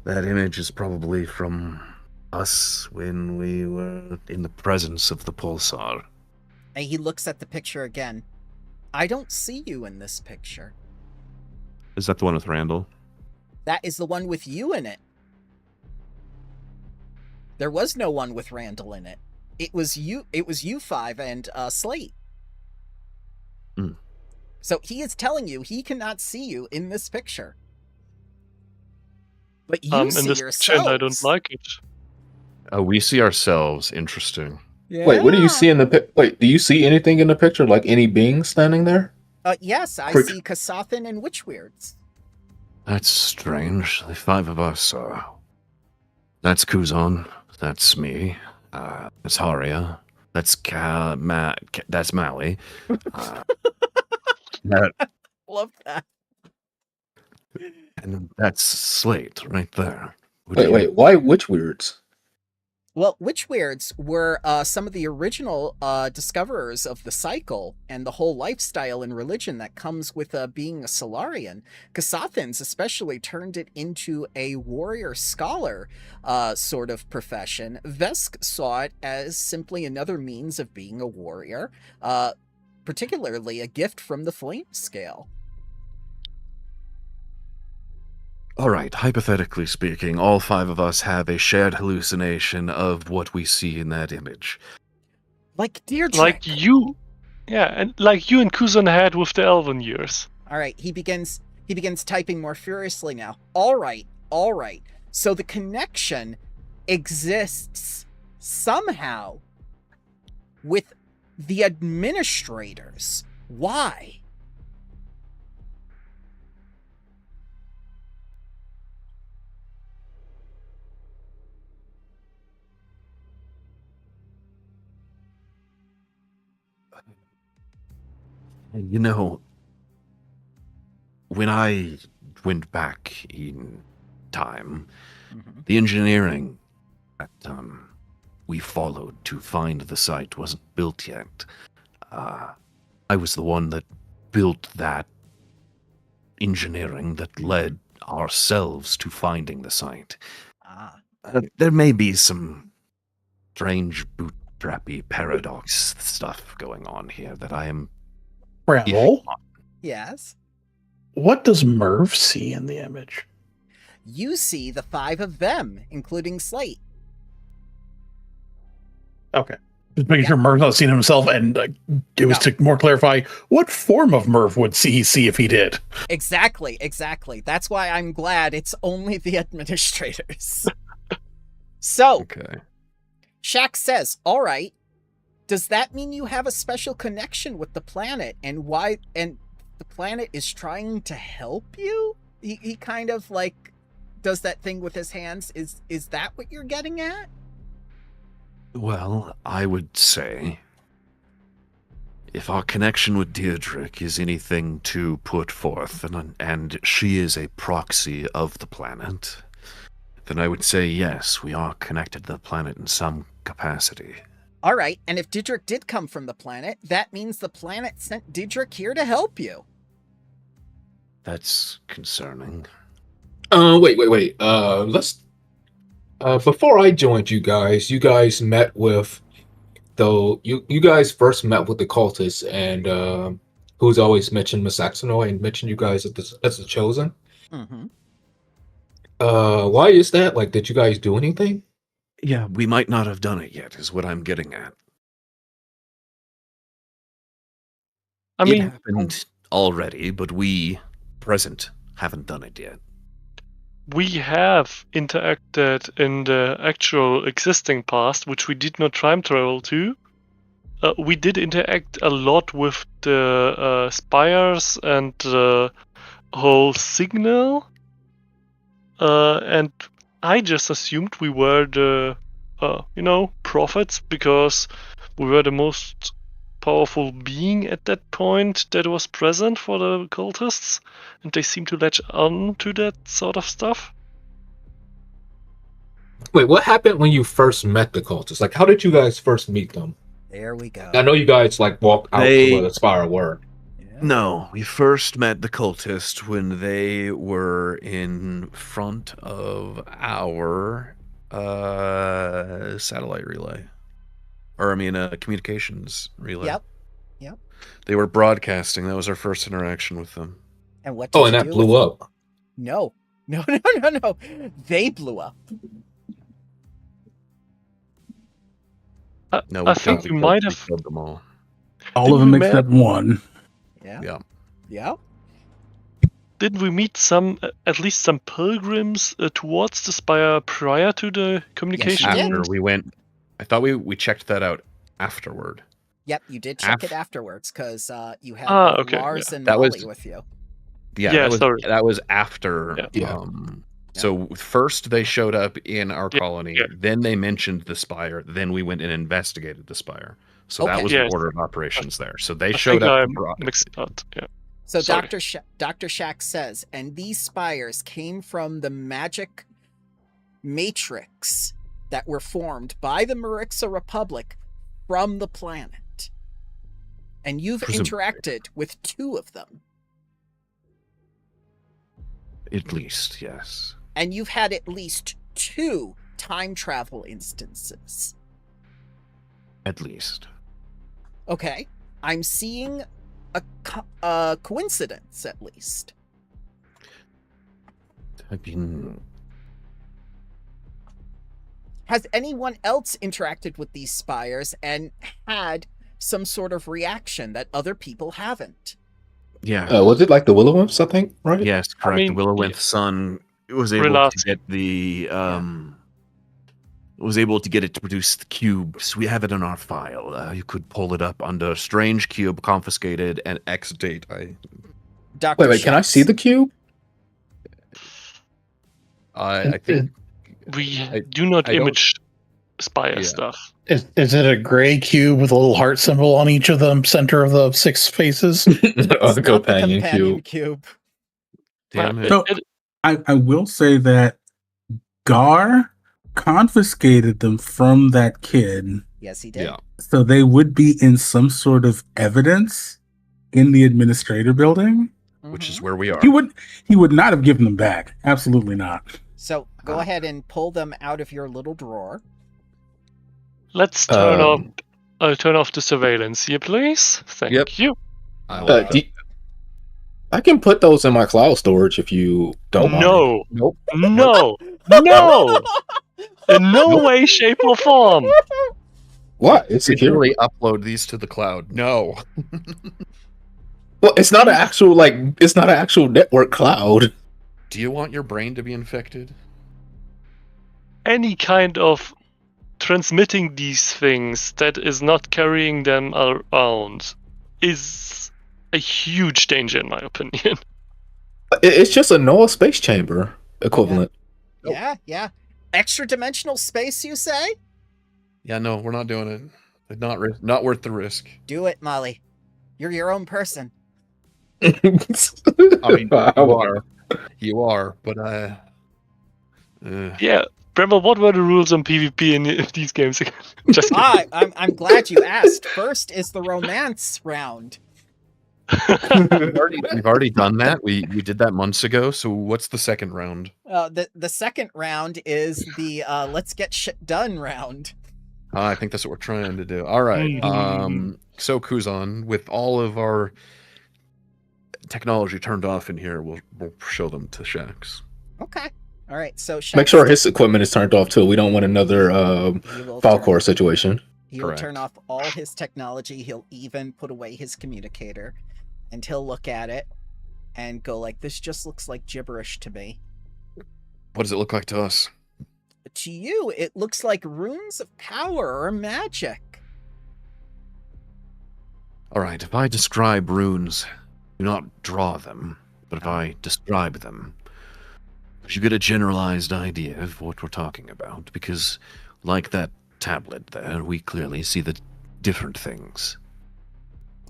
That image is probably from us when we were in the presence of the pulsar. And he looks at the picture again. I don't see you in this picture. Is that the one with Randal? That is the one with you in it. There was no one with Randal in it. It was you 5 and Slate. Mm. So he is telling you he cannot see you in this picture. But you see in this yourselves. picture, I don't like it. We see ourselves. Interesting. Yeah. Wait, what do you see in the Wait, do you see anything in the picture? Like any beings standing there? Yes, I see Kasathan and Witchweirds. That's strange. The 5 of us are. That's Kuzan. That's me. That's Haria. That's that's Mally. Love that. And that's Slate right there. Wait, why Witchweirds? Well, Witchweirds were some of the original discoverers of the cycle and the whole lifestyle and religion that comes with being a Solarian. Kasathans especially turned it into a warrior scholar sort of profession. Vesk saw it as simply another means of being a warrior, particularly a gift from the flame scale. All right, hypothetically speaking, all 5 of us have a shared hallucination of what we see in that image. Like Deirdre. Like you. Yeah, and like you and Kuzan had with the elven years. All right, he begins typing more furiously now. All right. So the connection exists somehow with the administrators. Why? You know, when I went back in time, the engineering that we followed to find the site wasn't built yet. I was the one that built that engineering that led ourselves to finding the site. There may be some strange bootstrappy paradox stuff going on here that I am... Randall? Yes? What does Merv see in the image? You see the 5 of them, including Slate. Okay. Just making sure Merv's not seen himself, and it was to more clarify, what form of Merv would he see if he did? Exactly. That's why I'm glad it's only the administrators. So, okay. Shaq says, all right, does that mean you have a special connection with the planet and why, and the planet is trying to help you? He kind of like does that thing with his hands. Is that what you're getting at? Well, I would say if our connection with Deirdre is anything to put forth, and she is a proxy of the planet, then I would say yes, we are connected to the planet in some capacity. All right, and if Didrik did come from the planet, that means the planet sent Didrik here to help you. That's concerning. Wait. Let's. Before I joined you guys met with, though you guys first met with the cultists, and who's always mentioned Miss Axonoi and mentioned you guys as the chosen. Mm-hmm. Why is that? Like, did you guys do anything? Yeah, we might not have done it yet, is what I'm getting at. I It mean, happened already, but we, present, haven't done it yet. we have interacted in the actual existing past, which we did not time travel to. We did interact a lot with the spires and the whole signal. And I just assumed we were the, prophets because we were the most powerful being at that point that was present for the cultists, and they seem to latch on to that sort of stuff. Wait, what happened when you first met the cultists? Like, how did you guys first meet them? There we go. I know you guys like walked out to where the spire were. Yeah. No, we first met the cultists when they were in front of our satellite relay. Or, I mean, communications relay. Yep. They were broadcasting. That was our first interaction with them. And what did Oh, and you that do blew with up. No. They blew up. No, I think we might have. killed them all. All of them except one. Yeah. Yeah. Did we meet at least some pilgrims towards the spire prior to the communication? did. After we went, I thought we checked that out afterward. Yep, you did check it afterwards because you had okay, Lars and That Molly was- with you. Yeah, sorry. that was after. Yeah. So first they showed up in our colony, yeah. then they mentioned the spire, then we went and investigated the spire. So that Okay. was Yes. the order of operations there. So they I showed think up. I and brought it. mixed up. Yeah. So Sorry. Dr. Shack says, and these spires came from the magic matrix that were formed by the Marixa Republic from the planet. And you've Presumably. interacted with 2 of them. At least, yes. And you've had at least 2 time travel instances. At least. Okay, I'm seeing a coincidence at least. I mean, Has anyone else interacted with these spires and had some sort of reaction that other people haven't? yeah. Was it like the Will-O-Wisps, I think, right? Yes, correct. mean, the Will-O-Wisp son was able Relax. to get the was able to get it to produce the cubes. We have it in our file. You could pull it up under strange cube confiscated and X date. Dr. Wait, can I see the cube? I think We do not I don't- image spire Yeah. stuff. Is it a gray cube with a little heart symbol on each of them, center of the 6 faces? Oh, It's the not the companion companion cube. cube. damn it. So I will say that Garr confiscated them from that kid, Yes, he did. Yeah. so they would be in some sort of evidence in the administrator building. Which is Mhm. where we are. He would not have given them back. Absolutely not. So go ahead and pull them out of your little drawer. Let's turn off the surveillance here, please. Thank Yep. you. I like that. I can put those in my cloud storage if you don't mind. No, Nope. no, no, in no way, shape, or form. What? It's secure. Securely upload these to the cloud. No. Well, it's not an actual network cloud. Do you want your brain to be infected? Any kind of transmitting these things that is not carrying them around is a huge danger, in my opinion. It's just a Noah space chamber equivalent. Nope. Yeah. Extra dimensional space, you say? Yeah, no, we're not doing it. It's not worth the risk. Do it, Molly. You're your own person. I mean, you are, but Yeah, Bramble, what were the rules on PvP in these games again? Just kidding. I'm glad you asked. First is the romance round. we've already done that. We did that months ago. So what's the second round? The second round is the let's get shit done round. I think that's what we're trying to do. All right. So Kuzan, with all of our technology turned off in here, we'll show them to Shax. Okay. All right, so Make sure his equipment is turned off too. We don't want another Falcor situation. He'll turn off all his technology. He'll even put away his communicator, and he'll look at it and go like, "This just looks like gibberish to me." What does it look like to us? To you, it looks like runes of power or magic. All right, if I describe runes, do not draw them, but if I describe them, you get a generalized idea of what we're talking about, because like that tablet there, we clearly see the different things.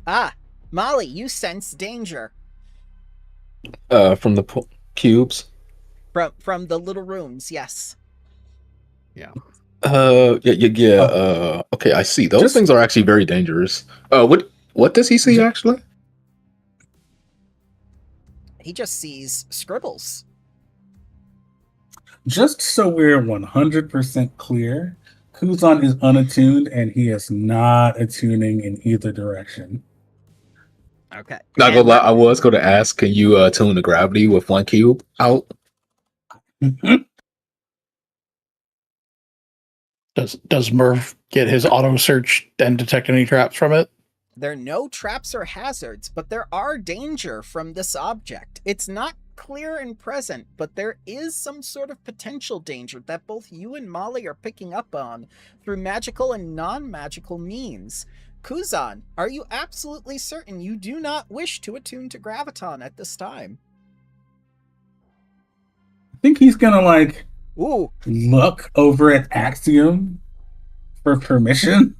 Ah, Molly, you sense danger. From the cubes? From the little rooms, yes. Yeah. Yeah. Okay, I see. Those things are actually very dangerous. What does he see, actually? He just sees scribbles. Just so we're 100% clear, Kuzan is unattuned and he is not attuning in either direction. Okay. Not gonna lie, I was going to ask, can you tune the gravity with one cube out? Does Murph get his auto search and detect any traps from it? There are no traps or hazards, but there are danger from this object. It's not clear and present, but there is some sort of potential danger that both you and Molly are picking up on through magical and non-magical means. Kuzan, are you absolutely certain you do not wish to attune to Graviton at this time? I think he's gonna look over at Axiom for permission.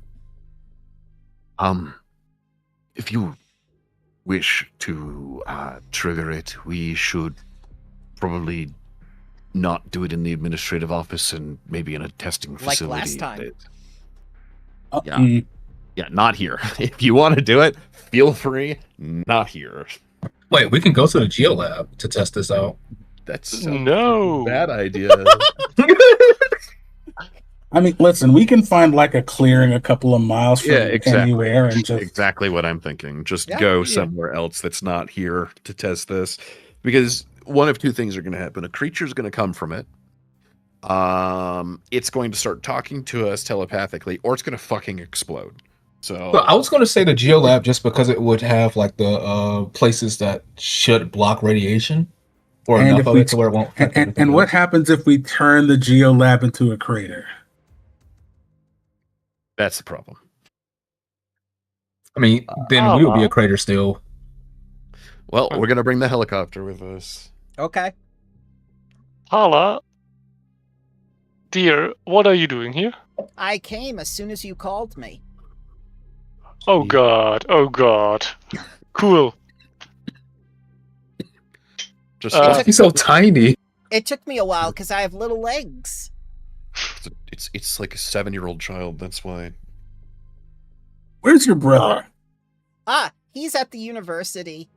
If you wish to trigger it, we should probably not do it in the administrative office and maybe in a testing facility. Like last time. Yeah, not here. If you want to do it, feel free. Not here. Wait, we can go to the Geolab to test this out. That's no bad idea. I mean, listen, we can find a clearing a couple of miles from anywhere and just... Exactly what I'm thinking. Just go somewhere else that's not here to test this. Because one of two things are going to happen. A creature's going to come from it. It's going to start talking to us telepathically, or it's going to fucking explode. So I was going to say the Geolab just because it would have the places that should block radiation. Or enough of it to where it won't... And what happens if we turn the Geolab into a crater? That's the problem. I mean, then we would be a crater still. Well, we're going to bring the helicopter with us. Okay. Hala, dear, what are you doing here? I came as soon as you called me. Oh god, Cool. He's so tiny. It took me a while because I have little legs. It's like a 7-year-old child, that's why. Where's your brother? He's at the university.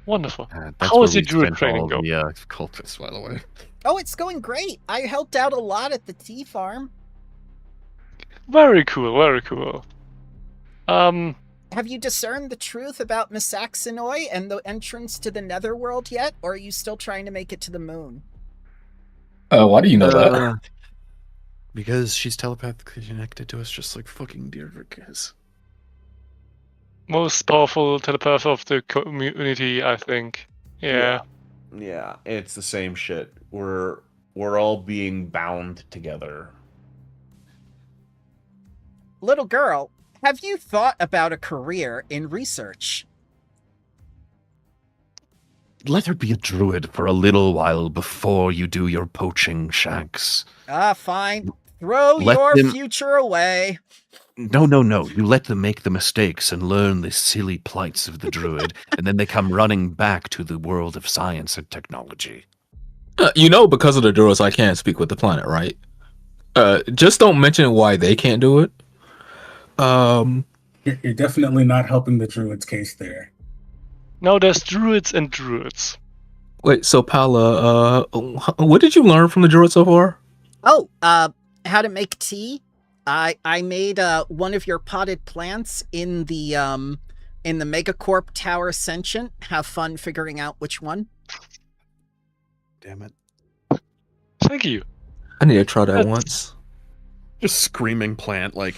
Wonderful. How is your druid training going? Yeah, cultists, by the way. Oh, it's going great. I helped out a lot at the tea farm. Very cool. Have you discerned the truth about Misaxinoi and the entrance to the Netherworld yet, or are you still trying to make it to the moon? Why do you know that? Because she's telepathically connected to us, just like fucking Deirdre is. Most powerful telepath of the community, I think. Yeah, it's the same shit. We're all being bound together. Little girl, have you thought about a career in research? Let her be a druid for a little while before you do your poaching shanks. Fine. Throw your future away. No. You let them make the mistakes and learn the silly plights of the druid, and then they come running back to the world of science and technology. Because of the druids, I can't speak with the planet, right? Just don't mention why they can't do it. You're definitely not helping the druids' case there. No, there's druids and druids. Wait, so Paula, what did you learn from the druids so far? Oh, how to make tea. I made one of your potted plants in the Megacorp Tower Ascension. Have fun figuring out which one. Damn it. Thank you. I need to try that That's- once. Just screaming plant, like,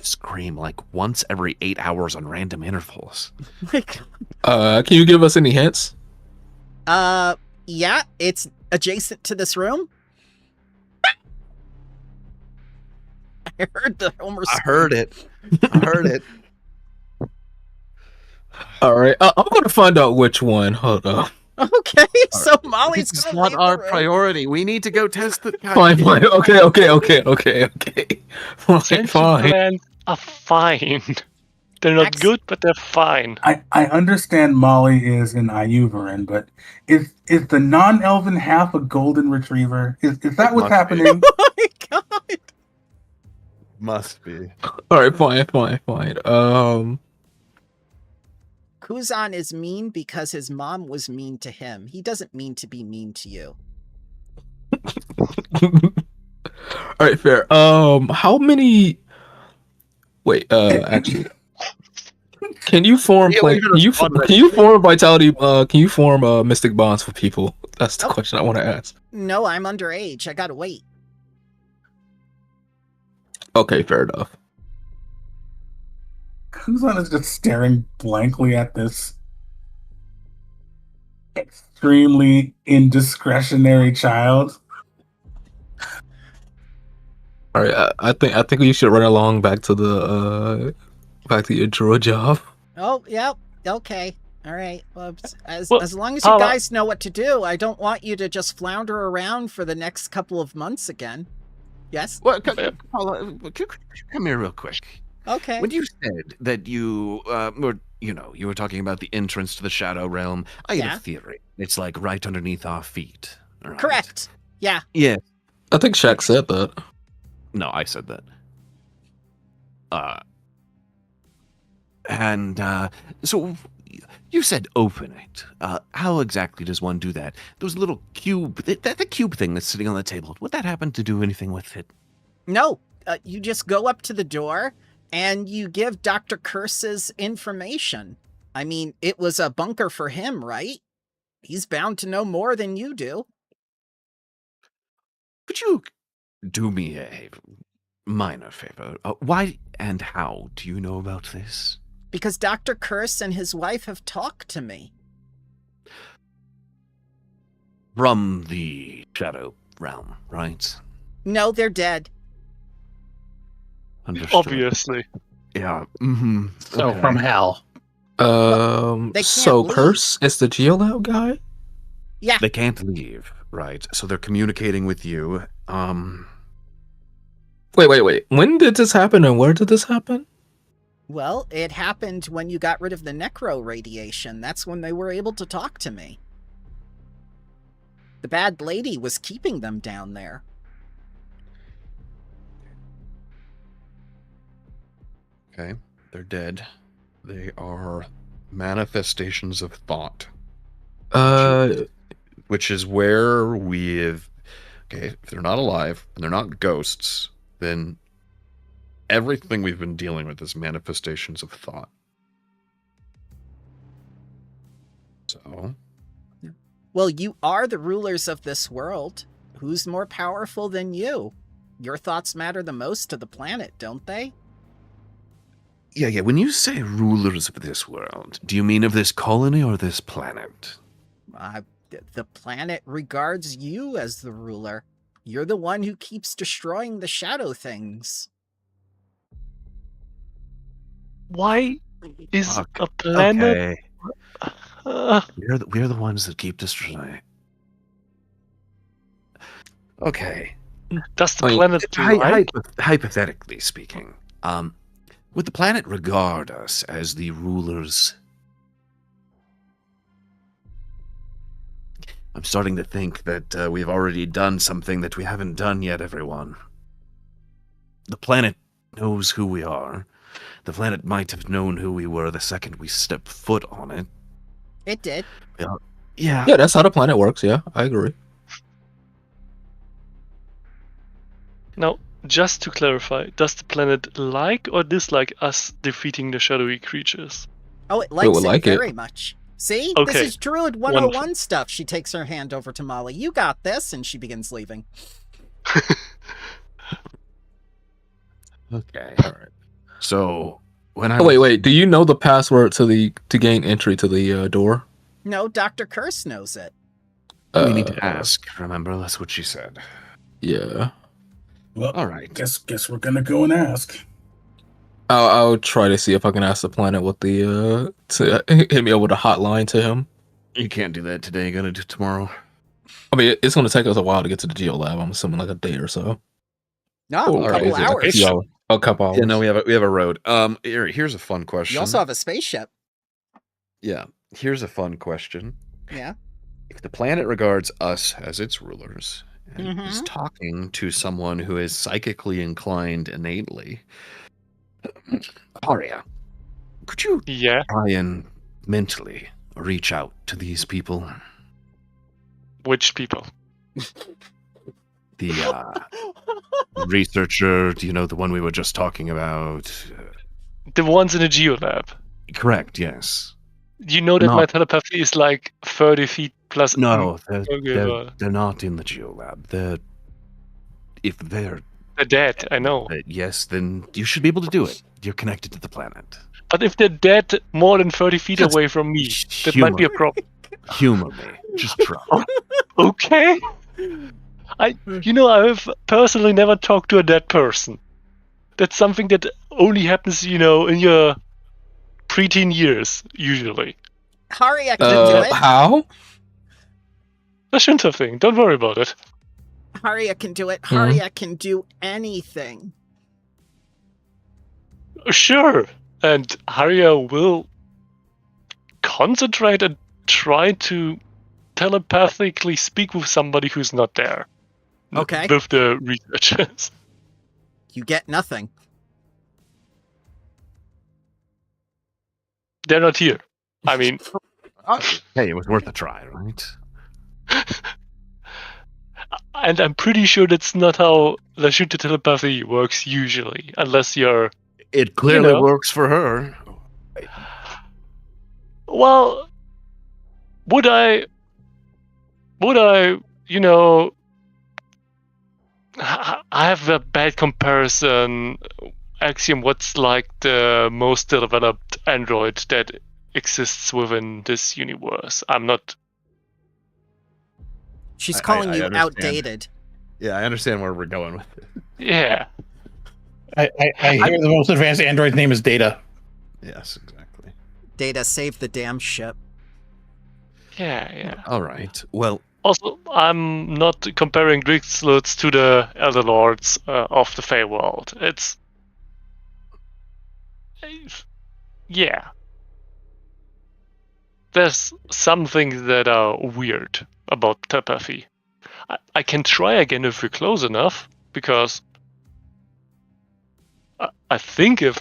scream like once every 8 hours on random intervals. Can you give us any hints? Yeah, it's adjacent to this room. I heard the Homer. I heard it. I heard it. All right, I'm gonna find out which one. Hold on. Okay, so Molly's It's gonna not leave our the room. priority. We need to go test the. Fine. Okay. Sentient Fine. plants are fine. They're not good, but they're fine. I understand Molly is an Iuveran, but is the non-elven half a golden retriever? Is that what's happening? Oh my god! Must be. All right, fine. Kuzan is mean because his mom was mean to him. He doesn't mean to be mean to you. All right, fair. How many? Wait, actually, can you form? Yeah, Can you form vitality? Can you form mystic bonds for people? That's the question I want to ask. No, I'm underage. I gotta wait. Okay, fair enough. Kuzan is just staring blankly at this extremely indiscretionary child. All right, I think you should run along back to your druid job. Oh, yep. Okay. All right. Well, as long as you Paula- guys know what to do, I don't want you to just flounder around for the next couple of months again. Yes? Well, Paula, come here real quick. Okay. When you said that you were talking about the entrance to the Shadow Realm, I had a theory. It's like right underneath our feet. Right? Correct. Yeah. Yeah. I think Shaq said that. No, I said that. So you said open it. How exactly does one do that? Those little cube, the cube thing that's sitting on the table, would that happen to do anything with it? No. You just go up to the door and you give Dr. Curse's information. I mean, it was a bunker for him, right? He's bound to know more than you do. Could you do me a minor favor? Why and how do you know about this? Because Dr. Curse and his wife have talked to me. From the Shadow Realm, right? No, they're dead. Understood. Obviously. Yeah. Mm-hmm. So from hell. They can't So leave. Curse is the GLL guy? Yeah. They can't leave, right? So they're communicating with you. Wait. When did this happen and where did this happen? Well, it happened when you got rid of the necro radiation. That's when they were able to talk to me. The bad lady was keeping them down there. Okay. They're dead. They are manifestations of thought. Which is where we've... Okay, if they're not alive, and they're not ghosts, then everything we've been dealing with is manifestations of thought. So... Well, you are the rulers of this world. Who's more powerful than you? Your thoughts matter the most to the planet, don't they? Yeah. When you say rulers of this world, do you mean of this colony or this planet? The planet regards you as the ruler. You're the one who keeps destroying the shadow things. Why is a planet... Okay. We're the ones that keep destroying. Okay. Does the planet hypothetically speaking, would the planet regard us as the rulers? I'm starting to think that we've already done something that we haven't done yet, everyone. The planet knows who we are. The planet might have known who we were the second we stepped foot on it. It did. Yeah. Yeah, that's how the planet works. Yeah, I agree. Now, just to clarify, does the planet like or dislike us defeating the shadowy creatures? Oh, it likes would it like it. very much. See? Okay. This is Druid 101 stuff. She takes her hand over to Molly. You got this, and she begins leaving. Okay. All right. So when I Oh, wait. Do you know the password to gain entry to the door? No, Dr. Curse knows it. We need to ask. Remember, that's what she said. Yeah. Well, All right. Guess we're gonna go and ask. I'll try to see if I can ask the planet what the to hit me up with a hotline to him. You can't do that today. You gotta do it tomorrow. I mean, it's going to take us a while to get to the geolab. I'm assuming like a day or so. No, Oh, a couple alright. hours. A couple hours. Yeah, no, we have a road. Here's a fun question. You also have a spaceship. Yeah, here's a fun question. Yeah. If the planet regards us as its rulers and is Mhm. talking to someone who is psychically inclined innately, Haria, could you Yeah. try and mentally reach out to these people? Which people? The researcher, do you know the one we were just talking about? The ones in the geolab. Correct, yes. You know that No. my telepathy is like 30 feet plus. No, Okay, they're not in the geolab. If they're they're dead, I know. yes, then you should be able to do it. You're connected to the planet. But if they're dead more than 30 feet Just away from me, that might be a problem. Humor me. Just try. Okay. I've personally never talked to a dead person. That's something that only happens, in your preteen years, usually. Haria can do it. How? The Shinto thing. Don't worry about it. Haria can do it. Haria can do anything. Sure. And Haria will concentrate and try to telepathically speak with somebody who's not there. Okay. With the researchers. You get nothing. They're not here. I mean, Hey, it was worth a try, right? and I'm pretty sure that's not how Lashunta telepathy works usually, unless you're. It clearly works for her. Well, would I, I have a bad comparison. Axiom, what's like the most developed android that exists within this universe? I'm not. She's calling you understand. outdated. Yeah, I understand where we're going with it. Yeah. I hear the most advanced android's name is Data. Yes, exactly. Data, save the damn ship. Yeah. All right. Well, Also, I'm not comparing Drixlets to the Elder Lords of the Feywild. It's. Yeah. There's some things that are weird about telepathy. I can try again if we're close enough, because I think if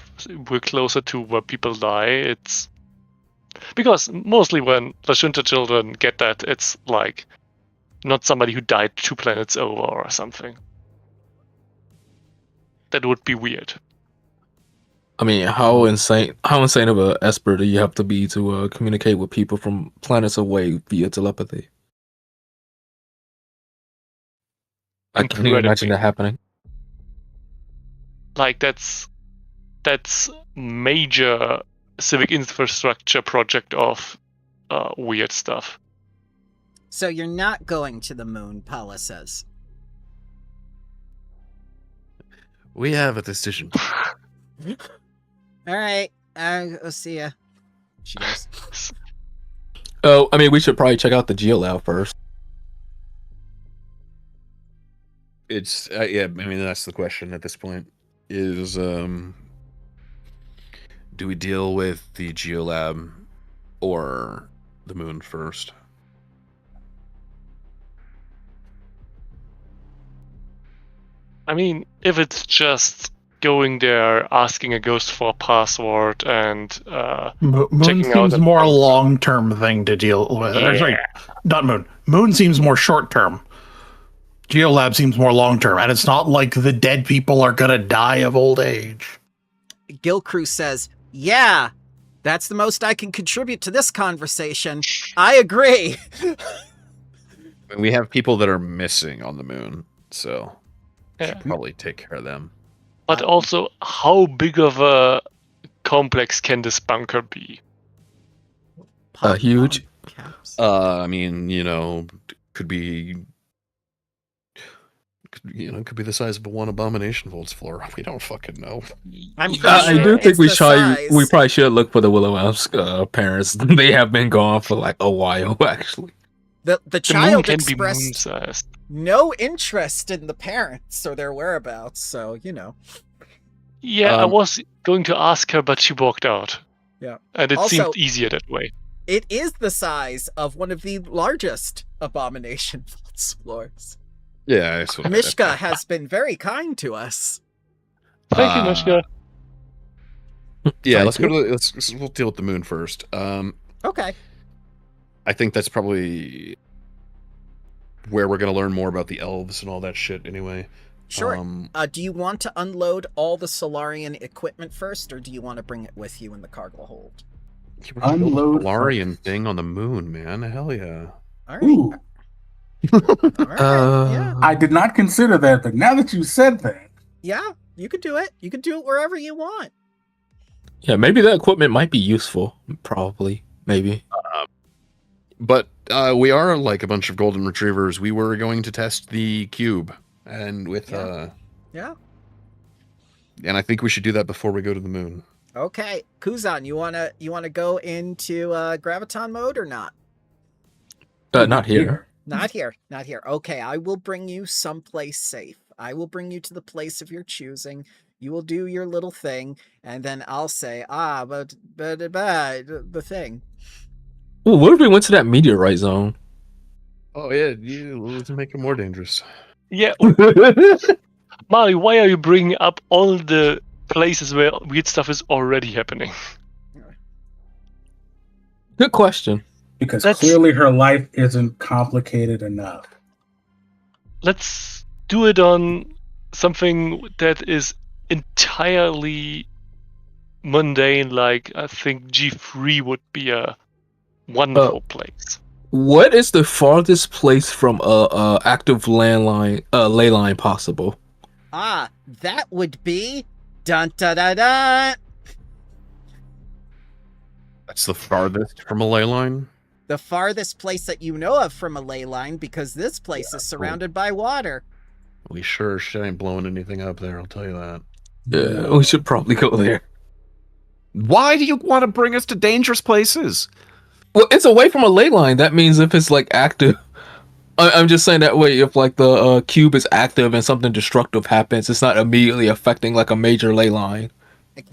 we're closer to where people die, it's... Because mostly when Lashunta children get that, it's like not somebody who died 2 planets over or something. That would be weird. I mean, how insane of a esper do you have to be to communicate with people from planets away via telepathy? I can't even imagine that happening. Like that's major civic infrastructure project of weird stuff. So you're not going to the moon, Paula says. we have a decision. All right, I'll see ya. She goes. Oh, I mean, we should probably check out the geolab first. It's yeah. I mean, that's the question at this point. Is do we deal with the geolab or the moon first? I mean, if it's just going there, asking a ghost for a password, and Moon checking out seems the- more a long-term thing to deal with. Yeah. Sorry, not Moon. Moon seems more short-term. Geolab seems more long-term, and it's not like the dead people are gonna die of old age. Gilcrew says, yeah, That's the most I can contribute to this conversation. I agree. We have people that are missing on the moon, so Yeah. should probably take care of them. But also, how big of a complex can this bunker be? Huge. Caps. I mean, could be, could be the size of one abomination vault's floor. We don't fucking know. I'm I do think we size. we probably should look for the Willow Elves' parents. They have been gone for like a while, actually. The The moon child can be expressed moon-sized. no interest in the parents or their whereabouts, so Yeah, I was going to ask her, but she walked out. Yeah. And it Also- seemed easier that way. It is the size of one of the largest abomination vaults floors. Yeah, that's what Mishka has been very kind to us. Thank you, Mishka. Yeah, Thank let's go you. to we'll deal with the moon first. Okay. I think that's probably where we're gonna learn more about the elves and all that shit. Anyway, Sure. Um, Do you want to unload all the Solarian equipment first, or do you want to bring it with you in the cargo hold? Unload Solarian thing on the moon, man. Hell yeah. All right. Ooh, All right. Yeah. I did not consider that, but now that you said that, Yeah. You could do it. You could do it wherever you want. Yeah, maybe that equipment might be useful. Probably, maybe. But we are like a bunch of golden retrievers. We were going to test the cube, and with Yeah. and I think we should do that before we go to the moon. Okay. Kuzan, you wanna go into graviton mode or not? Not here. Not here. Not here. Okay, I will bring you someplace safe. I will bring you to the place of your choosing. You will do your little thing, and then I'll say, but the thing. Ooh, what if we went to that meteorite zone? Oh yeah, let's make it more dangerous. Yeah, Mari, why are you bringing up all the places where weird stuff is already happening? Good question. because That's- clearly her life isn't complicated enough. Let's do it on something that is entirely mundane, like I think G3 would be a wonderful place. What is the farthest place from a active landline ley line possible? That would be dun da da da. That's the farthest from a ley line. The farthest place that you know of from a ley line, because this place is surrounded by water. We sure as shit ain't blowing anything up there, I'll tell you that. Yeah, we should probably go there. Why do you want to bring us to dangerous places? Well, it's away from a ley line. That means if it's like active, I'm just saying that way. If like the cube is active and something destructive happens, it's not immediately affecting like a major ley line.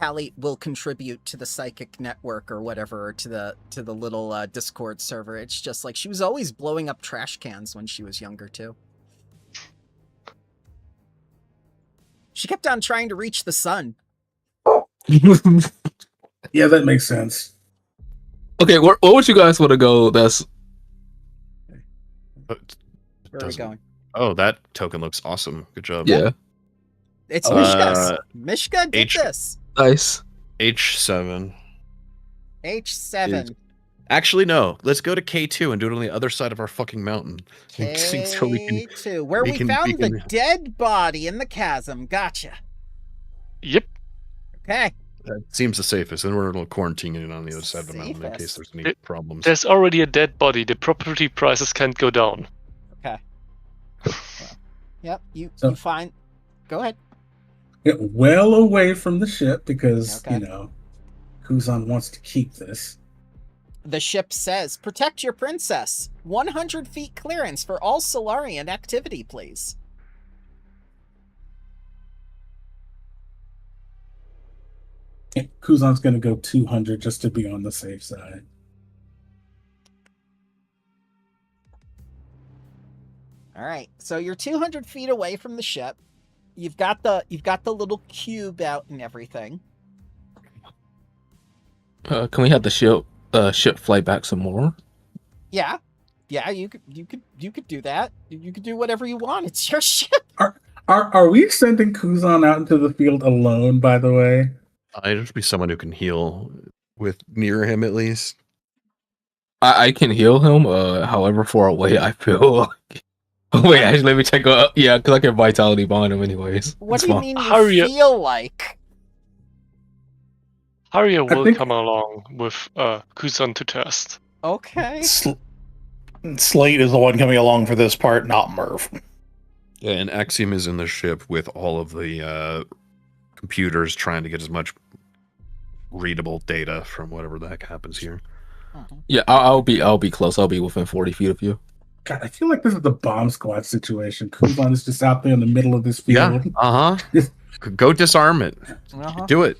Cali will contribute to the psychic network or whatever, or to the little Discord server. It's just like she was always blowing up trash cans when she was younger too. She kept on trying to reach the sun. Yeah, that makes sense. Okay, what would you guys want to go? That's But Where are we Doesn't- going? oh, that token looks awesome. Good job. yeah, It's Uh, Mishka's. Mishka did H- this. nice. H7. H7. Actually, no. Let's go to K2 and do it on the other side of our fucking mountain. So we can- K2, where we we found the can- dead body in the chasm. Gotcha. Yep. Okay. That seems the safest. Then we're quarantining it on the other side of the mountain in case Safest. there's any problems. There's already a dead body. The property prices can't go down. Okay. Yep. You So- find. Go ahead. Get well away from the ship because, Okay. Kuzan wants to keep this. The ship says, "Protect your princess. 100 feet clearance for all Solarian activity, please." Yeah, Kuzan's going to go 200 just to be on the safe side. All right. So you're 200 feet away from the ship. You've got the little cube out and everything. Can we have the ship fly back some more? Yeah. Yeah, you could do that. You could do whatever you want. It's your ship. Are we sending Kuzan out into the field alone, by the way? I'd just be someone who can heal with near him at least. I can heal him. However far away I feel. Wait, actually, let me check. Yeah, because I can vitality bond him anyways. What It's do you fine. mean you Haria- feel like? Haria I will think- come along with Kuzan to test. Okay. Slate is the one coming along for this part, not Merv. Yeah, and Axiom is in the ship with all of the computers trying to get as much readable data from whatever the heck happens here. Yeah, I'll be close. I'll be within 40 feet of you. God, I feel like this is the bomb squad situation. Kuzan is just out there in the middle of this field. Yeah, go disarm it. Do it.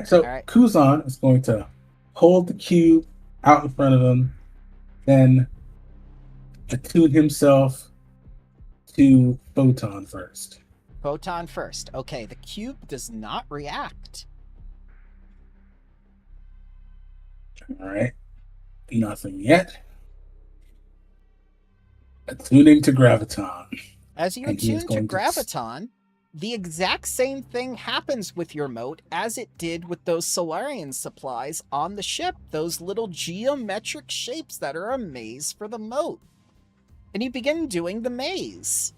So Alright. Kuzan is going to hold the cube out in front of him, then attune himself to Photon first. Photon first. Okay, the cube does not react. All right. Nothing yet. Attuning to Graviton. As you And he is attune to going to- Graviton, the exact same thing happens with your moat as it did with those Solarian supplies on the ship, those little geometric shapes that are a maze for the moat. And you begin doing the maze.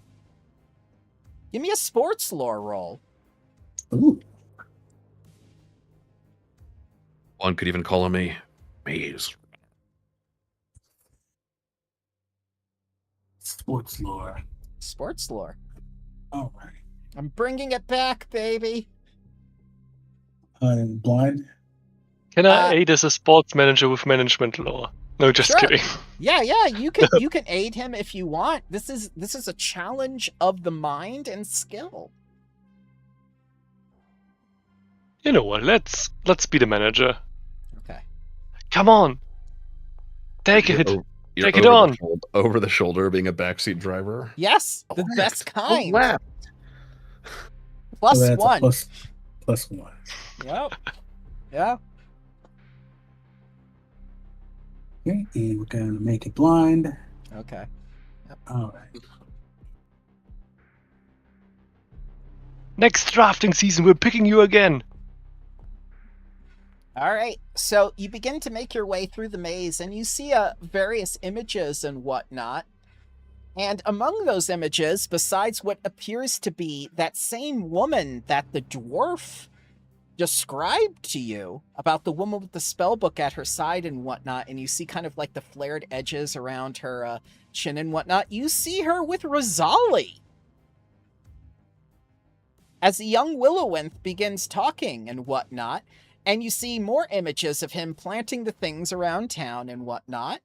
Give me a sports lore roll. Ooh. One could even call him a maze. Sports lore. Sports lore. All right. I'm bringing it back, baby. I'm blind. Can I aid as a sports manager with management law? No, just Sure. kidding. Yeah, you can aid him if you want. This is a challenge of the mind and skill. You know what? Let's be the manager. Okay. Come on, take it. You're Take it over on. the over the shoulder, being a backseat driver. Yes, the Left. best kind. Left. Plus So that's a one. plus one. Yep. Yeah. Okay, and we're gonna make it blind. Okay. All right. Next drafting season, we're picking you again. All right. So you begin to make your way through the maze, and you see various images and whatnot. And among those images, besides what appears to be that same woman that the dwarf described to you about the woman with the spell book at her side and whatnot, and you see kind of like the flared edges around her chin and whatnot, you see her with Rosali. As the young Willowinth begins talking and whatnot, and you see more images of him planting the things around town and whatnot,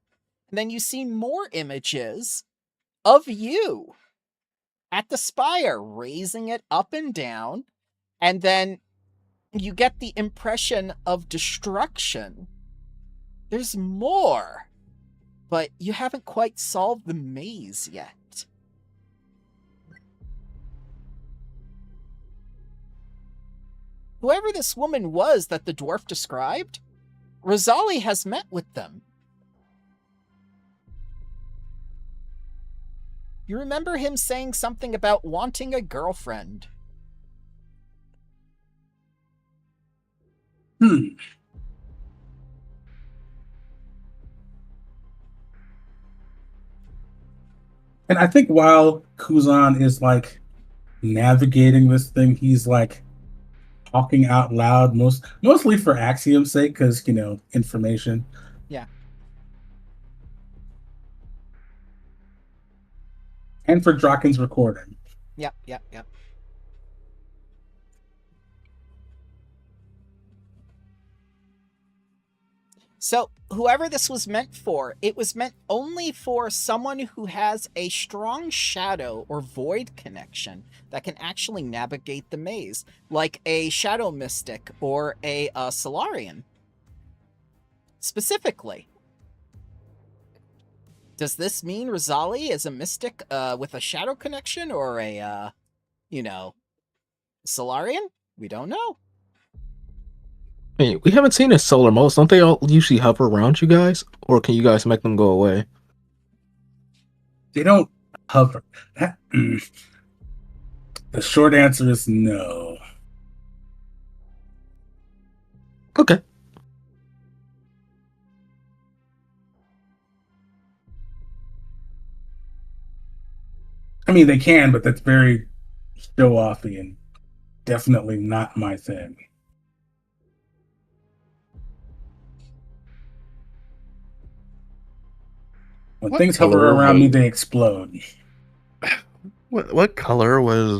and then you see more images of you at the spire, raising it up and down, and then you get the impression of destruction. There's more, but you haven't quite solved the maze yet. Whoever this woman was that the dwarf described, Rosali has met with them. You remember him saying something about wanting a girlfriend. And I think while Kuzan is like navigating this thing, he's like talking out loud, mostly for Axiom's sake, because information. Yeah. And for Draken's recording. Yep. So, whoever this was meant for, it was meant only for someone who has a strong shadow or void connection that can actually navigate the maze, like a shadow mystic or a Solarian. Specifically. Does this mean Rosali is a mystic with a shadow connection or a, Solarian? We don't know. Hey, we haven't seen a solar motes. Don't they all usually hover around you guys? Or can you guys make them go away? They don't hover. The short answer is no. Okay. I mean, they can, but that's very show-offy and definitely not my thing. When things hover around me, they explode. What color was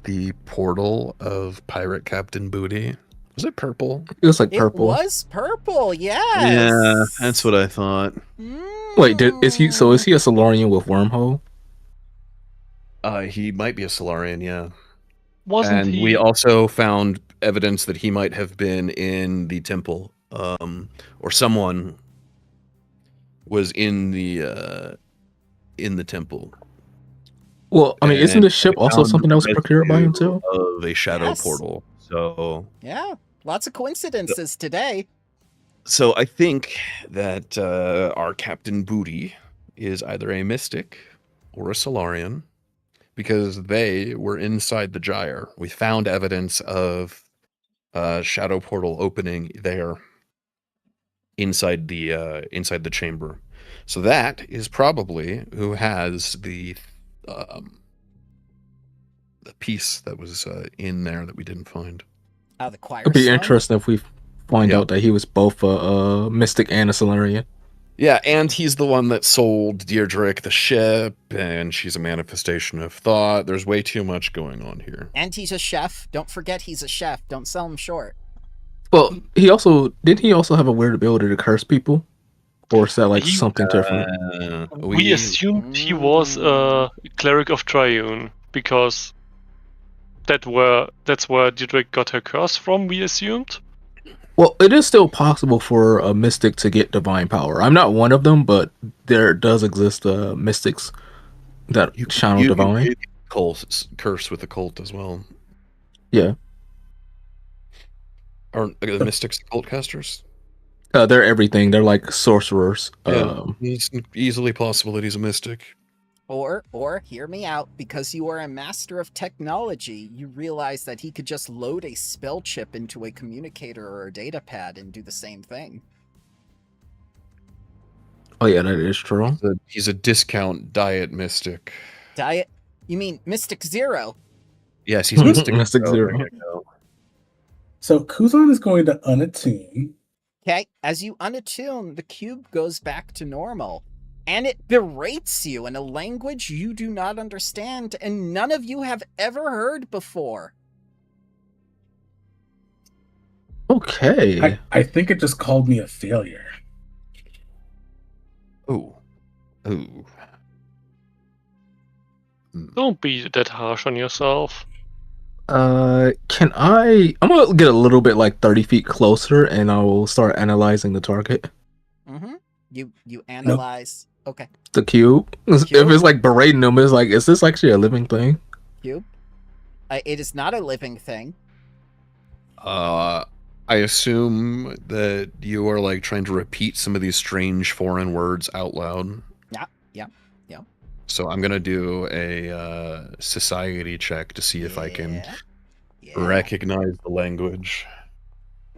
the portal of Pirate Captain Booty? Was it purple? It was like purple. It was purple, yes. Yeah, that's what I thought. Wait, is he a Solarian with wormhole? He might be a Solarian, yeah. Wasn't he? We also found evidence that he might have been in the temple, or someone was in the temple. Well, I mean, isn't the ship also something that was procured by him too? Of a shadow portal. So yeah, lots of coincidences today. So I think that our Captain Booty is either a mystic or a Solarian, because they were inside the gyre. We found evidence of shadow portal opening there inside the chamber. So that is probably who has the piece that was in there that we didn't find. The choir. It'd be interesting if we find out that he was both a mystic and a Solarian. Yeah, and he's the one that sold Deirdrick the ship, and she's a manifestation of thought. There's way too much going on here. And he's a chef. Don't forget he's a chef. Don't sell him short. Well, didn't he also have a weird ability to curse people? Or is that like something different? We assumed he was a cleric of Triune, because that's where Deirdrick got her curse from, we assumed. Well, it is still possible for a mystic to get divine power. I'm not one of them, but there does exist mystics that channel divine. You curse with the cult as well. Yeah. Aren't the mystics cult casters? They're everything. They're like sorcerers. Yeah, it's easily possible that he's a mystic. Or hear me out, because you are a master of technology, you realize that he could just load a spell chip into a communicator or a data pad and do the same thing. Oh yeah, that is true. He's a discount diet mystic. Diet? You mean Mystic Zero? Yes, he's Mystic, Mystic Zero. So Kuzan is going to unattune. Okay, as you unattune, the cube goes back to normal. And it berates you in a language you do not understand and none of you have ever heard before. Okay. I think it just called me a failure. Ooh. Don't be that harsh on yourself. I'm gonna get a little bit like 30 feet closer and I will start analyzing the target. Mm-hmm. You analyze. Nope. Okay. The cube. If it's like berating them, it's like, is this actually a living thing? Cube? It is not a living thing. I assume that you are like trying to repeat some of these strange foreign words out loud. Yeah. So I'm gonna do a society check to see if I can recognize the language.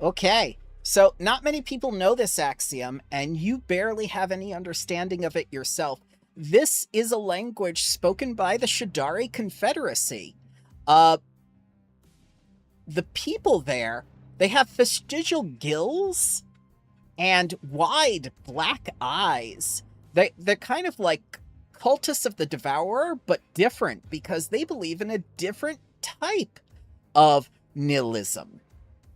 Okay. So, not many people know this axiom, and you barely have any understanding of it yourself. This is a language spoken by the Shadari Confederacy. The people there, they have vestigial gills and wide black eyes. They're kind of like cultists of the Devourer, but different, because they believe in a different type of nihilism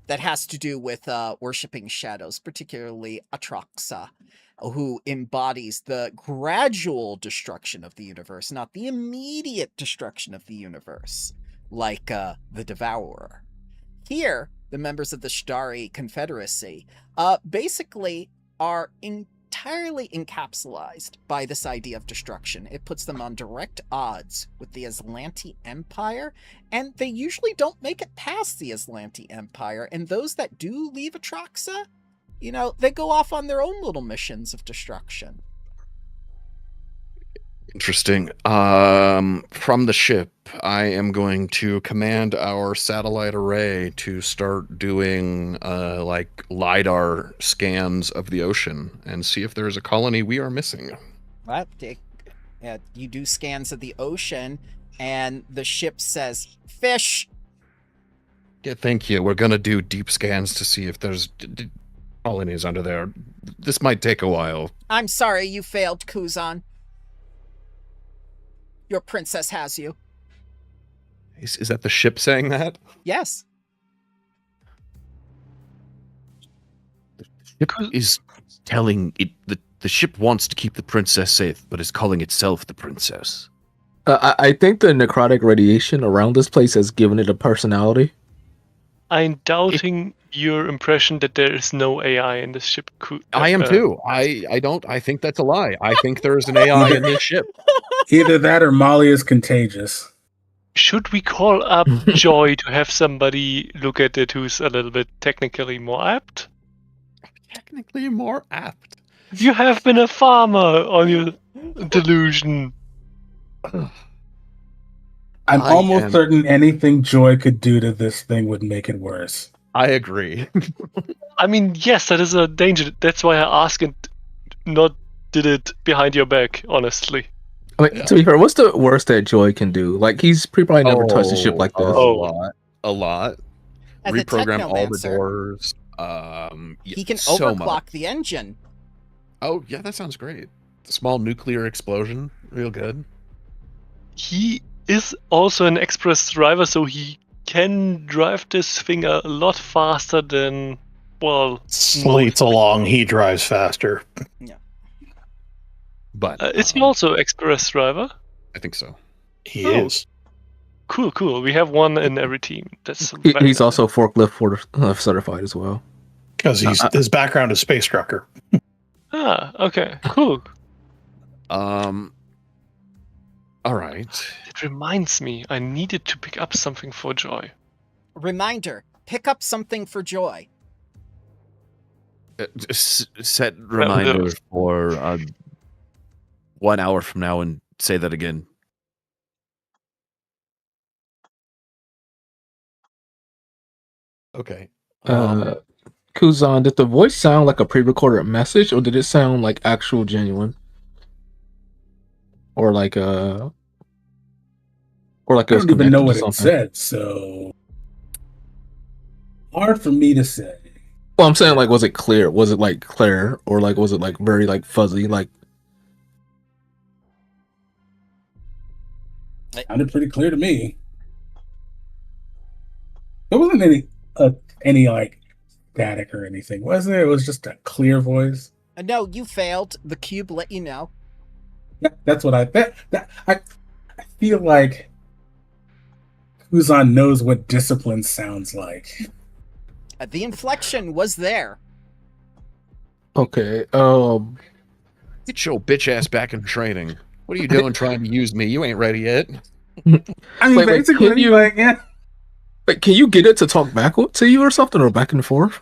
that has to do with worshipping shadows, particularly Atraxa, who embodies the gradual destruction of the universe, not the immediate destruction of the universe, like the Devourer. Here, the members of the Shadari Confederacy basically are entirely encapsulated by this idea of destruction. It puts them on direct odds with the Aslanti Empire, and they usually don't make it past the Aslanti Empire, and those that do leave Atraxa, they go off on their own little missions of destruction. Interesting. From the ship, I am going to command our satellite array to start doing like LiDAR scans of the ocean and see if there's a colony we are missing. What? You do scans of the ocean, and the ship says, "Fish." Yeah, thank you. We're gonna do deep scans to see if there's colonies under there. This might take a while. I'm sorry you failed, Kuzan. Your princess has you. Is that the ship saying that? Yes. The ship is telling it the ship wants to keep the princess safe, but is calling itself the princess. I think the necrotic radiation around this place has given it a personality. I'm doubting your impression that there is no AI in this ship. I am too. I think that's a lie. I think there is an AI in this ship. Either that or Molly is contagious. Should we call up Joy to have somebody look at it who's a little bit technically more apt? Technically more apt. You have been a farmer on your delusion. I'm almost certain anything Joy could do to this thing would make it worse. I agree. I mean, yes, that is a danger. That's why I asked and not did it behind your back, honestly. I mean, to be fair, what's the worst that Joy can do? Like, he's probably never touched a ship like this. A lot. As Reprogram all the Technomancer, doors. he can so overclock much. the engine. Oh, yeah, that sounds great. Small nuclear explosion. Real good. He is also an express driver, so he can drive this thing a lot faster than, well... Slate's along, he drives faster. Yeah. But is he also express driver? I think so. He is. Cool. We have one in every team. That's He's also forklift certified as well. Because his background is space trucker. Okay, cool. All right. It reminds me, I needed to pick up something for Joy. Reminder, pick up something for Joy. Set reminder for 1 hour from now and say that again. Okay. Kuzan, did the voice sound like a pre-recorded message, or did it sound like actual genuine? Or like a... Or like I don't even know what it said, so... Hard for me to say. Well, I'm saying, like, was it clear? Was it, like, clear? Or, like, was it, like, very, like, fuzzy? Like... Sounded pretty clear to me. There wasn't any like static or anything, was there? It was just a clear voice. No, you failed. The cube let you know. Yeah, that's what I feel like Kuzan knows what discipline sounds like. The inflection was there. Okay, Get your bitch ass back in training. What are you doing trying to use me? You ain't ready yet. I mean, basically, can you, like, yeah. Like, can you get it to talk back to you or something, or back and forth?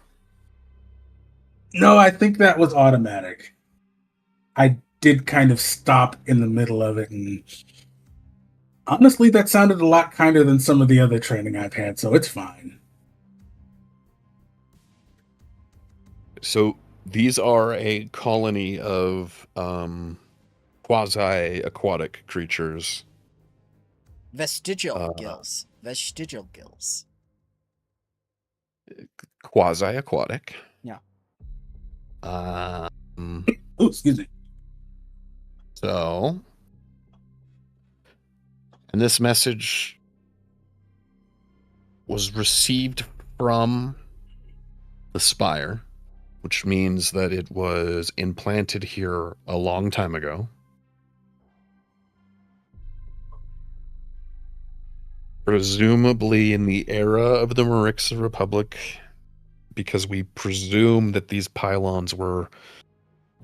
No, I think that was automatic. I did kind of stop in the middle of it, and honestly, that sounded a lot kinder than some of the other training I've had, so it's fine. So these are a colony of quasi-aquatic creatures. Vestigial gills. Vestigial gills. Quasi-aquatic. Yeah. Oh, excuse me. So, and this message was received from the Spire, which means that it was implanted here a long time ago. Presumably in the era of the Marixa Republic, because we presume that these pylons were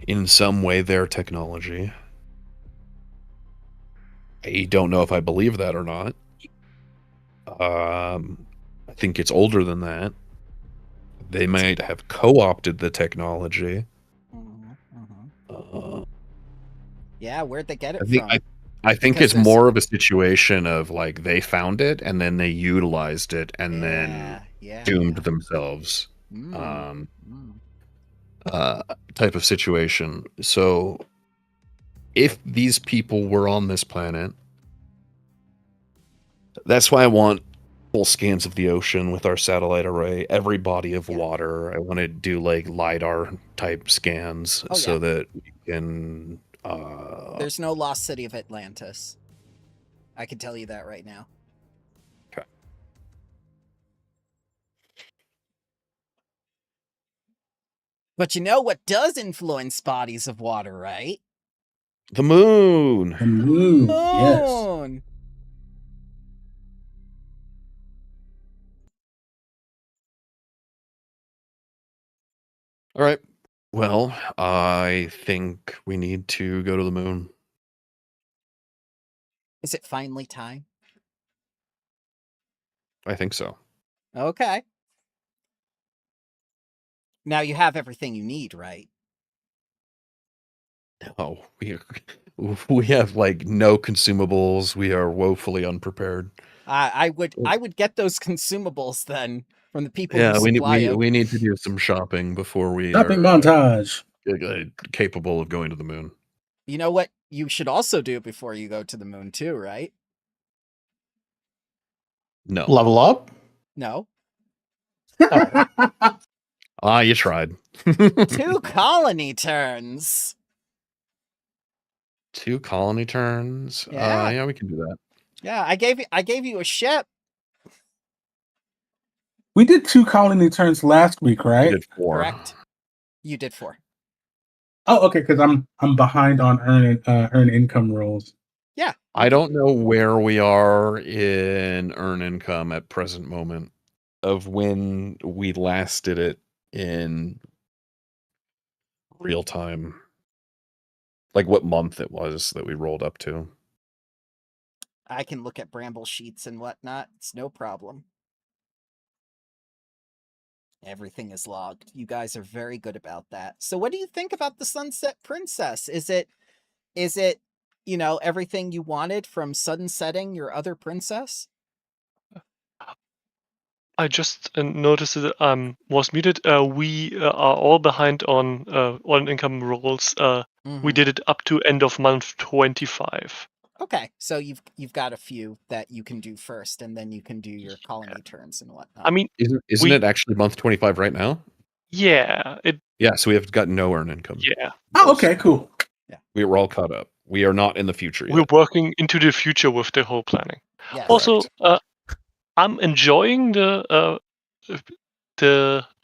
in some way their technology. I don't know if I believe that or not. I think it's older than that. They might have co-opted the technology. Yeah, where'd they get it from? I think it's more of a situation of like they found it and then they utilized it and then doomed themselves. Type of situation. So if these people were on this planet, that's why I want full scans of the ocean with our satellite array, every body of water. I want to do like LiDAR type scans so that we can. There's no lost city of Atlantis. I can tell you that right now. Okay. But you know what does influence bodies of water, right? The moon. The moon. Yes. Moon. All right. Well, I think we need to go to the moon. Is it finally time? I think so. Okay. Now you have everything you need, right? No, we have like no consumables. We are woefully unprepared. I would get those consumables then from the people Yeah, who supply you. we need to do some shopping before we Shopping are montage. capable of going to the moon. You know what you should also do before you go to the moon too, right? No. Level up? No. You tried. 2 colony turns. 2 colony turns. Yeah. Yeah, we can do that. Yeah, I gave you a ship. We did 2 colony turns last week, We right? did 4. Correct. You did 4. Oh, okay, because I'm behind on earn income rolls. Yeah. I don't know where we are in earn income at present moment of when we last did it in real time. Like what month it was that we rolled up to. I can look at bramble sheets and whatnot. It's no problem. Everything is logged. You guys are very good about that. So what do you think about the Sunset Princess? Is it, you know, everything you wanted from sudden setting your other princess? I just noticed that was muted. We are all behind on income rolls. We did it up to end of month 25. Okay, so you've got a few that you can do first, and then you can do your colony turns and whatnot. I mean, isn't it actually month 25 right now? Yeah. Yeah, so we have got no earn income. Yeah. Oh, okay, cool. Yeah. We were all caught up. We are not in the future yet. We're working into the future with the whole planning. Yeah. Also, I'm enjoying the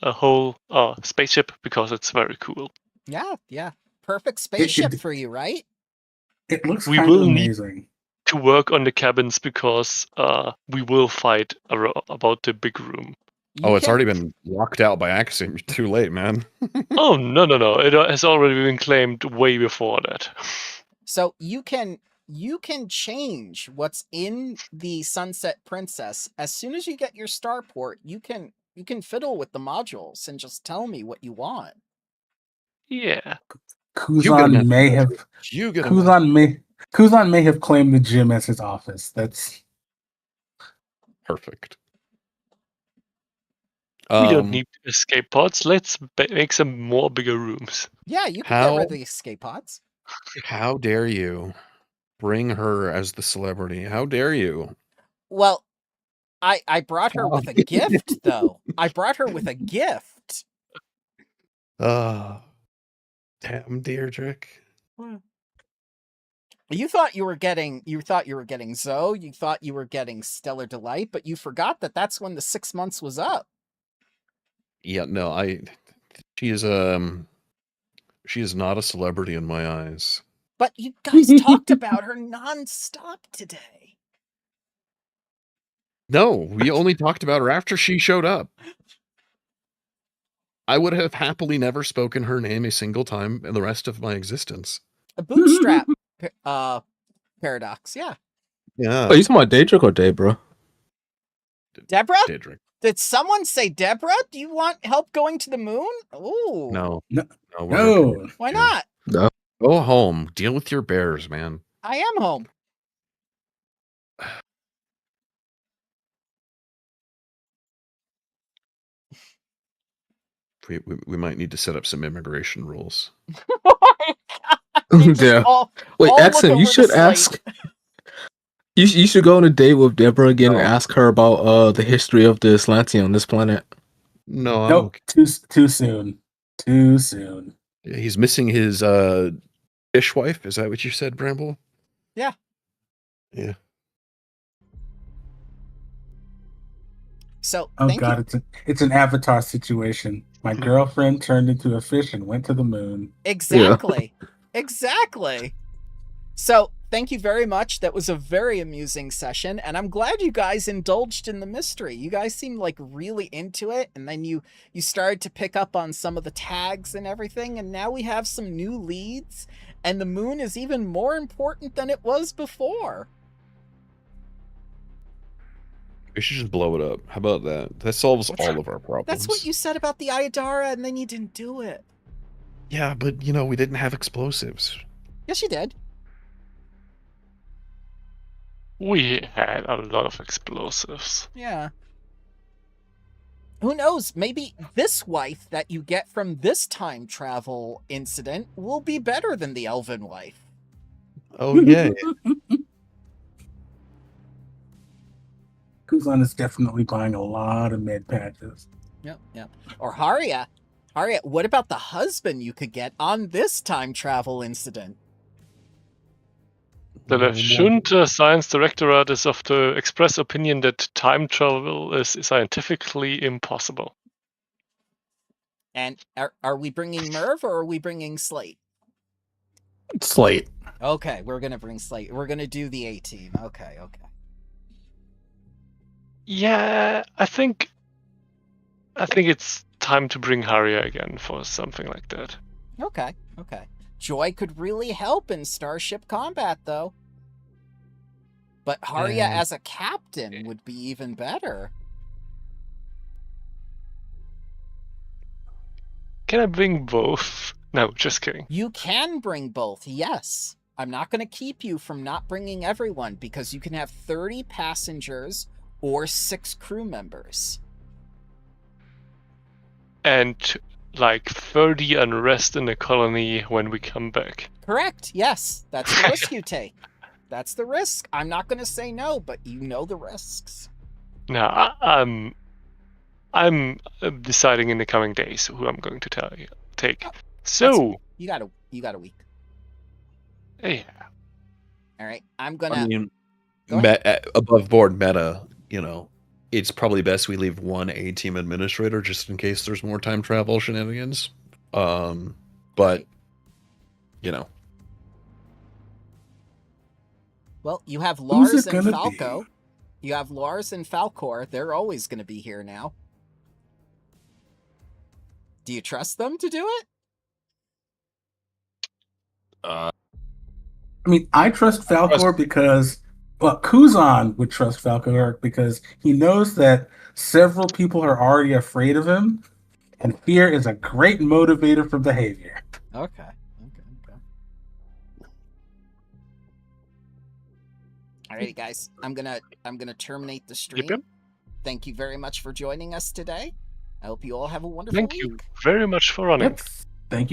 whole spaceship because it's very cool. Yeah. Perfect spaceship for you, right? It looks We kind will of need amazing. to work on the cabins because we will fight about the big room. It's already been locked out by Axiom. Too late, man. Oh, no. It has already been claimed way before that. So you can change what's in the Sunset Princess. As soon as you get your starport, you can fiddle with the modules and just tell me what you want. Yeah. Kuzan may have claimed the gym as his office. That's perfect. We don't need escape pods. Let's make some more bigger rooms. Yeah, you can get rid of the escape pods. How dare you bring her as the celebrity? How dare you? Well, I brought her with a gift, though. I brought her with a gift. Damn, Deirdre. You thought you were getting Zoe, you thought you were getting Stellar Delight, but you forgot that that's when the 6 months was up. Yeah, no, she is not a celebrity in my eyes. But you guys talked about her nonstop today. No, we only talked about her after she showed up. I would have happily never spoken her name a single time in the rest of my existence. A bootstrap paradox, yeah. Yeah. Oh, you talking about Daedric or Debra? Deborah? Daedric. Did someone say Deborah? Do you want help going to the moon? Ooh. No. Why not? No. Go home. Deal with your bears, man. I am home. We might need to set up some immigration rules. They just Yeah. all Wait, look Axiom, over you the should slate. ask. You should go on a date with Deborah again and ask her about the history of the Atlantean on this planet. No, I'm Nope. okay. Too soon. Too soon. He's missing his fishwife. Is that what you said, Bramble? Yeah. Yeah. So Oh thank you. god, it's an Avatar situation. My girlfriend turned into a fish and went to the moon. Exactly. Exactly. So, thank you very much. That was a very amusing session, and I'm glad you guys indulged in the mystery. You guys seemed like really into it, and then you started to pick up on some of the tags and everything, and now we have some new leads, and the moon is even more important than it was before. We should just blow it up. How about that? That solves all of our problems. That's what you said about the Ayadara, and then you didn't do it. Yeah, but we didn't have explosives. Yes, you did. We had a lot of explosives. Yeah. Who knows? Maybe this wife that you get from this time travel incident will be better than the elven wife. Oh, yeah. Kuzan is definitely buying a lot of med patches. Yep. Or Haria. Haria, what about the husband you could get on this time travel incident? The Lefshunta Science Directorate is of the express opinion that time travel is scientifically impossible. And are we bringing Merv or are we bringing Slate? Slate. Okay, we're going to bring Slate. We're going to do the A-team. Okay. Yeah, I think it's time to bring Haria again for something like that. Okay. Joy could really help in starship combat, though. But Haria as a captain would be even better. Can I bring both? No, just kidding. You can bring both, yes. I'm not going to keep you from not bringing everyone, because you can have 30 passengers or 6 crew members. And like 30 unrest in the colony when we come back. Correct, yes. That's the risk you take. That's the risk. I'm not going to say no, but you know the risks. Now, I'm deciding in the coming days who I'm going to take. So you got a week. Yeah. All right, I'm gonna. Above board meta, it's probably best we leave one A-team administrator just in case there's more time travel shenanigans. But Well, you have Lars and gonna Falco. You have Lars and Falcor. They're always going to be here now. Do you trust them to do it? I mean, I trust Falcor because, well, Kuzan would trust Falcor because he knows that several people are already afraid of him, and fear is a great motivator for behavior. Okay. Alrighty, guys. I'm gonna terminate the stream. Yep. Thank you very much for joining us today. I hope you all have a wonderful Thank week. you very much for running. Yep. Thank you.